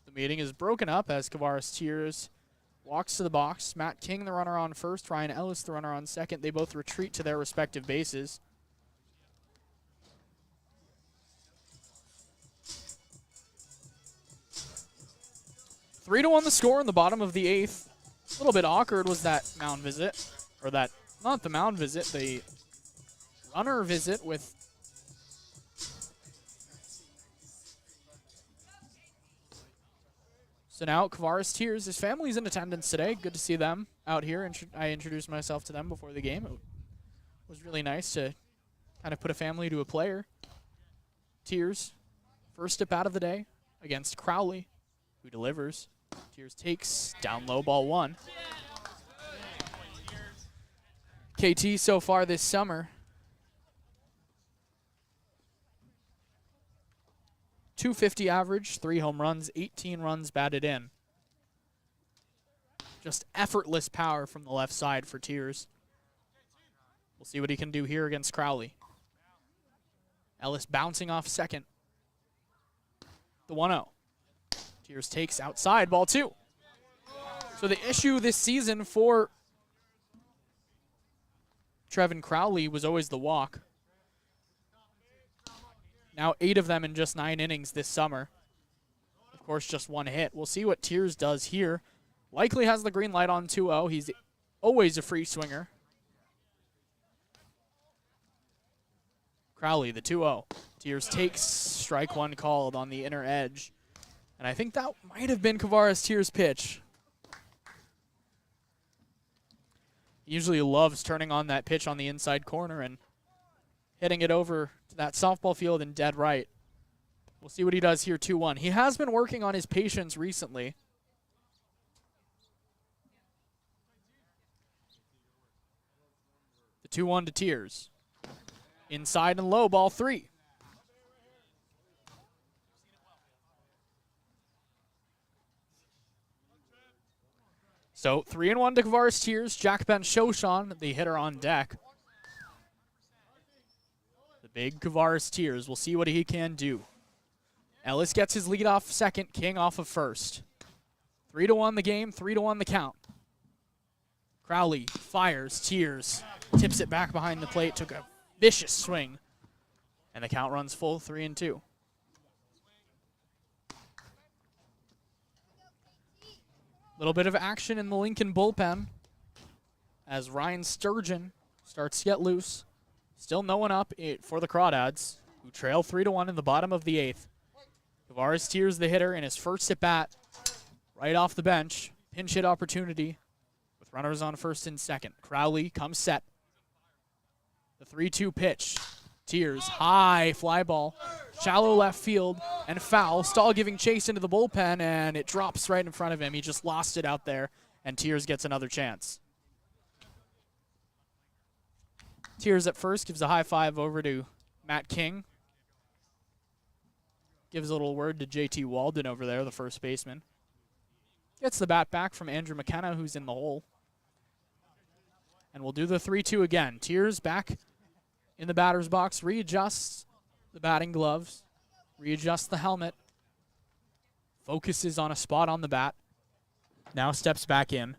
The meeting is broken up as Kavaris Tears walks to the box. Matt King, the runner on first. Ryan Ellis, the runner on second. They both retreat to their respective bases. Three to 1 the score in the bottom of the 8th. A little bit awkward was that mound visit, or that, not the mound visit, the runner visit with so now Kavaris Tears. His family's in attendance today. Good to see them out here. I introduced myself to them before the game. It was really nice to kind of put a family to a player. Tears, first at bat of the day against Crowley, who delivers. Tears takes, down low, ball 1. KT so far this summer, .250 average, 3 home runs, 18 runs batted in. Just effortless power from the left side for Tears. We'll see what he can do here against Crowley. Ellis bouncing off second. The 1-0. Tears takes outside, ball 2. So the issue this season for Trevin Crowley was always the walk. Now 8 of them in just 9 innings this summer. Of course, just 1 hit. We'll see what Tears does here. Likely has the green light on 2-0. He's always a free swinger. Crowley, the 2-0. Tears takes, strike 1 called on the inner edge. And I think that might have been Kavares Tears' pitch. He usually loves turning on that pitch on the inside corner and hitting it over to that softball field in dead right. We'll see what he does here, 2-1. He has been working on his patience recently. The 2-1 to Tears. Inside and low, ball 3. So 3-1 to Kavares Tears. Jack Ben Shoshan, the hitter on deck. The big Kavares Tears. We'll see what he can do. Ellis gets his lead off second, King off of first. 3-1 the game, 3-1 the count. Crowley fires, Tears tips it back behind the plate, took a vicious swing, and the count runs full, 3-2. Little bit of action in the Lincoln bullpen as Ryan Sturgeon starts to get loose. Still no one up for the Crawdads, who trail 3-1 in the bottom of the 8th. Kavares Tears, the hitter, in his first at bat, right off the bench. Pinch hit opportunity with runners on first and second. Crowley comes set. The 3-2 pitch. Tears, high fly ball, shallow left field, and foul. Stahl giving chase into the bullpen, and it drops right in front of him. He just lost it out there, and Tears gets another chance. Tears at first gives a high five over to Matt King. Gives a little word to JT Walden over there, the first baseman. Gets the bat back from Andrew McKenna, who's in the hole. And we'll do the 3-2 again. Tears back in the batter's box, readjusts the batting gloves, readjusts the helmet, focuses on a spot on the bat, now steps back in.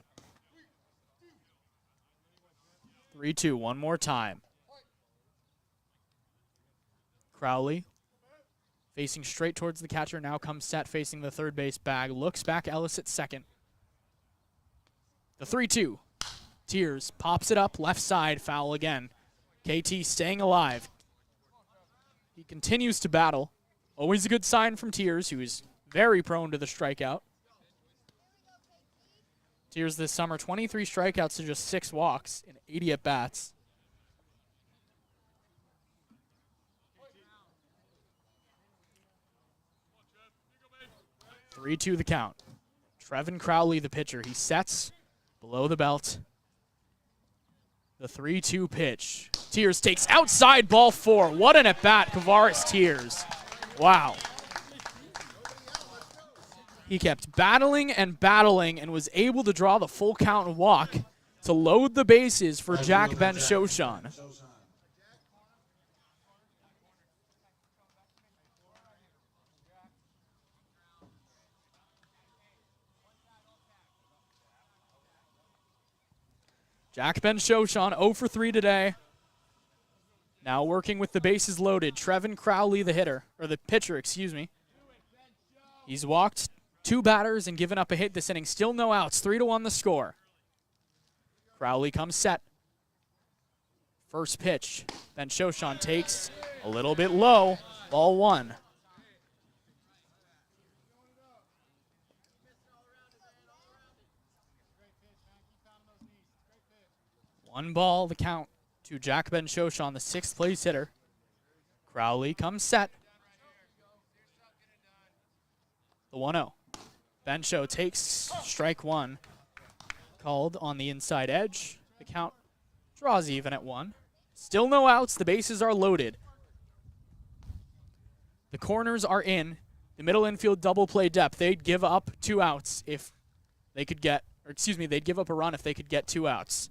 3-2, one more time. Crowley facing straight towards the catcher, now comes set facing the third base bag, looks back, Ellis at second. The 3-2. Tears pops it up, left side, foul again. KT staying alive. He continues to battle. Always a good sign from Tears, who is very prone to the strikeout. Tears this summer, 23 strikeouts to just 6 walks in 80 at-bats. (3-2) the count. Trevin Crowley, the pitcher. He sets below the belt. The 3-2 pitch. Tears takes outside, ball 4. What an at-bat, Kavares Tears. Wow. He kept battling and battling and was able to draw the full count and walk to load the bases for Jack Ben Shoshan. Jack Ben Shoshan 0 for 3 today. Now working with the bases loaded. Trevin Crowley, the hitter, or the pitcher, excuse me. He's walked 2 batters and given up a hit this inning. Still no outs. 3-1 the score. Crowley comes set. First pitch. Ben Shoshan takes a little bit low. Ball 1. One ball, the count to Jack Ben Shoshan, the 6th place hitter. Crowley comes set. The 1-0. Bencho takes strike one. Called on the inside edge. The count draws even at 1. Still no outs. The bases are loaded. The corners are in. The middle infield double play depth. They'd give up 2 outs if they could get, or excuse me, they'd give up a run if they could get 2 outs.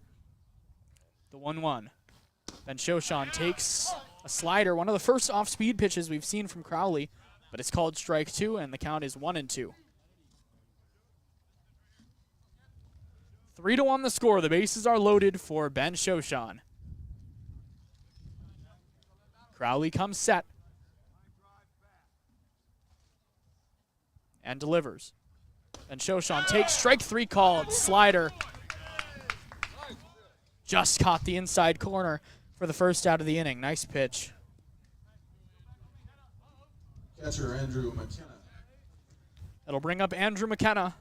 The 1-1. Ben Shoshan takes a slider, one of the first off-speed pitches we've seen from Crowley, but it's called strike 2, and the count is 1-2. 3-1 the score. The bases are loaded for Ben Shoshan. Crowley comes set. And delivers. And Shoshan takes strike 3 called. Slider. Just caught the inside corner for the first out of the inning. Nice pitch. Catcher Andrew McKenna. It'll bring up Andrew McKenna.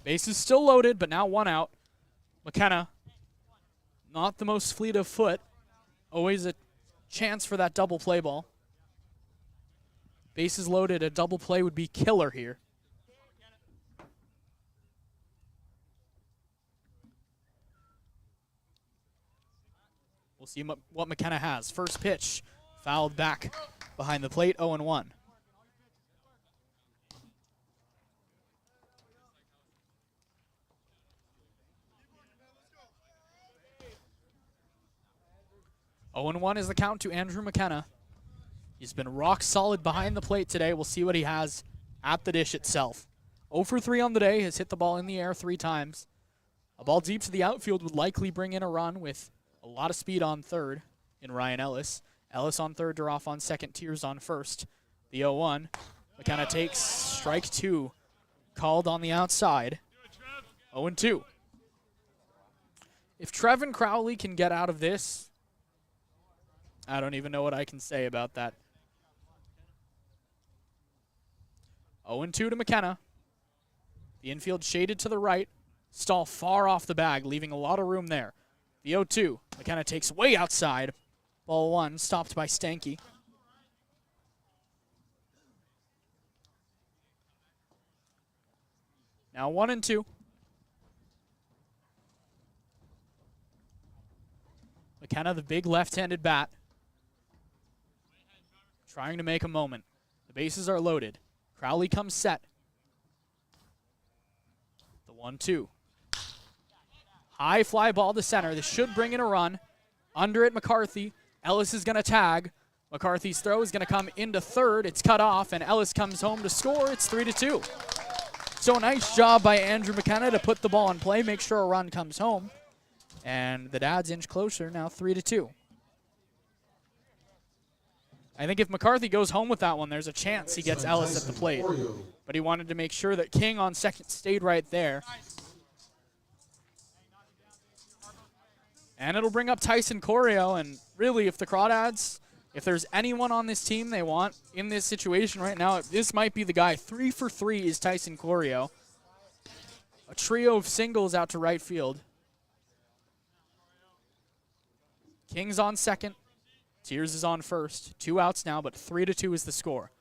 Base is still loaded, but now 1 out. McKenna, not the most fleet of foot. Always a chance for that double play ball. Bases loaded, a double play would be killer here. We'll see what McKenna has. First pitch, fouled back behind the plate, 0-1. (0-1) is the count to Andrew McKenna. He's been rock solid behind the plate today. We'll see what he has at the dish itself. 0 for 3 on the day, has hit the ball in the air 3 times. A ball deep to the outfield would likely bring in a run with a lot of speed on third in Ryan Ellis. Ellis on third, Duroff on second, Tears on first. The 0-1. McKenna takes strike 2. Called on the outside. 0-2. If Trevin Crowley can get out of this, I don't even know what I can say about that. 0-2 to McKenna. The infield shaded to the right. Stahl far off the bag, leaving a lot of room there. The 0-2. McKenna takes way outside. Ball 1, stopped by Stanky. Now 1-2. McKenna, the big left-handed bat, trying to make a moment. The bases are loaded. Crowley comes set. The 1-2. High fly ball to center. This should bring in a run. Under it, McCarthy. Ellis is going to tag. McCarthy's throw is going to come into third. It's cut off, and Ellis comes home to score. It's 3-2. So a nice job by Andrew McKenna to put the ball in play, make sure a run comes home. And the Dads inch closer, now 3-2. I think if McCarthy goes home with that one, there's a chance he gets Ellis at the plate. But he wanted to make sure that King on second stayed right there. And it'll bring up Tyson Corio. And really, if the Crawdads, if there's anyone on this team they want in this situation right now, this might be the guy. 3 for 3 is Tyson Corio. A trio of singles out to right field. King's on second. Tears is on first. 2 outs now, but 3-2 is the score.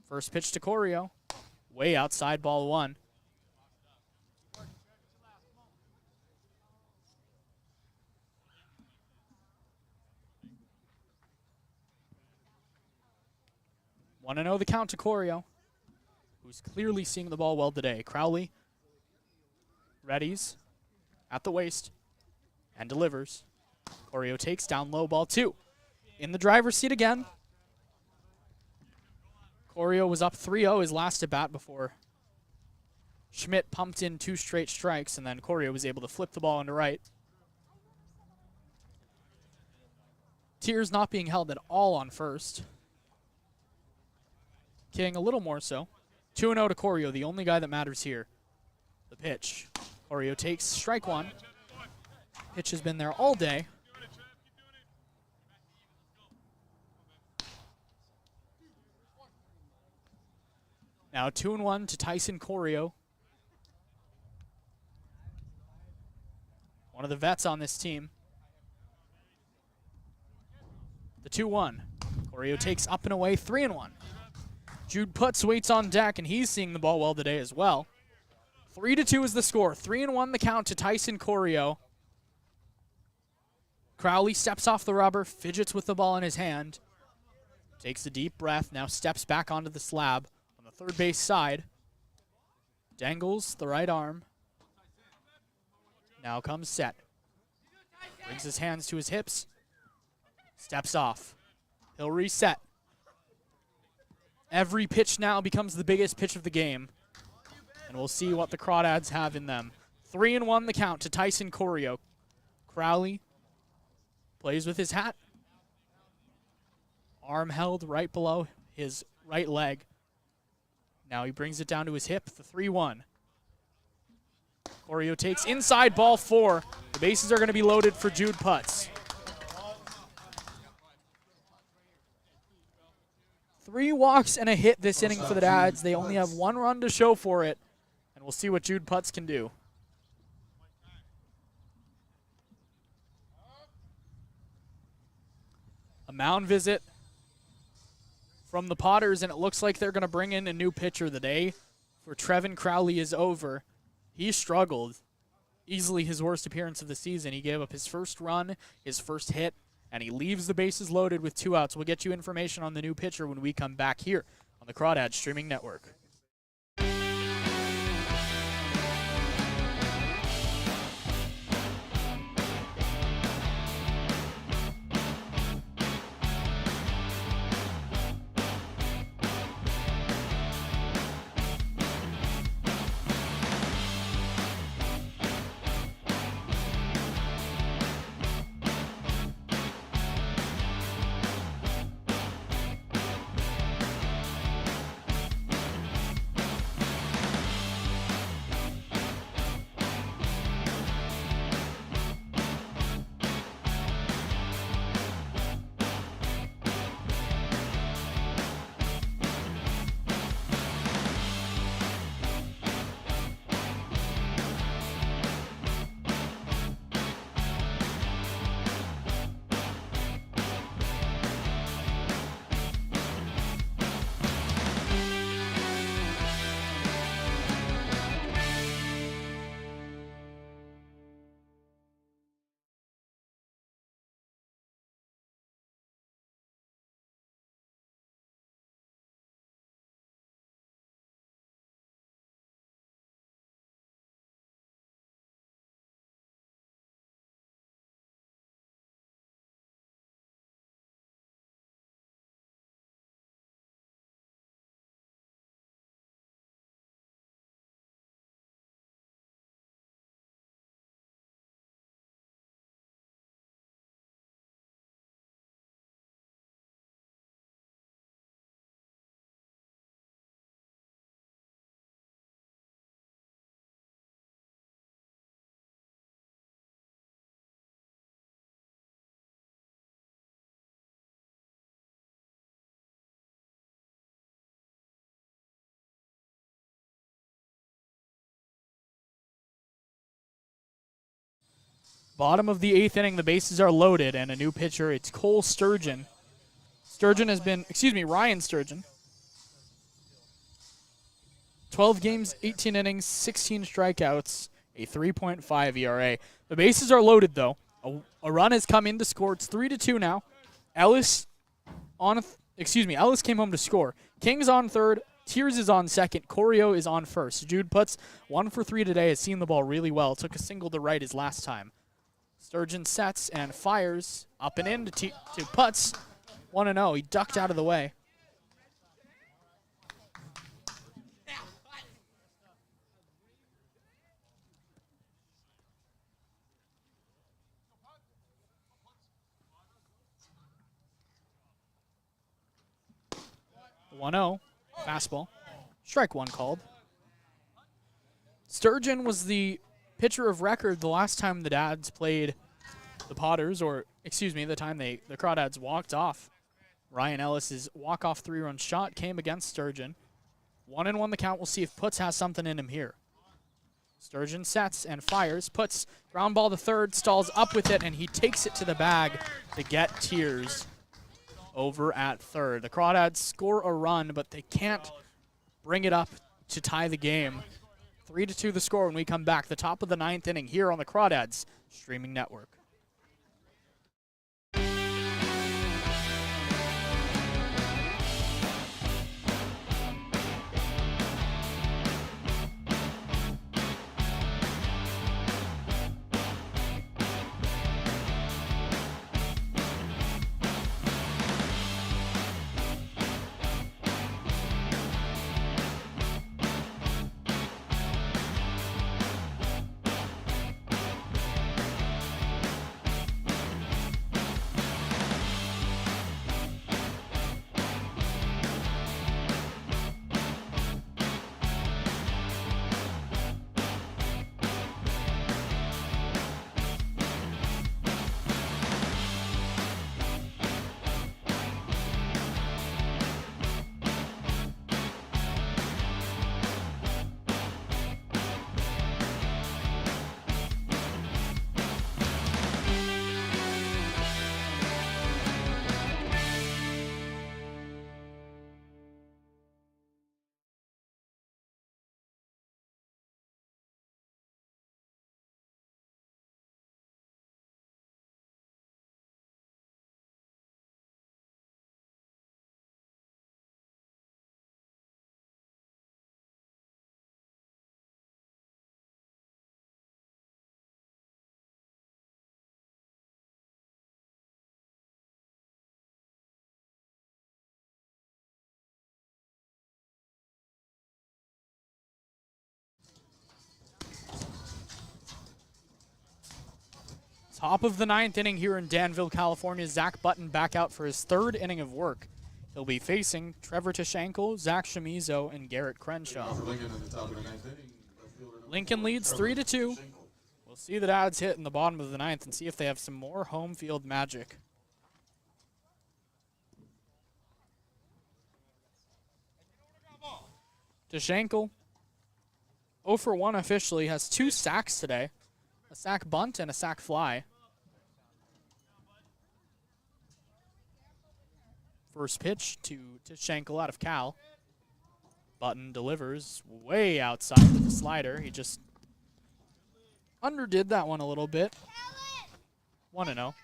First pitch to Corio. Way outside, ball 1. Want to know the count to Corio, who's clearly seeing the ball well today. Crowley readies at the waist and delivers. Corio takes down low, ball 2. In the driver's seat again. Corio was up 3-0 his last at bat before Schmidt pumped in 2 straight strikes, and then Corio was able to flip the ball into right. Tears not being held at all on first. King a little more so. 2-0 to Corio, the only guy that matters here. The pitch. Corio takes strike 1. Pitch has been there all day. Now 2-1 to Tyson Corio. One of the vets on this team. The 2-1. Corio takes up and away, 3-1. Jude Putz waits on deck, and he's seeing the ball well today as well. 3-2 is the score. 3-1 the count to Tyson Corio. Crowley steps off the rubber, fidgets with the ball in his hand. Takes a deep breath, now steps back onto the slab on the third base side. Dangles the right arm. Now comes set. Brings his hands to his hips. Steps off. He'll reset. Every pitch now becomes the biggest pitch of the game. And we'll see what the Crawdads have in them. 3-1 the count to Tyson Corio. Crowley plays with his hat. Arm held right below his right leg. Now he brings it down to his hip, the 3-1. Corio takes inside, ball 4. The bases are going to be loaded for Jude Putz. 3 walks and a hit this inning for the Dads. They only have 1 run to show for it, and we'll see what Jude Putz can do. A mound visit from the Potters, and it looks like they're going to bring in a new pitcher. The day for Trevin Crowley is over. He struggled. Easily his worst appearance of the season. He gave up his first run, his first hit, and he leaves the bases loaded with 2 outs. We'll get you information on the new pitcher when we come back here on the Crawdads Streaming Network. Bottom of the 8th inning, the bases are loaded, and a new pitcher, it's Cole Sturgeon. Ryan Sturgeon. 12 games, 18 innings, 16 strikeouts, a 3.5 ERA. The bases are loaded, though. A run has come in to score. It's 3-2 now. Ellis came home to score. King's on third. Tears is on second. Corio is on first. Jude Putz 1 for 3 today. Has seen the ball really well. Took a single to right his last time. Sturgeon sets and fires up and in to Putz. 1-0. He ducked out of the way. The 1-0. Fastball. Strike 1 called. Sturgeon was the pitcher of record the last time the Dads played the Potters, the time the Crawdads walked off. Ryan Ellis's walk-off 3-run shot came against Sturgeon. 1-1 the count. We'll see if Putz has something in him here. Sturgeon sets and fires. Putz ground ball to third, stalls up with it, and he takes it to the bag to get Tears. over at third. The Crawdads score a run, but they can't bring it up to tie the game. 3-2 the score when we come back. The top of the 9th inning here on the Crawdads streaming network. Top of the 9th inning here in Danville, California. Zach Button back out for his 3rd inning of work. He'll be facing Trevor Tashenko, Zach Chamizo, and Garrett Crenshaw. Lincoln leads 3-2. We'll see the Dads hit in the bottom of the 9th and see if they have some more home field magic. Tashenko, 0 for 1 officially, has 2 sacks today. A sack bunt and a sack fly. First pitch to Schenkel out of Cal. Button delivers way outside with the slider. He just underdid that one a little bit. 1-0.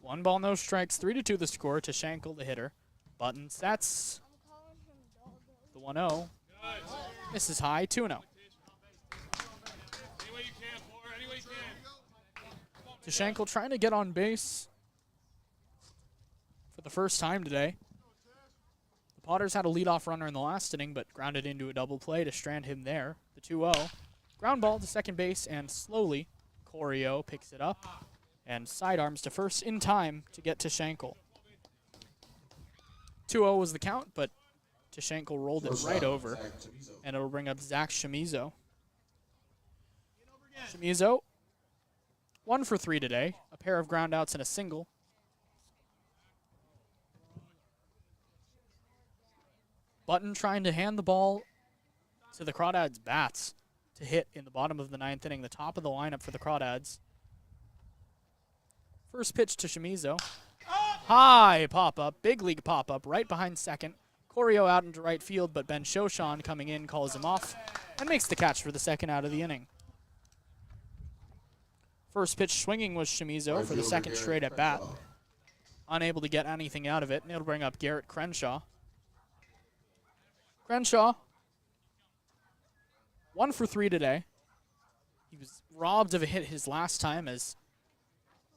One ball, no strikes. 3-2 the score to Schenkel, the hitter. Button sets the 1-0. Misses high, 2-0. Tashenko trying to get on base for the first time today. The Potters had a leadoff runner in the last inning, but grounded into a double play to strand him there. The 2-0. Ground ball to second base, and slowly, Corio picks it up and sidearms to first in time to get Tashenko. 2-0 was the count, but Tashenko rolled it right over, and it'll bring up Zach Chamizo. Chamizo, 1 for 3 today, a pair of groundouts and a single. Button trying to hand the ball to the Crawdads bats to hit in the bottom of the 9th inning, the top of the lineup for the Crawdads. First pitch to Chamizo. High pop-up, big league pop-up, right behind second. Corio out into right field, but Ben Shoshan coming in calls him off and makes the catch for the second out of the inning. First pitch swinging was Chamizo for the second straight at bat. Unable to get anything out of it, and it'll bring up Garrett Crenshaw. Crenshaw, 1 for 3 today. He was robbed of a hit his last time as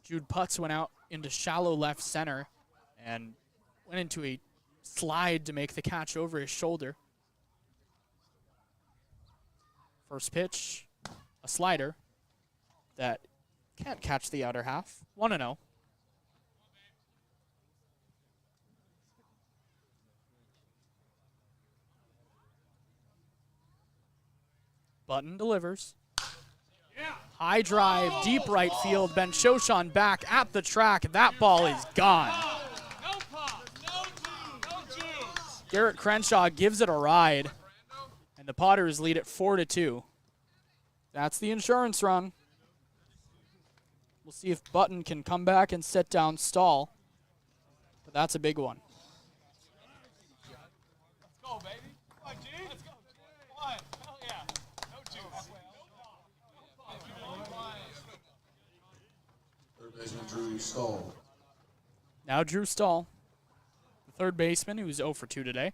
Jude Putz went out into shallow left center and went into a slide to make the catch over his shoulder. First pitch, a slider that can't catch the outer half. 1-0. Button delivers. High drive, deep right field. Ben Shoshan back at the track. That ball is gone. Garrett Crenshaw gives it a ride, and the Potters lead it 4-2. That's the insurance run. We'll see if Button can come back and set down Stahl. But that's a big one. Let's go, baby. Come on, G. Let's go. Come on. Hell yeah. No juice. Third baseman Drew Stahl. Now Drew Stahl, the third baseman, who's 0 for 2 today,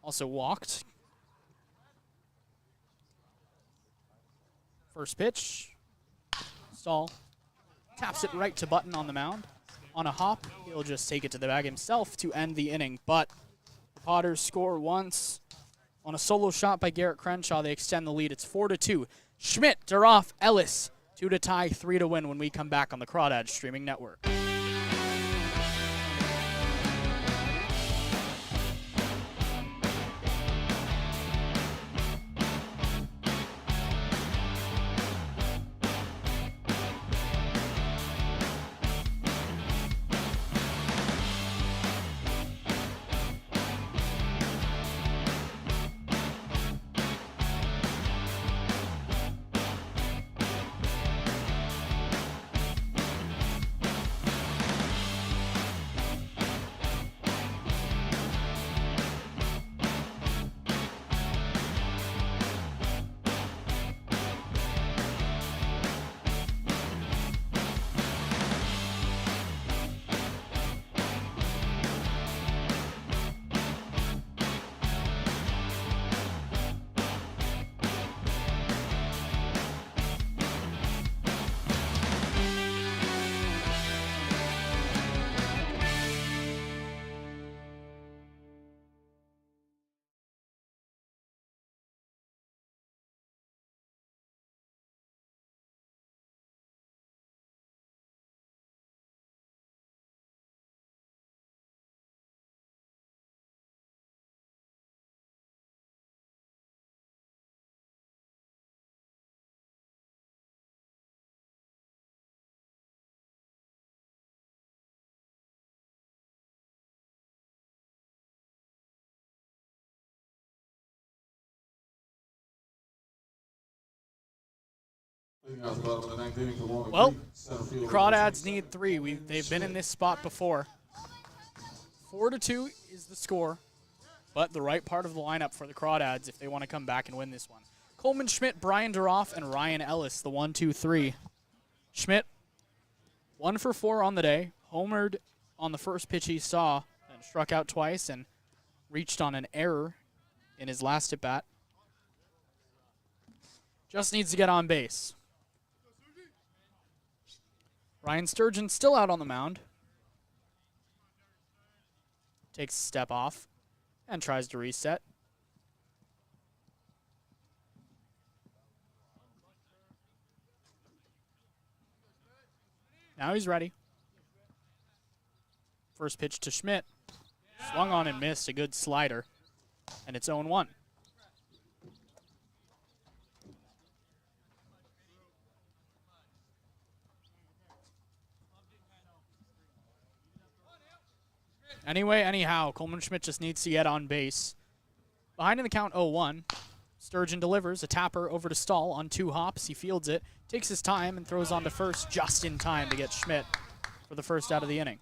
also walked. First pitch, Stahl taps it right to Button on the mound. On a hop, he'll just take it to the bag himself to end the inning. But the Potters score once. On a solo shot by Garrett Crenshaw, they extend the lead. It's 4-2. Schmidt, Duroff, Ellis, 2 to tie, 3 to win when we come back on the Crawdads streaming network. Well, the Crawdads need 3. They've been in this spot before. 4-2 is the score, but the right part of the lineup for the Crawdads if they want to come back and win this one. Coleman Schmidt, Brian Duroff, and Ryan Ellis, the 1-2-3. Schmidt, 1 for 4 on the day, homered on the first pitch he saw, and struck out twice and reached on an error in his last at-bat. Just needs to get on base. Ryan Sturgeon still out on the mound. Takes a step off and tries to reset. Now he's ready. First pitch to Schmidt. Swung on and missed, a good slider. And it's 0-1. Anyway, anyhow, Coleman Schmidt just needs to get on base. Behind in the count 0-1. Sturgeon delivers a tapper over to Stahl on 2 hops. He fields it, takes his time, and throws on to first just in time to get Schmidt for the first out of the inning.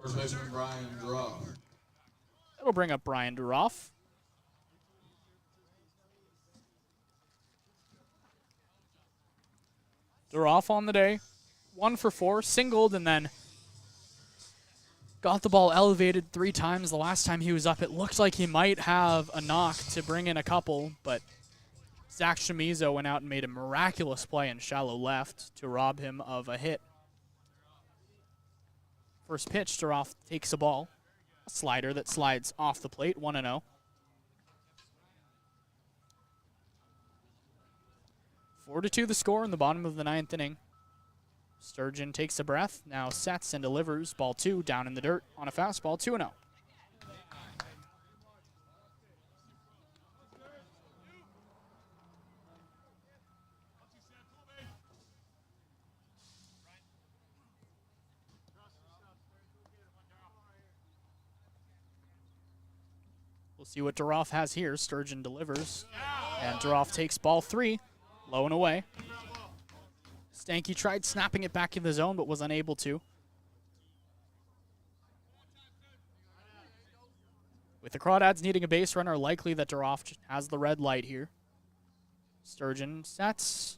First baseman Brian Duroff. That'll bring up Brian Duroff. Duroff on the day, 1 for 4, singled, and then got the ball elevated 3 times. The last time he was up, it looked like he might have a knock to bring in a couple, but Zach Chamizo went out and made a miraculous play in shallow left to rob him of a hit. First pitch, Duroff takes a ball, a slider that slides off the plate, 1-0. 4-2 the score in the bottom of the 9th inning. Sturgeon takes a breath, now sets and delivers. Ball 2 down in the dirt on a fastball, 2-0. We'll see what Duroff has here. Sturgeon delivers, and Duroff takes ball 3. Low and away. Stanky tried snapping it back in the zone, but was unable to. With the Crawdads needing a base runner, likely that Duroff has the red light here. Sturgeon sets.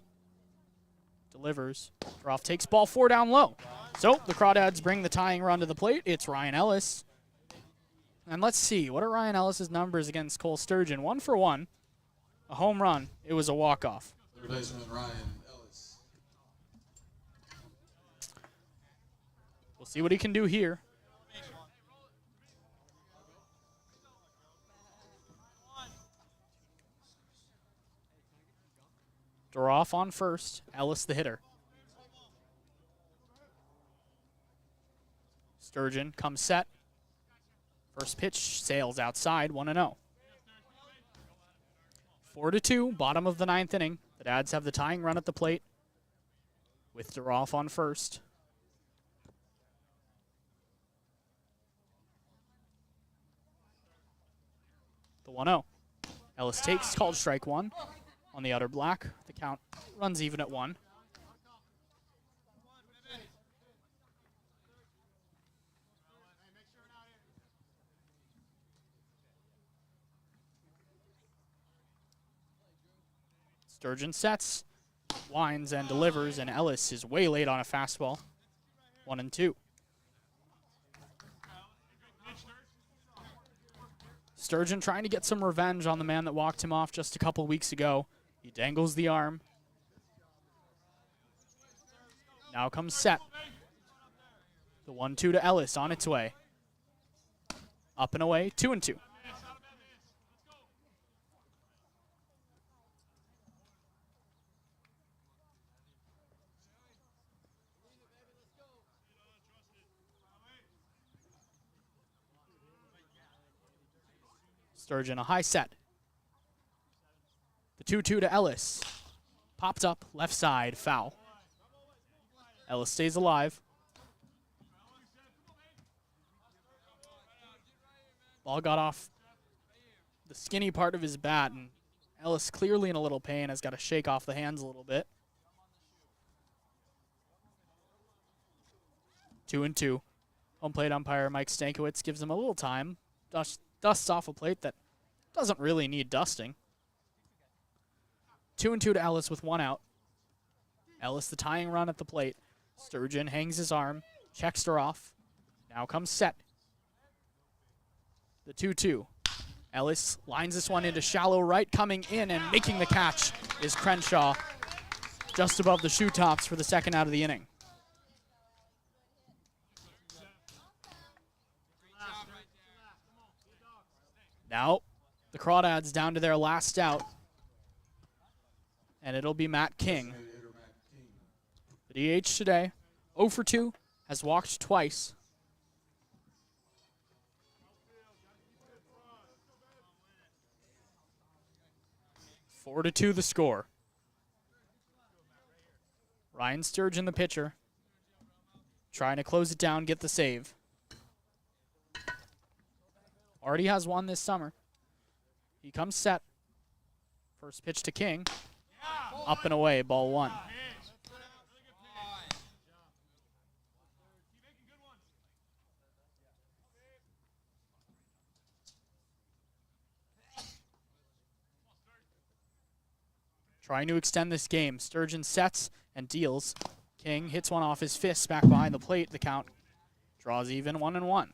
Delivers. Duroff takes ball 4 down low. So the Crawdads bring the tying run to the plate. It's Ryan Ellis. And let's see, what are Ryan Ellis's numbers against Cole Sturgeon? 1 for 1. A home run. It was a walk-off. Third baseman Ryan Ellis. We'll see what he can do here. Duroff on first. Ellis the hitter. Sturgeon comes set. First pitch sails outside, 1-0. 4-2, bottom of the 9th inning. The Dads have the tying run at the plate with Duroff on first. The 1-0. Ellis takes, called strike 1 on the outer black. The count runs even at 1. Sturgeon sets, winds and delivers, and Ellis is way late on a fastball. 1-2. Sturgeon trying to get some revenge on the man that walked him off just a couple weeks ago. He dangles the arm. Now comes set. The 1-2 to Ellis on its way. Up and away, 2-2. Sturgeon, a high set. The 2-2 to Ellis. Popped up, left side, foul. Ellis stays alive. Ball got off the skinny part of his bat, and Ellis clearly in a little pain, has got to shake off the hands a little bit. 2-2. Home plate umpire Mike Stankiewicz gives him a little time. Dusts off a plate that doesn't really need dusting. 2-2 to Ellis with 1 out. Ellis the tying run at the plate. Sturgeon hangs his arm, checks her off. Now comes set. The 2-2. Ellis lines this one into shallow right, coming in and making the catch is Crenshaw, just above the shoe tops for the second out of the inning. Now, the Crawdads down to their last out, and it'll be Matt King. The DH today, 0 for 2, has walked twice. Four to 2 the score. Ryan Sturgeon, the pitcher, trying to close it down, get the save. Already has one this summer. He comes set. First pitch to King. Up and away, ball 1. Trying to extend this game. Sturgeon sets and deals. King hits one off his fist back behind the plate. The count draws even, 1-1.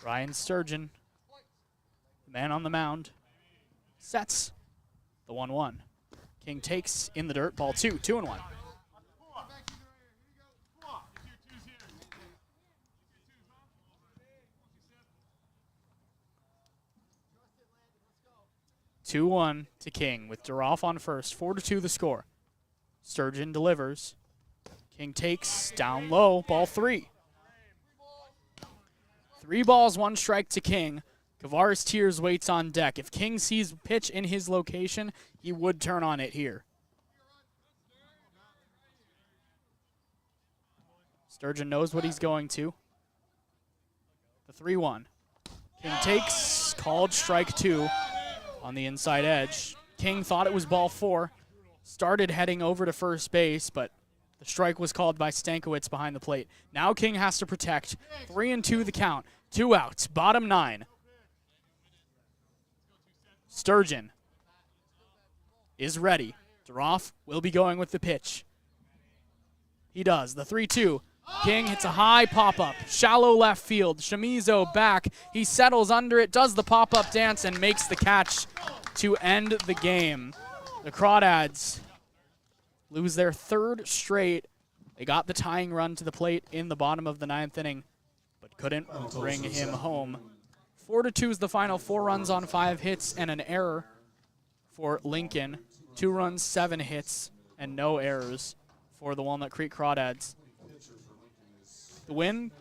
Ryan Sturgeon, the man on the mound, sets the 1-1. King takes in the dirt, ball 2, 2-1. Two-1 to King with Duroff on first. 4-2 the score. Sturgeon delivers. King takes down low, ball 3. 3 balls, 1 strike to King. Kavaris Tears waits on deck. If King sees pitch in his location, he would turn on it here. Sturgeon knows what he's going to. The 3-1. King takes, called strike 2 on the inside edge. King thought it was ball 4. Started heading over to first base, but the strike was called by Stankiewicz behind the plate. Now King has to protect. 3-2 the count. 2 outs. Bottom 9. Sturgeon is ready. Duroff will be going with the pitch. He does. The 3-2. King hits a high pop-up. Shallow left field. Shimizu back. He settles under it, does the pop-up dance, and makes the catch to end the game. The Crawdads lose their 3rd straight. They got the tying run to the plate in the bottom of the 9th inning, but couldn't bring him home. 4-2 is the final. 4 runs on 5 hits and an error for Lincoln. 2 runs, 7 hits, and no errors for the Walnut Creek Crawdads. The win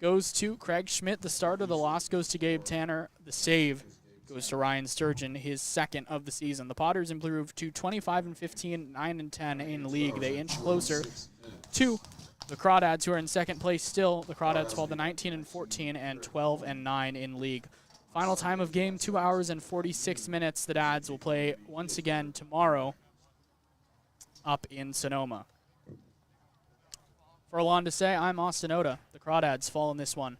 goes to Craig Schmidt. The starter. The loss goes to Gabe Tanner. The save goes to Ryan Sturgeon, his 2nd of the season. The Potters improved to 25-15, 9-10 in league. They inch closer to the Crawdads, who are in 2nd place still. The Crawdads fall to 19-14 and 12-9 in league. Final time of game, 2 hours and 46 minutes. The Dads will play once again tomorrow up in Sonoma. For Alon to say, I'm Austin Oda. The Crawdads fall in this one